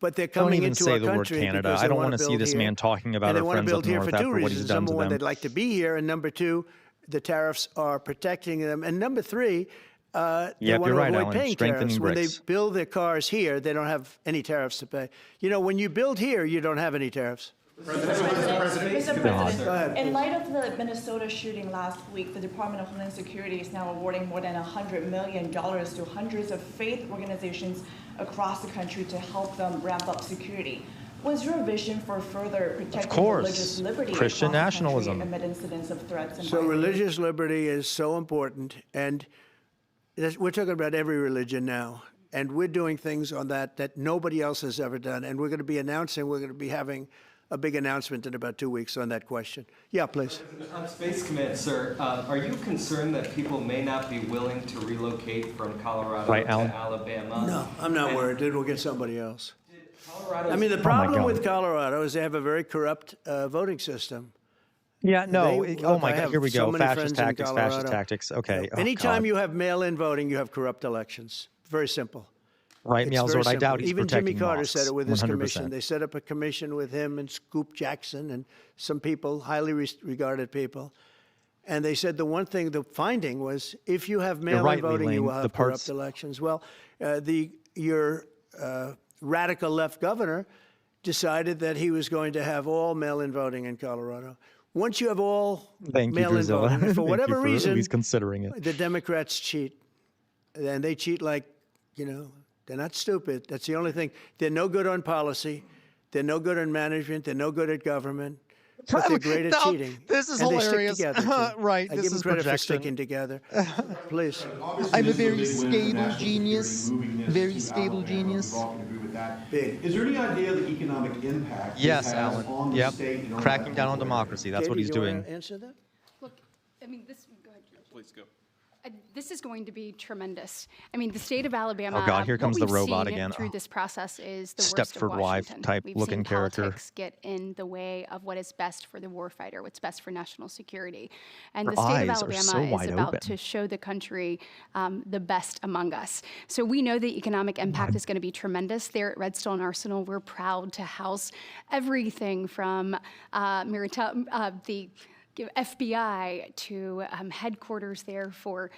But they're coming into our country. Don't even say the word Canada. I don't want to see this man talking about our friends up north after what he's done to them. Number one, they'd like to be here. And number two, the tariffs are protecting them. And number three, they want to avoid paying tariffs. When they build their cars here, they don't have any tariffs to pay. When you build here, you don't have any tariffs. Mr. President, in light of the Minnesota shooting last week, the Department of Homeland Security is now awarding more than $100 million to hundreds of faith organizations across the country to help them ramp up security. What's your vision for further protecting religious liberty Christian nationalism amid incidents of threats? And so religious liberty is so important, and we're talking about every religion now, and we're doing things on that nobody else has ever done, and we're going to be having a big announcement in about 2 weeks on that question. Yeah, please. On Space Command, sir, are you concerned that people may not be willing to relocate from Colorado to Alabama? No, I'm not worried. We'll get somebody else. The problem with Colorado is they have a very corrupt voting system. Yeah, no. Oh my God, here we go. Fascist tactics. Okay. Anytime you have mail-in voting, you have corrupt elections. Very simple. Right, Mealsord, I doubt he's even Jimmy Carter mosques, said it with his 100%. commission. They set up a commission with him and Scoop Jackson and some people, highly regarded people. And they said the finding was, if you have mail-in voting, you will have corrupt elections. Well, your radical left governor decided that he was going to have all mail-in voting in Colorado. Once you have all mail-in voting, for whatever reason, he's considering it. The Democrats cheat. And they cheat like, they're not stupid. That's the only thing. They're no good on policy. They're no good on management. They're no good at government. But they're great at cheating. This is and hilarious. They stick together, right. I This give them is credit projection. for sticking together. Please. I'm a very stable genius. Very stable genius. Big. Is there any idea of the economic impact Yes, this has Alan. on the state? And on Cracking down on democracy. That's what he's doing. Answer that? Look, this. Go ahead. Please go. This is going to be tremendous. The state of Alabama. Oh God, here comes the robot again. Through this process is the worst Stepford of wife Washington. type We've looking seen character. Politics get in the way of what is best for the warfighter, what's best for national security, and Her the state of eyes are Alabama so is wide about open. to show the country the best among us. So we know the economic impact is going to be tremendous. There at Redstone Arsenal, we're proud to house everything from the FBI to headquarters there for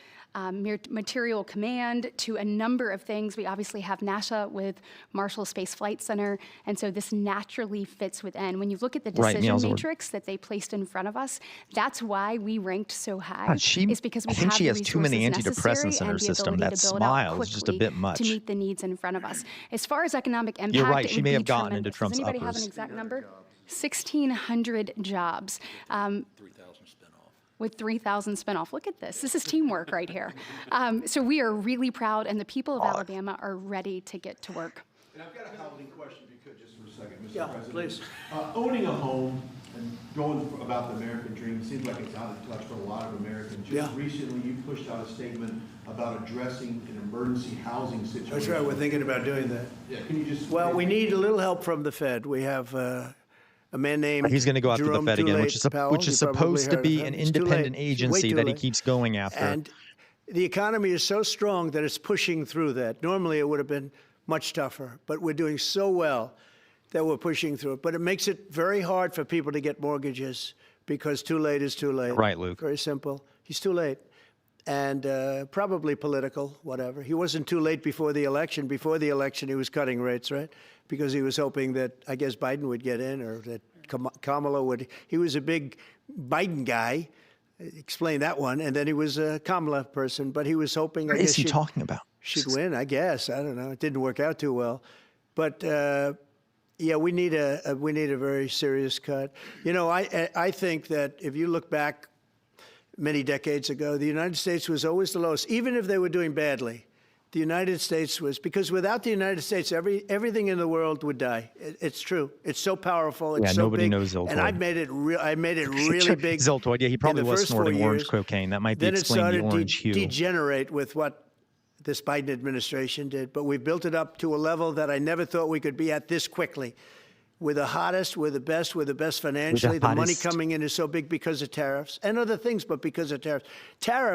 material command to a number of things. We obviously have NASA with Marshall Space Flight Center, and so this naturally fits within. When you look at the decision matrix that they placed in front of us, that's why we ranked so high. Is because we have she has too many resources antidepressants in her system. That smile is just a bit much. To meet the needs in front of us. As far as economic impact, You're right. it She would may be have gotten tremendous. into Trump's Does anybody have uppers. an exact number? 1,600 jobs. 3,000 spinoff. With 3,000 spinoff. Look at this. This is teamwork right here. So we are really proud, and the people of Alabama are ready to get to work. And I've got a housing question, if you could, just for a second, Mr. Yeah, President. please. Owning a home and going about the American dream seems like it's out of touch for a lot of Americans. Just recently, you pushed out a statement about addressing an emergency housing situation. That's right. We're thinking about doing that. Yeah, can you just... Well, we need a little help from the Fed. We have a man named He's going to go after the Jerome Fed again, which is Powell. which is You probably supposed to heard be of an him. It's too independent late. agency Way too that he late. keeps going after. And the economy is so strong that it's pushing through that. Normally, it would have been much tougher, but we're doing so well that we're pushing through it. But it makes it very hard for people to get mortgages because too late is too late. Right, Luke. Very simple. He's too late. And probably political, whatever. He wasn't too late before the election. Before the election, he was cutting rates, right? Because he was hoping that, I guess, Biden would get in or that Kamala would. He was a big Biden guy. Explain that one. And then he was a Kamala person, but he was hoping. What is he talking about? She'd win, I guess. I don't know. It didn't work out too well. But yeah, we need a very serious cut. You know, I think that if you look back many decades ago, the United States was always the lowest, even if they were doing badly. The United States was, because without the United States, everything in the world would die. It's true. It's so powerful. It's so nobody big. knows Ziltoid. And I made it really big. Ziltoid, yeah, he probably was snorting orange years. cocaine. That might be Then explaining the orange hue. Then it started to degenerate with what this Biden administration did. But we built it up to a level that I never thought we could be at this quickly. We're the hottest, we're the best financially. The money coming in is so big because of tariffs and other things, but because of tariffs.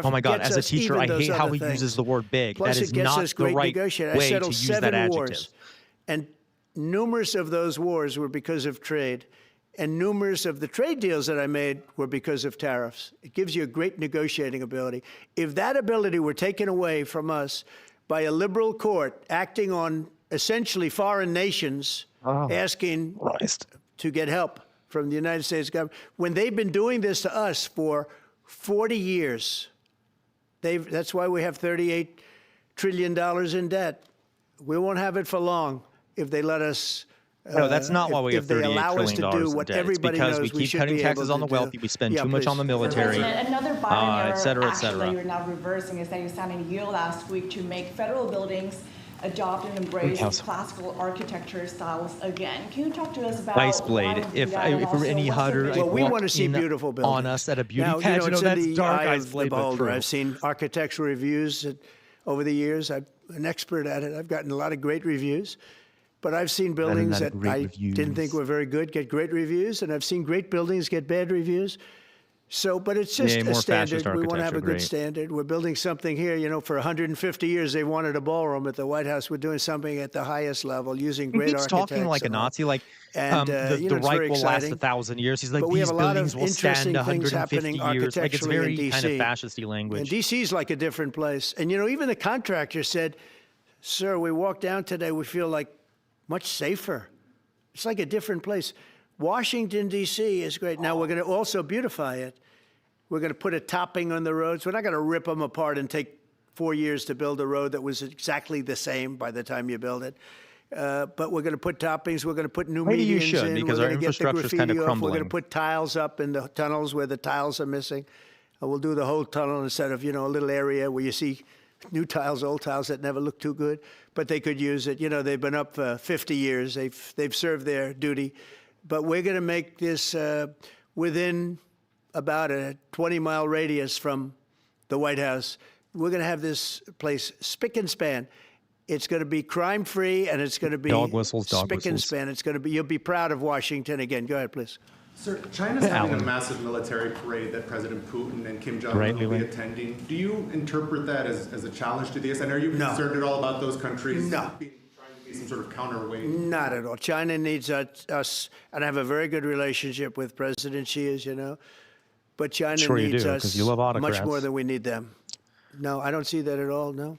Oh my God, as a teacher, I hate how he uses the word big. Plus, that is it gets not us the great right negotiating. way I to settled use that 7 adjective. wars, and numerous of those wars were because of trade. And numerous of the trade deals that I made were because of tariffs. It gives you a great negotiating ability. If that ability were taken away from us by a liberal court acting on essentially foreign nations, asking to get help from the United States government, when they've been doing this to us for 40 years, that's why we have $38 trillion in debt. We won't have it for long if they let us. No, that's not why we have $38 trillion in debt. It's because we keep cutting taxes on the wealthy, we spend too much on the military, Another Biden et cetera, et action cetera. that you're now reversing is that you signed a deal last week to make federal buildings adopt and embrace classical architecture styles again. Can you talk to us about Ice Blade. If we're any hotter, well, we want to see beautiful buildings on us at a beauty now, pageant. it's that's in the dark eye Ice of Blade, the but beholder. true. I've seen architectural reviews over the years. I'm an expert at it. I've gotten a lot of great reviews. But I've seen buildings that I didn't think were very good get great reviews, and I've seen great buildings get bad reviews. So, but it's just a standard. We want to have a good standard. We're building something here. You know, for 150 years, they wanted a ballroom at the White House. We're doing something at the highest level using great architects. He keeps talking like a Nazi, like the Reich will last 1,000 years. He's like, but we these have a lot buildings of will stand interesting things 150 happening years. Like, it's very architecturally in kind of DC. fascist-y language. And DC's like a different place. And, you know, even the contractor said, sir, we walked down today, we feel like much safer. It's like a different place. Washington, D.C. is great. Now, we're going to also beautify it. We're going to put a topping on the roads. We're not going to rip them apart and take 4 years to build a road that was exactly the same by the time you build it. But we're going to put toppings. We're going to put new Maybe you medians should, in. because we're our going to get the infrastructure's kind of graffiti off. crumbling. We're going to put tiles up in the tunnels where the tiles are missing. We'll do the whole tunnel instead of, you know, a little area where you see new tiles, old tiles that never look too good, but they could use it. You know, they've been up for 50 years. They've served their duty. But we're going to make this within about a 20-mile radius from the White House. We're going to have this place spick and span. It's going to be crime-free, and it's going to be dog whistles. spick and span. It's going to be. You'll be proud of Washington again. Go ahead, please. Sir, China's having a massive military parade that President Putin and Kim Jong-un will be attending. Do you interpret that as a challenge to this? And are you concerned at all about those countries trying to be some sort of counterweight? Not at all. China needs us, and I have a very good relationship with President Xi, as you know. but China Sure you needs do, us 'cause you love much autocrats. more than we need them. No, I don't see that at all, no.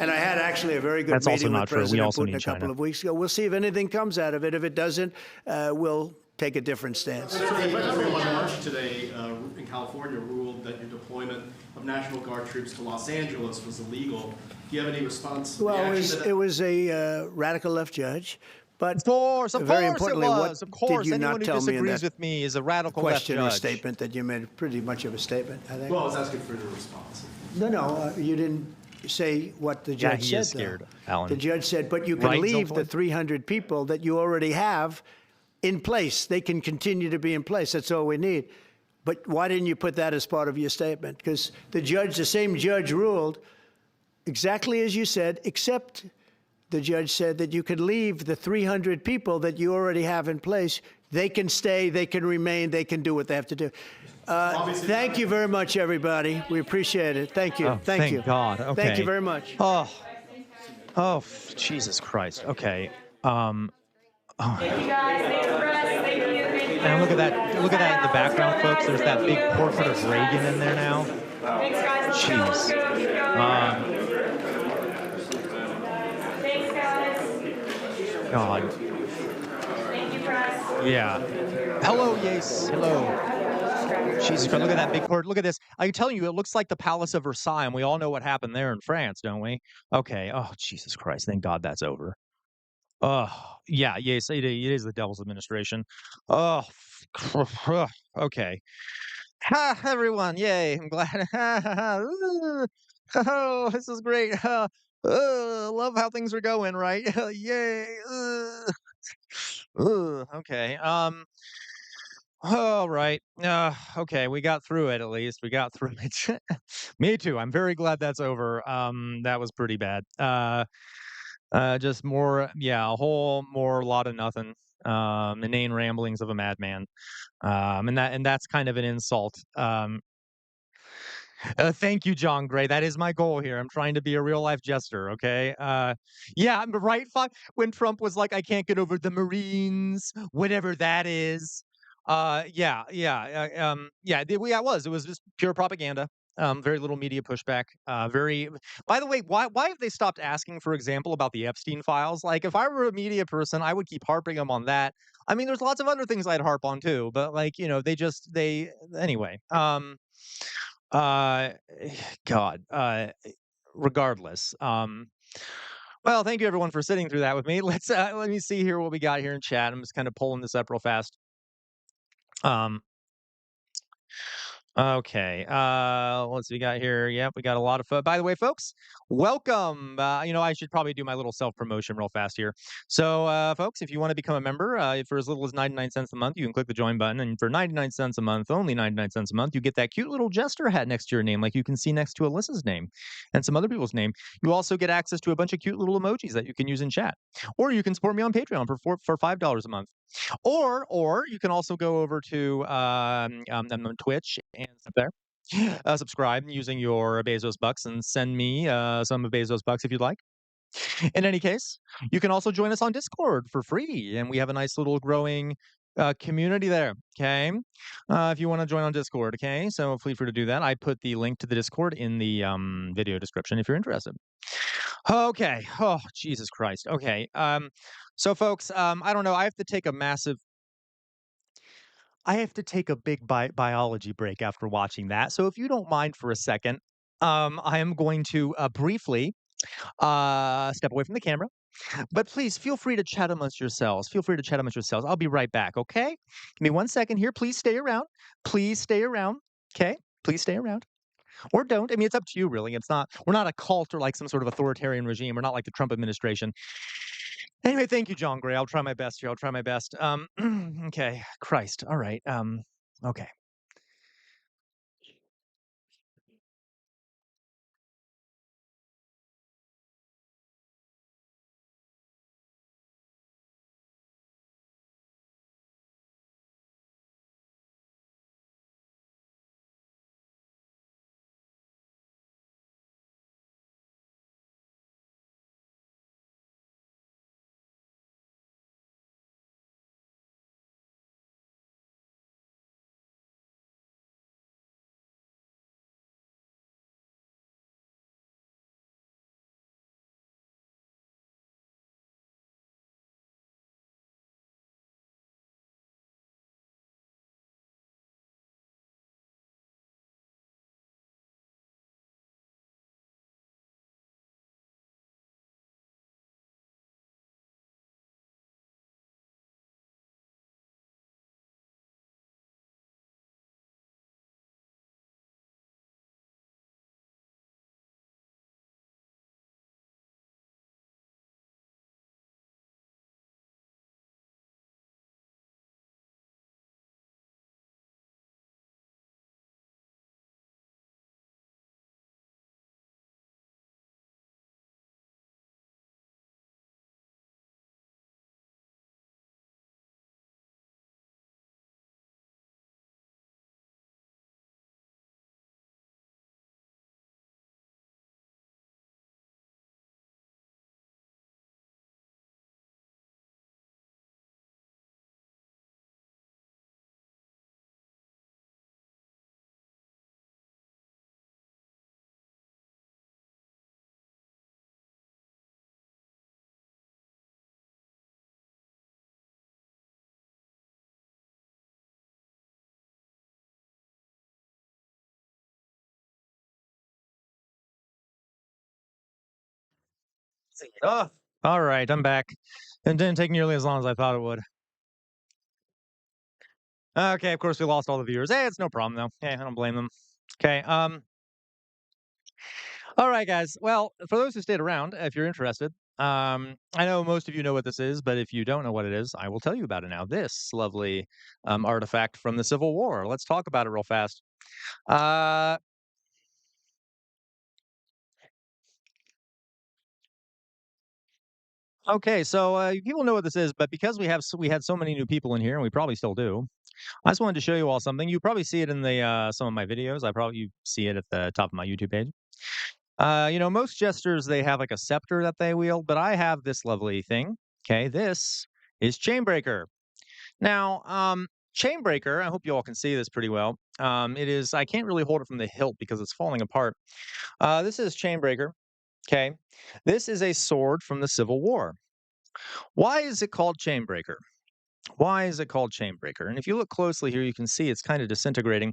And I had actually a very good That's also meeting with not true. We President also Putin need a couple China. of weeks ago. We'll see if anything comes out of it. If it doesn't, we'll take a different stance. The February 1 March today in California ruled that your deployment of National Guard troops to Los Angeles was illegal. Do you have any response? Well, it was a radical left judge. But very importantly, what did you not tell me in that with me is a radical question or left judge. statement that you made pretty much of a statement, I think? Well, I was asking for your response. No, you didn't say what the judge he said. is scared, though. Alan. The judge said, but you can Right, leave the Zoltan? 300 people that you already have in place. They can continue to be in place. That's all we need. But why didn't you put that as part of your statement? Because the same judge ruled exactly as you said, except the judge said that you could leave the 300 people that you already have in place. They can stay, they can remain, they can do what they have to do. Thank you very much, everybody. We appreciate it. Thank you. Oh, thank you. God. Okay. Thank you very much. Oh, Jesus Christ. Okay. Thank you guys. Thank you, Russ. Thank you. Thank you. And look at that. Look at that in the background, folks. There's that big portrait of Reagan in there now. Thanks, guys. Let's go. Let's go. Keep going. Thanks, guys. God. Thank you, Russ. Yeah. Hello, yes. Hello. Jesus Christ, look at that big court. Look at this. I'm telling you, it looks like the Palace of Versailles, and we all know what happened there in France, don't we? Okay. Oh, Jesus Christ. Thank God that's over. Oh, yeah, yes, it is the devil's administration. Oh, okay. Ha, everyone. Yay. I'm glad. Oh, this is great. Love how things are going, right? Yay. Okay. All right. Okay, we got through it at least. We got through it. Me too. I'm very glad that's over. That was pretty bad. Just more, yeah, a whole more lot of nothing. Inane ramblings of a madman. And that's kind of an insult. Thank you, John Gray. That is my goal here. I'm trying to be a real life jester. Okay. Yeah, I'm right. When Trump was like, I can't get over the Marines, whatever that is. Yeah. It was just pure propaganda. Very little media pushback. By the way, why have they stopped asking, for example, about the Epstein files? Like, if I were a media person, I would keep harping them on that. I mean, there's lots of other things I'd harp on too, but like, anyway. Uh, God. Regardless. Well, thank you everyone for sitting through that with me. Let me see here what we got here in chat. I'm just kind of pulling this up real fast. Okay. Let's see, we got here. Yep, we got a lot of by the way, folks, welcome. I should probably do my little self-promotion real fast here. So, folks, if you want to become a member, for as little as 99 cents a month, you can click the join button. And for 99 cents a month, only 99 cents a month, you get that cute little jester hat next to your name, like you can see next to Alyssa's name and some other people's name. You also get access to a bunch of cute little emojis that you can use in chat. Or you can support me on Patreon for $5 a month. Or you can also go over to Twitch and there, subscribe using your Bezos bucks and send me some of Bezos bucks if you'd like. In any case, you can also join us on Discord for free, and we have a nice little growing community there. Okay, if you want to join on Discord, okay, so feel free to do that. I put the link to the Discord in the video description if you're interested. Okay. Oh, Jesus Christ. Okay. So folks, I don't know. I have to take a big biology break after watching that. So if you don't mind for a second, I am going to briefly step away from the camera. But please feel free to chat amongst yourselves. I'll be right back, okay? Give me 1 second here. Please stay around. Okay? Please stay around. Or don't. I mean, it's up to you, really. We're not a cult or like some sort of authoritarian regime. We're not like the Trump administration. Anyway, thank you, John Gray. I'll try my best here. Okay. Christ. All right. Okay. Oh, all right, I'm back. It didn't take nearly as long as I thought it would. Okay, of course we lost all the viewers. Hey, it's no problem though. Hey, I don't blame them. Okay, all right, guys. Well, for those who stayed around, if you're interested, I know most of you know what this is, but if you don't know what it is, I will tell you about it now. This lovely artifact from the Civil War. Let's talk about it real fast. Uh, okay, so people know what this is, but because we had so many new people in here, and we probably still do, I just wanted to show you all something. You probably see it in the some of my videos. You see it at the top of my YouTube page. Most jesters they have like a scepter that they wield, but I have this lovely thing. Okay, this is Chainbreaker. Now, Chainbreaker, I hope you all can see this pretty well. It is, I can't really hold it from the hilt because it's falling apart. This is Chainbreaker. Okay, this is a sword from the Civil War. Why is it called Chainbreaker? Why is it called Chainbreaker? And if you look closely here, you can see it's kind of disintegrating.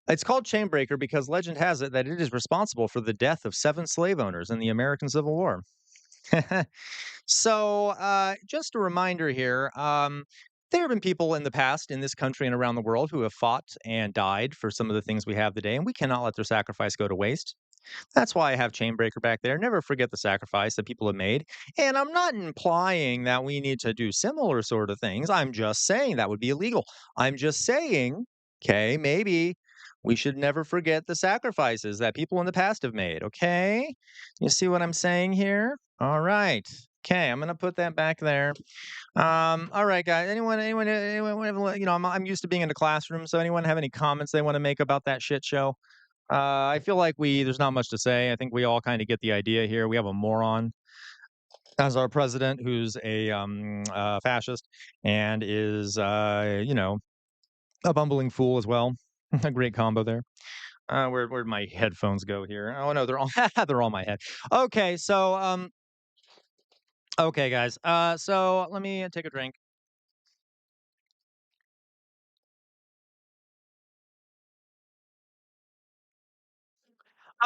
It's called Chainbreaker because legend has it that it is responsible for the death of 7 slave owners in the American Civil War. So, just a reminder here. There have been people in the past in this country and around the world who have fought and died for some of the things we have today, and we cannot let their sacrifice go to waste. That's why I have Chainbreaker back there. Never forget the sacrifice that people have made. And I'm not implying that we need to do similar sort of things. I'm just saying that would be illegal. I'm just saying, okay, maybe we should never forget the sacrifices that people in the past have made. Okay. You see what I'm saying here? All right. Okay, I'm gonna put that back there. All right, guys. I'm used to being in the classroom, so anyone have any comments they want to make about that shit show? I feel like there's not much to say. I think we all kind of get the idea here. We have a moron as our president who's a fascist and is, a bumbling fool as well. A great combo there. Where'd my headphones go here? Oh no, they're all they're on my head. Okay, so okay, guys. So let me take a drink.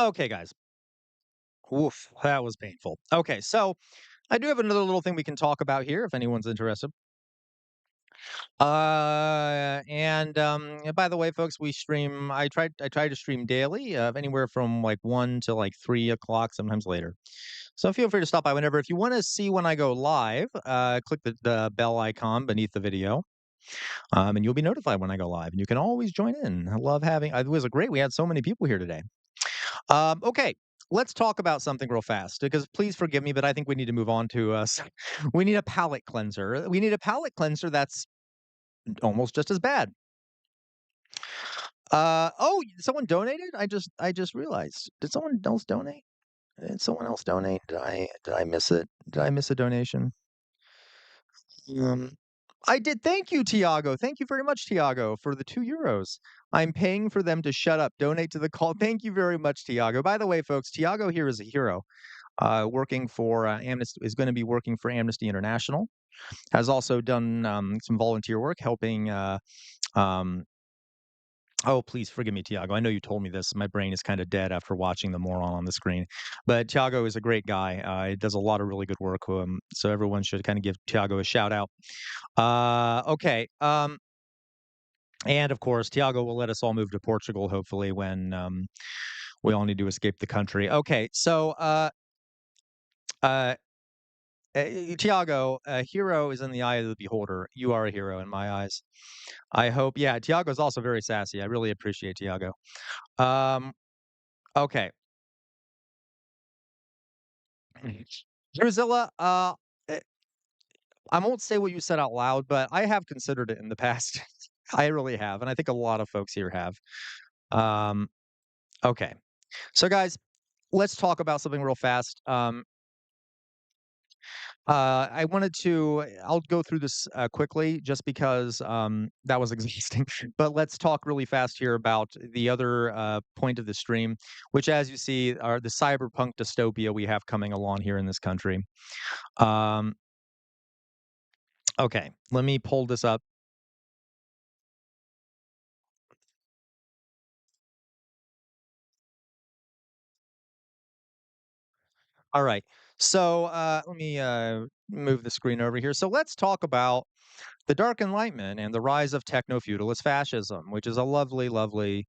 Okay, guys. Oof, that was painful. Okay, so I do have another little thing we can talk about here if anyone's interested. And by the way, folks, we stream. I try to stream daily, anywhere from like 1 to like 3 o'clock, sometimes later. So feel free to stop by whenever. If you want to see when I go live, click the bell icon beneath the video, and you'll be notified when I go live. And you can always join in. I love having. It was a great. We had so many people here today. Okay. Let's talk about something real fast because please forgive me, but I think we need to move on to we need a palate cleanser. We need a palate cleanser that's almost just as bad. Oh, someone donated? I just realized. Did someone else donate? Did someone else donate? Did I miss it? Did I miss a donation? Um, I did. Thank you, Tiago. Thank you very much, Tiago, for the €2. I'm paying for them to shut up. Donate to the call. Thank you very much, Tiago. By the way, folks, Tiago here is a hero. Working for Amnesty is going to be working for Amnesty International. Has also done some volunteer work helping oh, please forgive me, Tiago. I know you told me this. My brain is kind of dead after watching the moron on the screen. But Tiago is a great guy. He does a lot of really good work. So everyone should kind of give Tiago a shout out. Okay. And of course, Tiago will let us all move to Portugal, hopefully, when we all need to escape the country. Okay. So, uh, Tiago, a hero is in the eye of the beholder. You are a hero in my eyes. I hope. Yeah, Tiago is also very sassy. I really appreciate Tiago. Um, okay. Drusilla, eh, I won't say what you said out loud, but I have considered it in the past. I really have, and I think a lot of folks here have. Um, okay. So guys, let's talk about something real fast. I'll go through this quickly just because that was exhausting. But let's talk really fast here about the other point of the stream, which, as you see, are the cyberpunk dystopia we have coming along here in this country. Okay, let me pull this up. All right. So let me move the screen over here. So let's talk about the Dark Enlightenment and the rise of techno-feudalist fascism, which is a lovely, lovely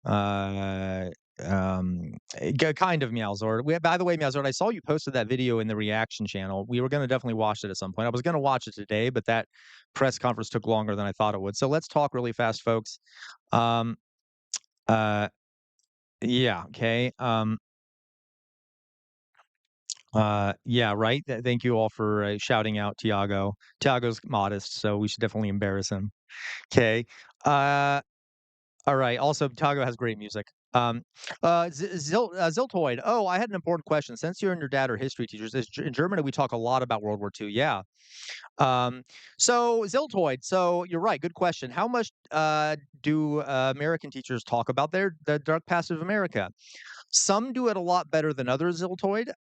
uh, kind of Meowzord. By the way, Meowzord, I saw you posted that video in the reaction channel. We were going to definitely watch it at some point. I was going to watch it today, but that press conference took longer than I thought it would. So let's talk really fast, folks. Um, uh, yeah, okay. Yeah, right. Thank you all for shouting out Tiago. Tiago's modest, so we should definitely embarrass him. Okay. Uh, all right. Also, Tiago has great music. Ziltoid. Oh, I had an important question. Since you and your dad are history teachers, in Germany we talk a lot about World War II. Yeah. So Ziltoid. So you're right. Good question. How much do American teachers talk about the dark past of America? Some do it a lot better than others, Ziltoid.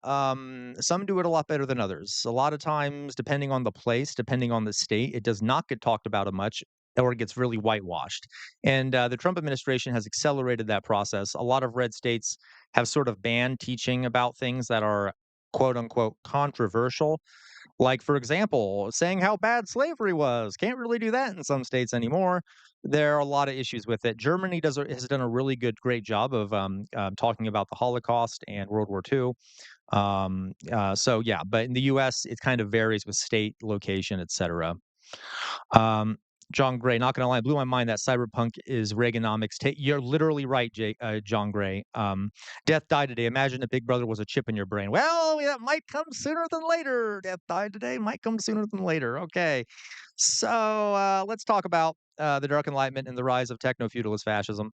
Some do it a lot better than others. A lot of times, depending on the place, depending on the state, it does not get talked about much, or it gets really whitewashed. And the Trump administration has accelerated that process. A lot of red states have sort of banned teaching about things that are quote unquote controversial. Like, for example, saying how bad slavery was. Can't really do that in some states anymore. There are a lot of issues with it. Germany has done a really great job of talking about the Holocaust and World War II. So yeah, but in the U.S., it kind of varies with state, location, etc. John Gray, not gonna lie, blew my mind that Cyberpunk is Reaganomics. You're literally right, John Gray. Death died today. Imagine if Big Brother was a chip in your brain. Well, that might come sooner than later. Death died today. Might come sooner than later. Okay, so let's talk about the Dark Enlightenment and the rise of techno-feudalist fascism.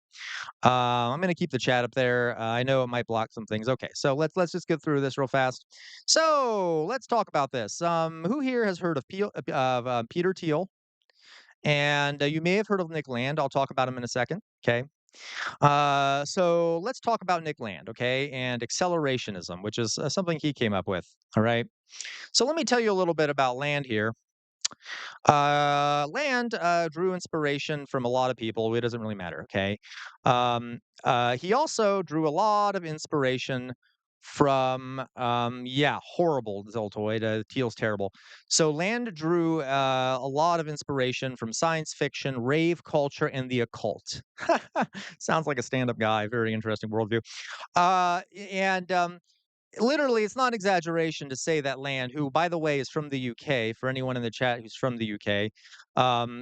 I'm going to keep the chat up there. I know it might block some things. Okay, so let's just get through this real fast. So let's talk about this. Who here has heard of Peter Thiel? And you may have heard of Nick Land. I'll talk about him in a second. Okay. So let's talk about Nick Land, okay, and accelerationism, which is something he came up with. All right. So let me tell you a little bit about Land here. Land drew inspiration from a lot of people. It doesn't really matter. Okay. He also drew a lot of inspiration from yeah, horrible Zoltoid. Teal's terrible. So Land drew a lot of inspiration from science fiction, rave culture, and the occult. Sounds like a stand-up guy. Very interesting worldview. And literally, it's not exaggeration to say that Land, who, by the way, is from the UK, for anyone in the chat who's from the UK,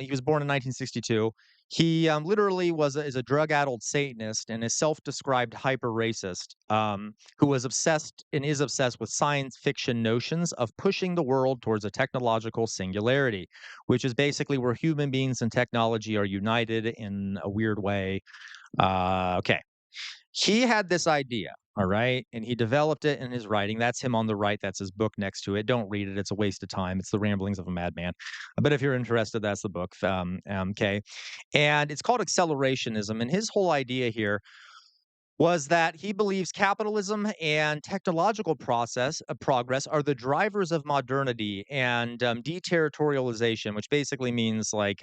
he was born in 1962. He literally is a drug-addled Satanist and a self-described hyper-racist who was obsessed and is obsessed with science fiction notions of pushing the world towards a technological singularity, which is basically where human beings and technology are united in a weird way. Okay. He had this idea, all right, and he developed it in his writing. That's him on the right. That's his book next to it. Don't read it. It's a waste of time. It's the ramblings of a madman. But if you're interested, that's the book. Okay. And it's called accelerationism. And his whole idea here was that he believes capitalism and technological progress are the drivers of modernity and deterritorialization, which basically means like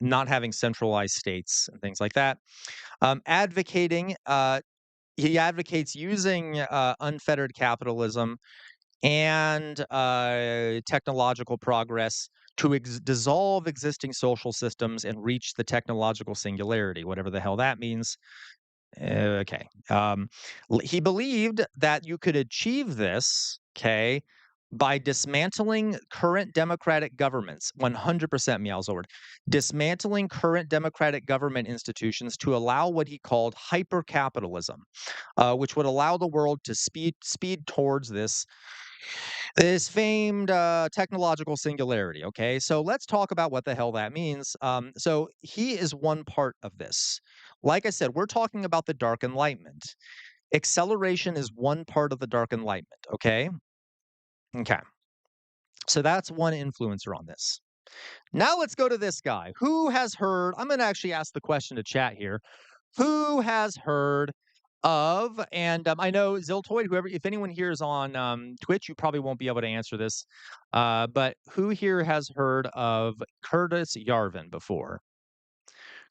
not having centralized states and things like that. Advocating he advocates using unfettered capitalism and technological progress to dissolve existing social systems and reach the technological singularity, whatever the hell that means. Okay. He believed that you could achieve this, okay, by dismantling current democratic governments, 100% Meowzord, dismantling current democratic government institutions to allow what he called hypercapitalism, which would allow the world to speed towards this famed technological singularity. Okay, so let's talk about what the hell that means. So he is one part of this. Like I said, we're talking about the Dark Enlightenment. Acceleration is one part of the Dark Enlightenment. Okay. Okay. So that's one influencer on this. Now let's go to this guy. Who has heard? I'm going to actually ask the question to chat here. Who has heard of, and I know Ziltoid, whoever, if anyone here is on Twitch, you probably won't be able to answer this, but who here has heard of Curtis Yarvin before?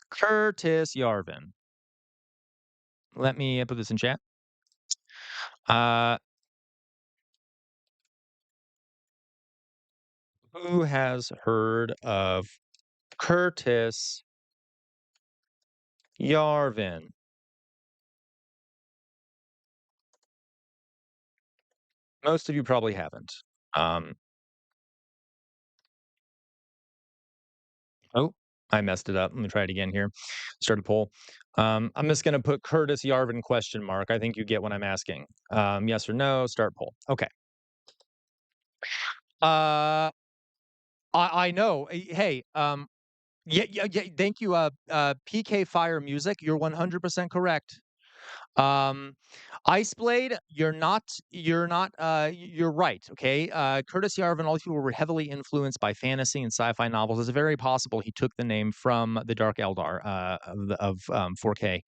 Curtis Yarvin. Let me put this in chat. Who has heard of Curtis Yarvin? Most of you probably haven't. Oh, I messed it up. Let me try it again here. Start a poll. I'm just going to put Curtis Yarvin question mark. I think you get what I'm asking. Yes or no, start poll. Okay. I know. Hey, yeah. Thank you. PK Fire Music. You're 100% correct. Iceblade, you're not, you're right. Okay. Curtis Yarvin, all these people were heavily influenced by fantasy and sci-fi novels. It's very possible he took the name from the Dark Eldar, of 4K.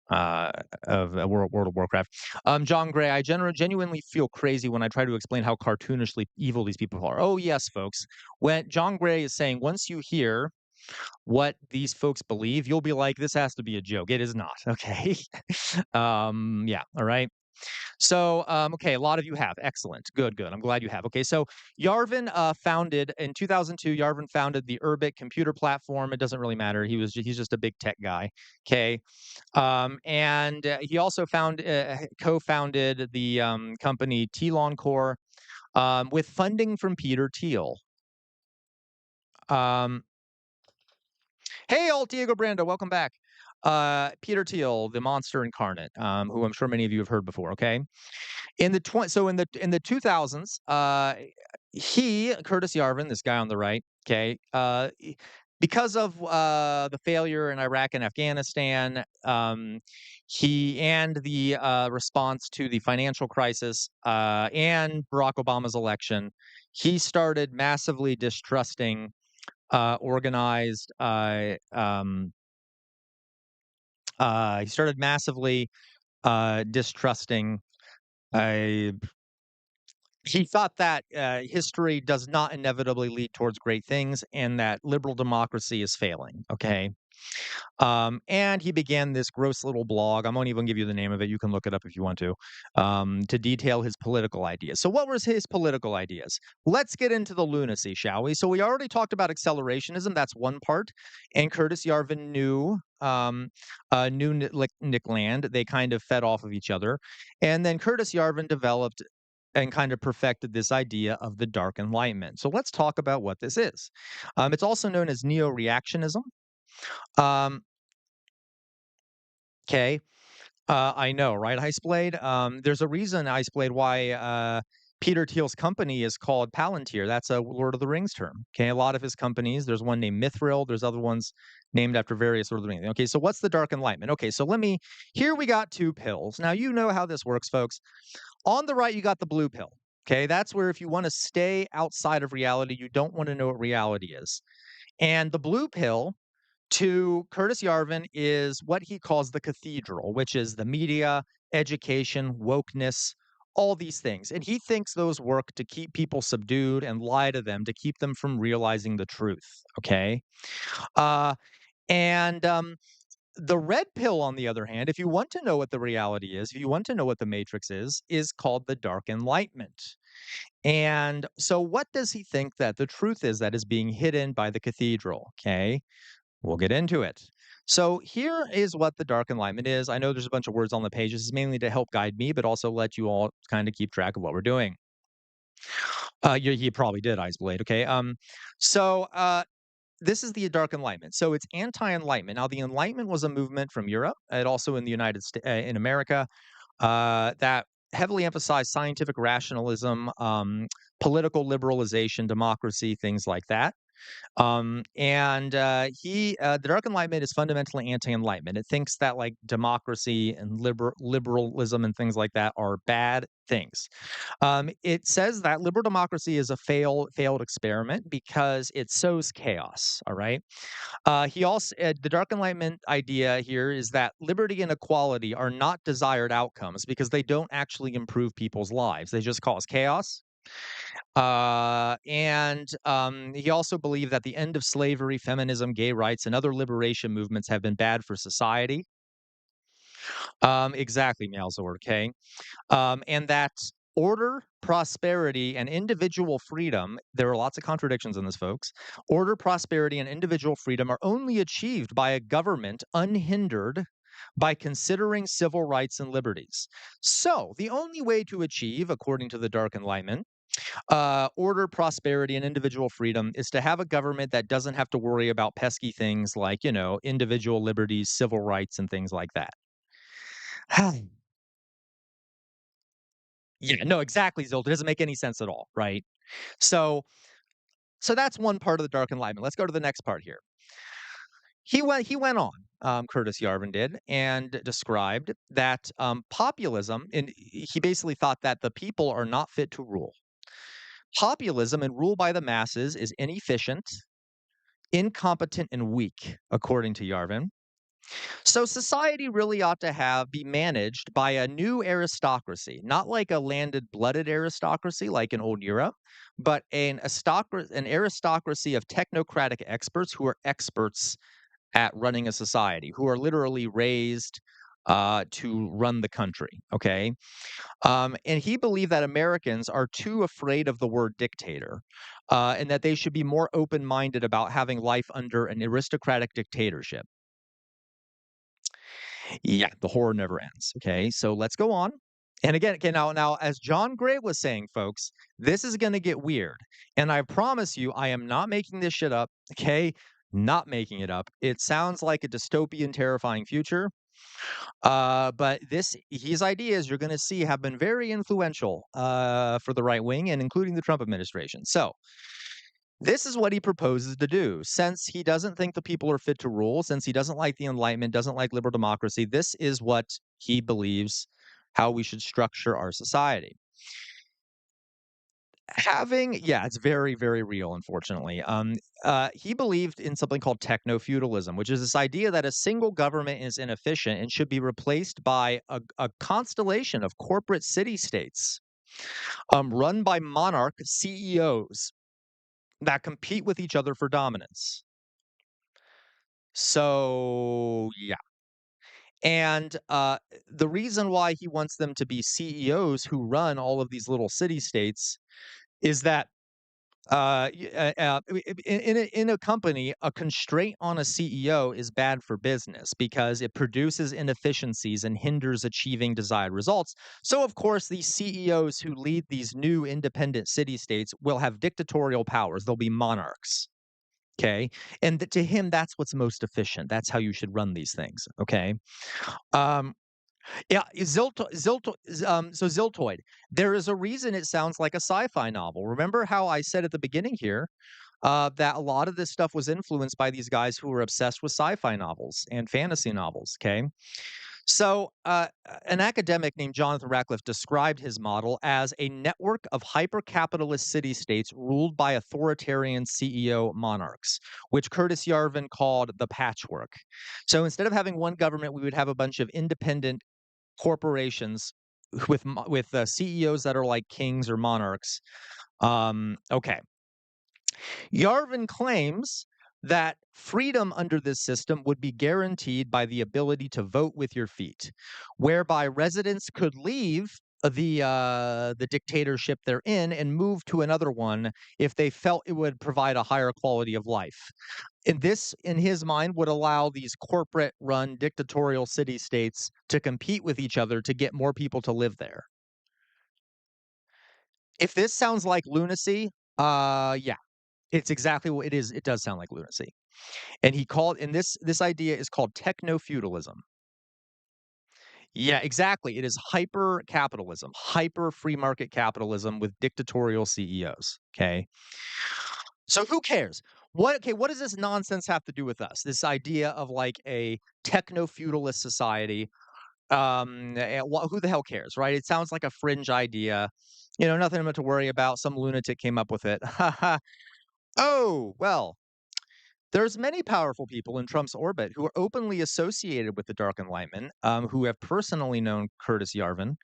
Of World of Warcraft. John Gray, I genuinely feel crazy when I try to explain how cartoonishly evil these people are. Oh, yes, folks. When John Gray is saying, once you hear what these folks believe, you'll be like, this has to be a joke. It is not. Okay. Yeah. All right. So, okay, a lot of you have. Excellent. Good. I'm glad you have. Okay, so Yarvin founded in 2002. Yarvin founded the Urbit computer platform. It doesn't really matter. He's just a big tech guy. Okay, and he also co-founded the company Telon Core with funding from Peter Thiel. Hey, old Diego Brando, welcome back. Peter Thiel, the monster incarnate, who I'm sure many of you have heard before. Okay, in the 2000s, Curtis Yarvin, this guy on the right, okay, because of the failure in Iraq and Afghanistan, he and the response to the financial crisis and Barack Obama's election, he started massively distrusting organized. He started massively distrusting. He thought that history does not inevitably lead towards great things, and that liberal democracy is failing. Okay. And he began this gross little blog. I won't even give you the name of it. You can look it up if you want to detail his political ideas. So what was his political ideas? Let's get into the lunacy, shall we? So we already talked about accelerationism. That's one part. And Curtis Yarvin knew Nick Land. They kind of fed off of each other. And then Curtis Yarvin developed and kind of perfected this idea of the Dark Enlightenment. So let's talk about what this is. It's also known as neo-reactionism. Okay. I know, right, Iceblade? There's a reason, Iceblade, why Peter Thiel's company is called Palantir. That's a Lord of the Rings term. Okay, a lot of his companies, there's one named Mithril, there's other ones named after various Lord of the Rings. Okay, so what's the Dark Enlightenment? Okay, so here we got two pills. Now, you know how this works, folks. On the right, you got the blue pill. Okay, that's where if you want to stay outside of reality, you don't want to know what reality is. And the blue pill to Curtis Yarvin is what he calls the cathedral, which is the media, education, wokeness, all these things. And he thinks those work to keep people subdued and lie to them, to keep them from realizing the truth. Okay. And the red pill, on the other hand, if you want to know what the reality is, if you want to know what the matrix is called the Dark Enlightenment. And so what does he think that the truth is that is being hidden by the cathedral? Okay. We'll get into it. So here is what the Dark Enlightenment is. I know there's a bunch of words on the page. This is mainly to help guide me, but also let you all kind of keep track of what we're doing. You probably did, Iceblade. Okay. This is the Dark Enlightenment. So it's anti-Enlightenment. Now, the Enlightenment was a movement from Europe, and also in the United States, in America, that heavily emphasized scientific rationalism, political liberalization, democracy, things like that. The Dark Enlightenment is fundamentally anti-Enlightenment. It thinks that like democracy and liberalism and things like that are bad things. It says that liberal democracy is a failed experiment because it sows chaos. All right. The Dark Enlightenment idea here is that liberty and equality are not desired outcomes because they don't actually improve people's lives. They just cause chaos. He also believed that the end of slavery, feminism, gay rights, and other liberation movements have been bad for society. Exactly, Meowzord, okay? And that Order, prosperity, and individual freedom, there are lots of contradictions in this, folks. Order, prosperity, and individual freedom are only achieved by a government unhindered by considering civil rights and liberties. So, the only way to achieve, according to the Dark Enlightenment, order, prosperity, and individual freedom is to have a government that doesn't have to worry about pesky things like, individual liberties, civil rights, and things like that. Yeah, no, exactly, Zoltan. It doesn't make any sense at all, right? So that's one part of the Dark Enlightenment. Let's go to the next part here. He went on, Curtis Yarvin did, and described that populism, and he basically thought that the people are not fit to rule. Populism and rule by the masses is inefficient, incompetent, and weak, according to Yarvin. So society really ought to be managed by a new aristocracy, not like a landed blooded aristocracy like in old Europe, but an aristocracy of technocratic experts who are experts at running a society, who are literally raised to run the country. Okay. And he believed that Americans are too afraid of the word dictator, and that they should be more open-minded about having life under an aristocratic dictatorship. Yeah, the horror never ends. Okay, so let's go on. And again, okay, now, as John Gray was saying, folks, this is going to get weird. And I promise you, I am not making this shit up. Okay, not making it up. It sounds like a dystopian, terrifying future. But his ideas, you're going to see, have been very influential for the right wing, and including the Trump administration. So this is what he proposes to do. Since he doesn't think the people are fit to rule, since he doesn't like the Enlightenment, doesn't like liberal democracy, this is what he believes how we should structure our society. It's very, very real, unfortunately. He believed in something called technofeudalism, which is this idea that a single government is inefficient and should be replaced by a constellation of corporate city-states run by monarch CEOs that compete with each other for dominance. So, yeah. And the reason why he wants them to be CEOs who run all of these little city-states is that in a company, a constraint on a CEO is bad for business because it produces inefficiencies and hinders achieving desired results. So, of course, these CEOs who lead these new independent city-states will have dictatorial powers. They'll be monarchs. Okay. And to him, that's what's most efficient. That's how you should run these things. Okay. Yeah, Ziltoid. There is a reason it sounds like a sci-fi novel. Remember how I said at the beginning here that a lot of this stuff was influenced by these guys who were obsessed with sci-fi novels and fantasy novels. Okay. So, an academic named Jonathan Ratcliffe described his model as a network of hyper-capitalist city-states ruled by authoritarian CEO monarchs, which Curtis Yarvin called the patchwork. So instead of having one government, we would have a bunch of independent corporations with CEOs that are like kings or monarchs. Okay. Yarvin claims that freedom under this system would be guaranteed by the ability to vote with your feet, whereby residents could leave the dictatorship they're in and move to another one if they felt it would provide a higher quality of life. And this, in his mind, would allow these corporate-run dictatorial city-states to compete with each other to get more people to live there. If this sounds like lunacy, yeah. It's exactly what it is. It does sound like lunacy. And this idea is called technofeudalism. Yeah, exactly. It is hyper capitalism, hyper free market capitalism with dictatorial CEOs. Okay. So who cares? What does this nonsense have to do with us? This idea of like a techno-feudalist society. Who the hell cares, right? It sounds like a fringe idea. Nothing to worry about. Some lunatic came up with it. Oh, well, there's many powerful people in Trump's orbit who are openly associated with the Dark Enlightenment, who have personally known Curtis Yarvin.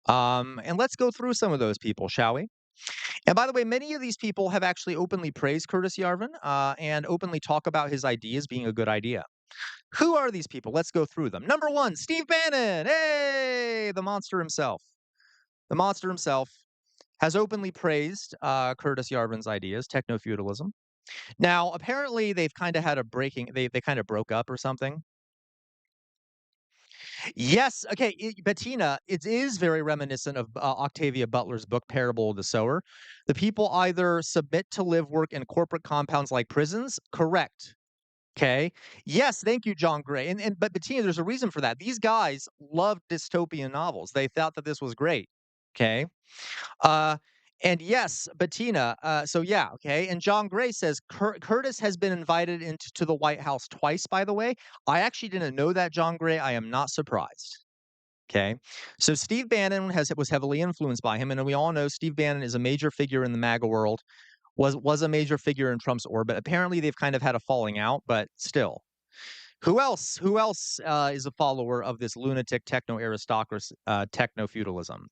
And let's go through some of those people, shall we? And by the way, many of these people have actually openly praised Curtis Yarvin and openly talk about his ideas being a good idea. Who are these people? Let's go through them. Number one, Steve Bannon. Hey, the monster himself. the monster himself, has openly praised Curtis Yarvin's ideas, technofeudalism. Now, apparently, they've kind of had a breaking. They kind of broke up or something. Yes. Okay, Bettina, it is very reminiscent of Octavia Butler's book *Parable of the Sower*. The people either submit to live work in corporate compounds like prisons. Correct. Okay. Yes, thank you, John Gray. But Bettina, there's a reason for that. These guys loved dystopian novels. They thought that this was great. Okay. Uh, and yes, Bettina. So yeah, okay. And John Gray says Curtis has been invited into the White House twice. By the way, I actually didn't know that, John Gray. I am not surprised. Okay, so Steve Bannon was heavily influenced by him, and we all know Steve Bannon is a major figure in the MAGA world. Was a major figure in Trump's orbit. Apparently, they've kind of had a falling out, but still. Who else? Who else is a follower of this lunatic techno aristocracy, techno feudalism?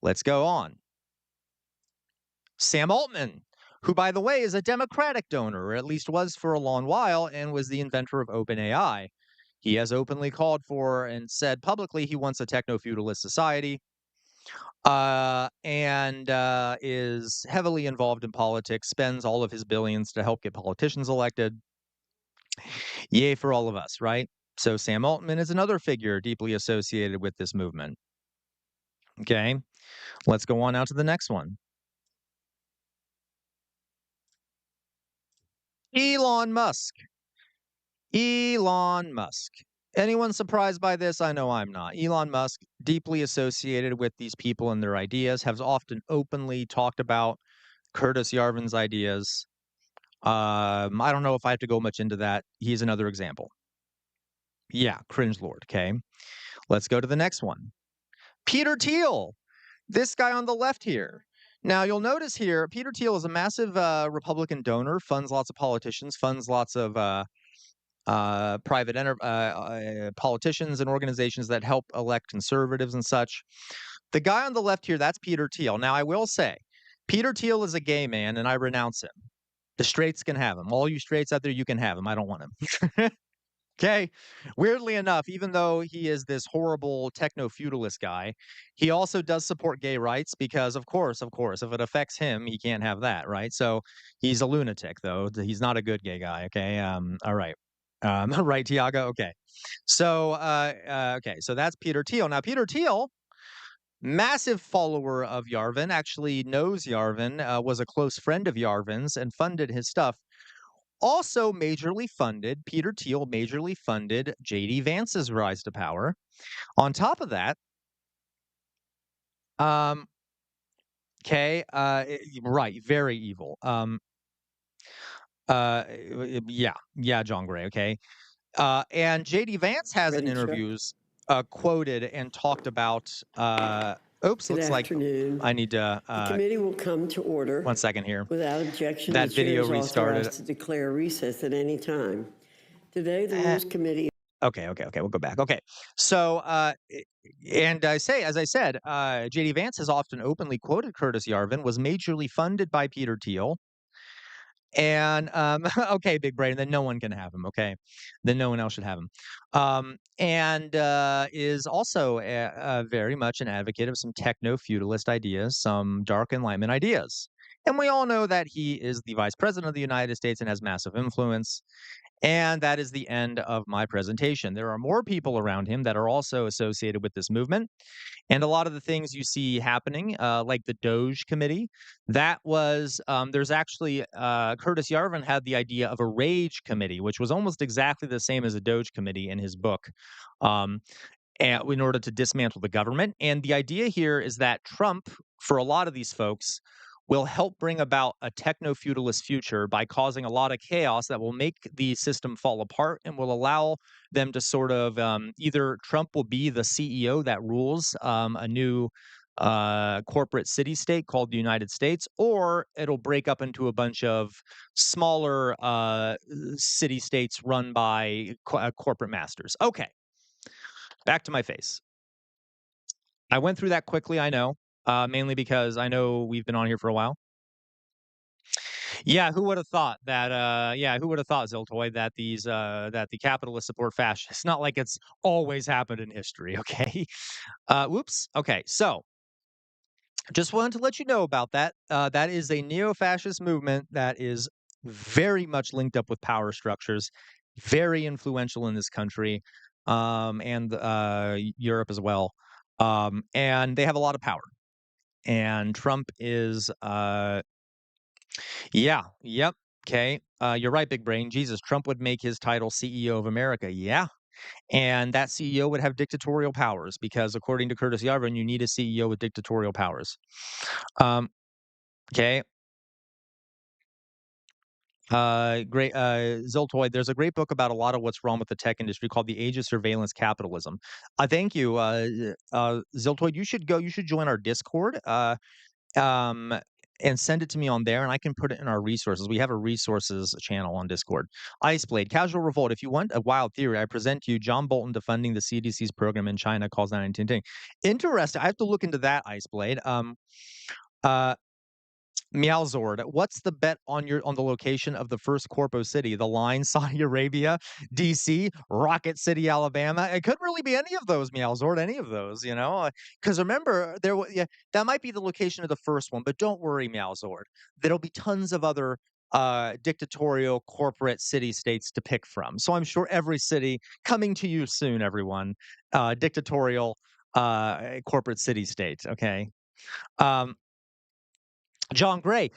Let's go on. Sam Altman, who, by the way, is a Democratic donor, or at least was for a long while, and was the inventor of OpenAI. He has openly called for and said publicly he wants a techno-feudalist society, and is heavily involved in politics, spends all of his billions to help get politicians elected. Yay for all of us, right? So Sam Altman is another figure deeply associated with this movement. Okay, let's go on out to the next one. Elon Musk. Elon Musk. Anyone surprised by this? I know I'm not. Elon Musk, deeply associated with these people and their ideas, has often openly talked about Curtis Yarvin's ideas. I don't know if I have to go much into that. He's another example. Yeah, cringe lord. Okay, let's go to the next one. Peter Thiel, this guy on the left here. Now, you'll notice here, Peter Thiel is a massive Republican donor, funds lots of politicians, funds lots of private politicians and organizations that help elect conservatives and such. The guy on the left here, that's Peter Thiel. Now, I will say, Peter Thiel is a gay man, and I renounce him. The straights can have him. All you straights out there, you can have him. I don't want him. Okay. Weirdly enough, even though he is this horrible techno-feudalist guy, he also does support gay rights because, of course, if it affects him, he can't have that, right? So he's a lunatic, though. He's not a good gay guy. Okay. All right. Right, Tiago? Okay. So, okay. So that's Peter Thiel. Now, Peter Thiel, massive follower of Yarvin, actually knows Yarvin, was a close friend of Yarvin's and funded his stuff. Also majorly funded, Peter Thiel majorly funded J.D. Vance's rise to power. On top of that, okay, right, very evil. Yeah, John Gray, okay. And J.D. Vance has in interviews quoted and talked about, oops, looks like I need to, the committee will come to order. 1 second here. Without objection, that the chair video is restarted. authorized to declare recess at any time. Today, the Rules Committee. Okay, we'll go back. Okay, so, and as I said, J.D. Vance has often openly quoted Curtis Yarvin, was majorly funded by Peter Thiel. And okay, Big Brain, then no one can have him. Okay, then no one else should have him. And is also very much an advocate of some techno-feudalist ideas, some dark enlightenment ideas. And we all know that he is the vice president of the United States and has massive influence. And that is the end of my presentation. There are more people around him that are also associated with this movement. And a lot of the things you see happening, like the Doge Committee, that was, there's actually, Curtis Yarvin had the idea of a Rage Committee, which was almost exactly the same as a Doge Committee in his book, and in order to dismantle the government. And the idea here is that Trump, for a lot of these folks, will help bring about a techno-feudalist future by causing a lot of chaos that will make the system fall apart and will allow them to sort of either Trump will be the CEO that rules a new corporate city-state called the United States, or it'll break up into a bunch of smaller city-states run by corporate masters. Okay, back to my face. I went through that quickly, I know. Mainly because I know we've been on here for a while. Yeah, who would have thought that? Yeah, who would have thought, Ziltoid, that that the capitalists support fascists? Not like it's always happened in history. Okay. Whoops. Okay. So Just wanted to let you know about that. That is a neo-fascist movement that is very much linked up with power structures, very influential in this country, and Europe as well. And they have a lot of power. And Trump is, yep. Okay. You're right, big brain. Jesus, Trump would make his title CEO of America. Yeah. And that CEO would have dictatorial powers because, according to Curtis Yarvin, you need a CEO with dictatorial powers. Okay. Great. Ziltoid, there's a great book about a lot of what's wrong with the tech industry called The Age of Surveillance Capitalism. Thank you. Ziltoid, you should join our Discord. And send it to me on there, and I can put it in our resources. We have a resources channel on Discord. Iceblade, Casual Revolt. If you want a wild theory, I present to you John Bolton defunding the CDC's program in China, calls 9/10. Interesting. I have to look into that, Iceblade. Meowzord, what's the bet on the location of the first Corpo city? The Line, Saudi Arabia, DC, Rocket City, Alabama? It could really be any of those, Meowzord, any of those, because remember, that might be the location of the first one, but don't worry, Meowzord. There'll be tons of other dictatorial corporate city-states to pick from. So I'm sure every city coming to you soon, everyone, dictatorial corporate city-state, okay? John Gray,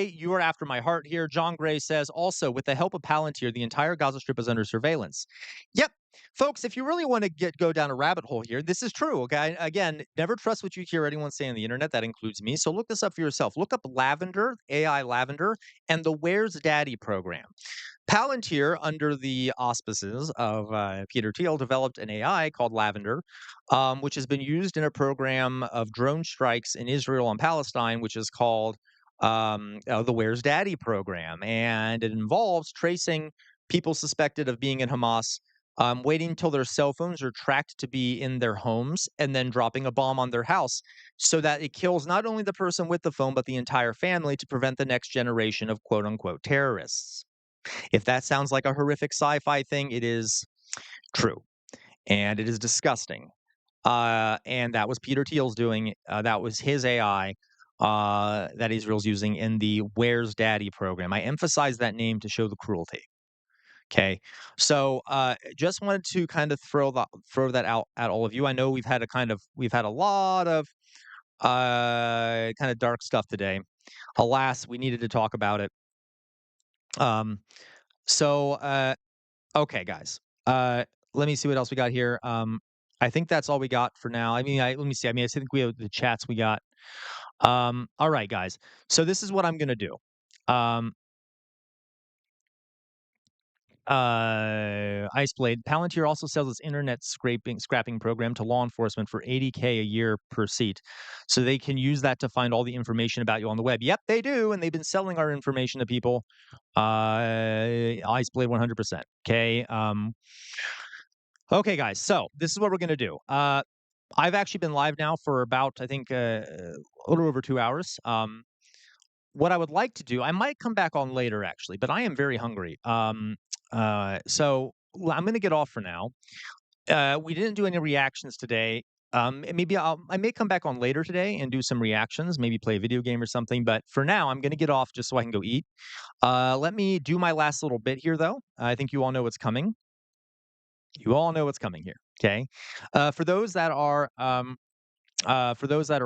you are after my heart here. John Gray says, also, with the help of Palantir, the entire Gaza Strip is under surveillance. Yep. Folks, if you really want to go down a rabbit hole here, this is true, okay? Again, never trust what you hear anyone say on the internet. That includes me. So look this up for yourself. Look up Lavender, AI Lavender, and the Where's Daddy program. Palantir, under the auspices of Peter Thiel, developed an AI called Lavender, which has been used in a program of drone strikes in Israel and Palestine, which is called the Where's Daddy program. And it involves tracing people suspected of being in Hamas, waiting until their cell phones are tracked to be in their homes, and then dropping a bomb on their house so that it kills not only the person with the phone, but the entire family to prevent the next generation of quote-unquote terrorists. If that sounds like a horrific sci-fi thing, it is true, and it is disgusting. And that was Peter Thiel's doing. That was his AI that Israel's using in the Where's Daddy program. I emphasize that name to show the cruelty. Okay, so just wanted to kind of throw that out at all of you. I know we've had a lot of kind of dark stuff today. Alas, we needed to talk about it. So, okay, guys. Let me see what else we got here. I think that's all we got for now. Let me see. I think we have the chats we got. All right, guys. So this is what I'm gonna do. Iceblade, Palantir also sells its internet scrapping program to law enforcement for $80K a year per seat. So they can use that to find all the information about you on the web. Yep, they do. And they've been selling our information to people. Iceblade 100%. Okay. Okay, guys. So this is what we're going to do. I've actually been live now for about, I think, a little over 2 hours. What I would like to do, I might come back on later, actually, but I am very hungry. So I'm going to get off for now. We didn't do any reactions today. Maybe I may come back on later today and do some reactions, maybe play a video game or something. But for now, I'm going to get off just so I can go eat. Let me do my last little bit here, though. I think you all know what's coming. You all know what's coming here. Okay. For those that are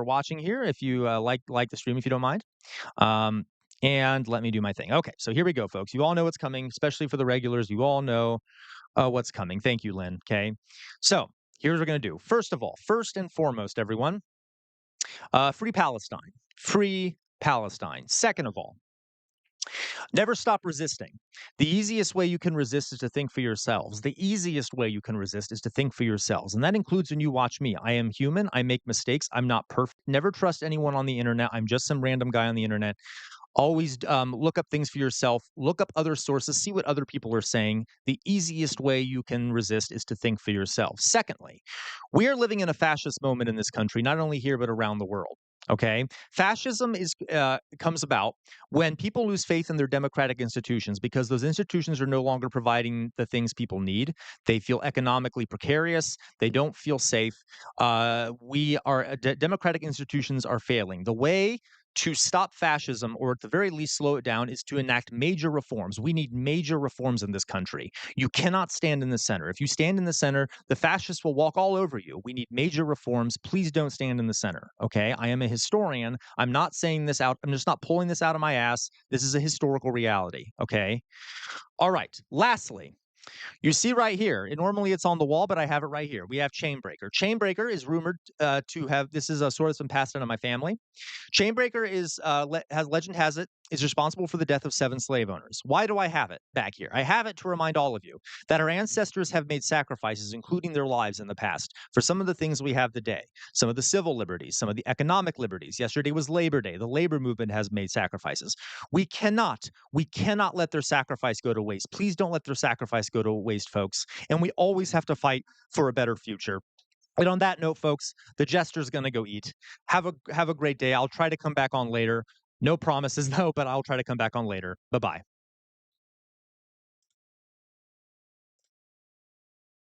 watching here, if you like the stream, if you don't mind. And let me do my thing. Okay, so here we go, folks. You all know what's coming, especially for the regulars. You all know what's coming. Thank you, Lynn. Okay, so here's what we're going to do. First of all, first and foremost, everyone, free Palestine. Free Palestine. Second of all, never stop resisting. The easiest way you can resist is to think for yourselves. The easiest way you can resist is to think for yourselves. And that includes when you watch me. I am human. I make mistakes. I'm not perfect. Never trust anyone on the internet. I'm just some random guy on the internet. Always look up things for yourself. Look up other sources. See what other people are saying. The easiest way you can resist is to think for yourself. Secondly, we are living in a fascist moment in this country, not only here, but around the world. Okay, fascism comes about when people lose faith in their democratic institutions because those institutions are no longer providing the things people need. They feel economically precarious. They don't feel safe. Democratic institutions are failing. The way to stop fascism, or at the very least slow it down, is to enact major reforms. We need major reforms in this country. You cannot stand in the center. If you stand in the center, the fascists will walk all over you. We need major reforms. Please don't stand in the center, okay? I am a historian. I'm not saying this out. I'm just not pulling this out of my ass. This is a historical reality, okay? All right, lastly, you see right here, normally it's on the wall, but I have it right here. We have Chainbreaker. Chainbreaker is rumored to have, this is a sword that's been passed down to my family. Chainbreaker is, legend has it, is responsible for the death of 7 slave owners. Why do I have it back here? I have it to remind all of you that our ancestors have made sacrifices, including their lives in the past, for some of the things we have today, some of the civil liberties, some of the economic liberties. Yesterday was Labor Day. The labor movement has made sacrifices. We cannot let their sacrifice go to waste. Please don't let their sacrifice go to waste, folks. And we always have to fight for a better future. And on that note, folks, the jester's going to go eat. Have a great day. I'll try to come back on later. No promises, though, but I'll try to come back on later. Bye-bye.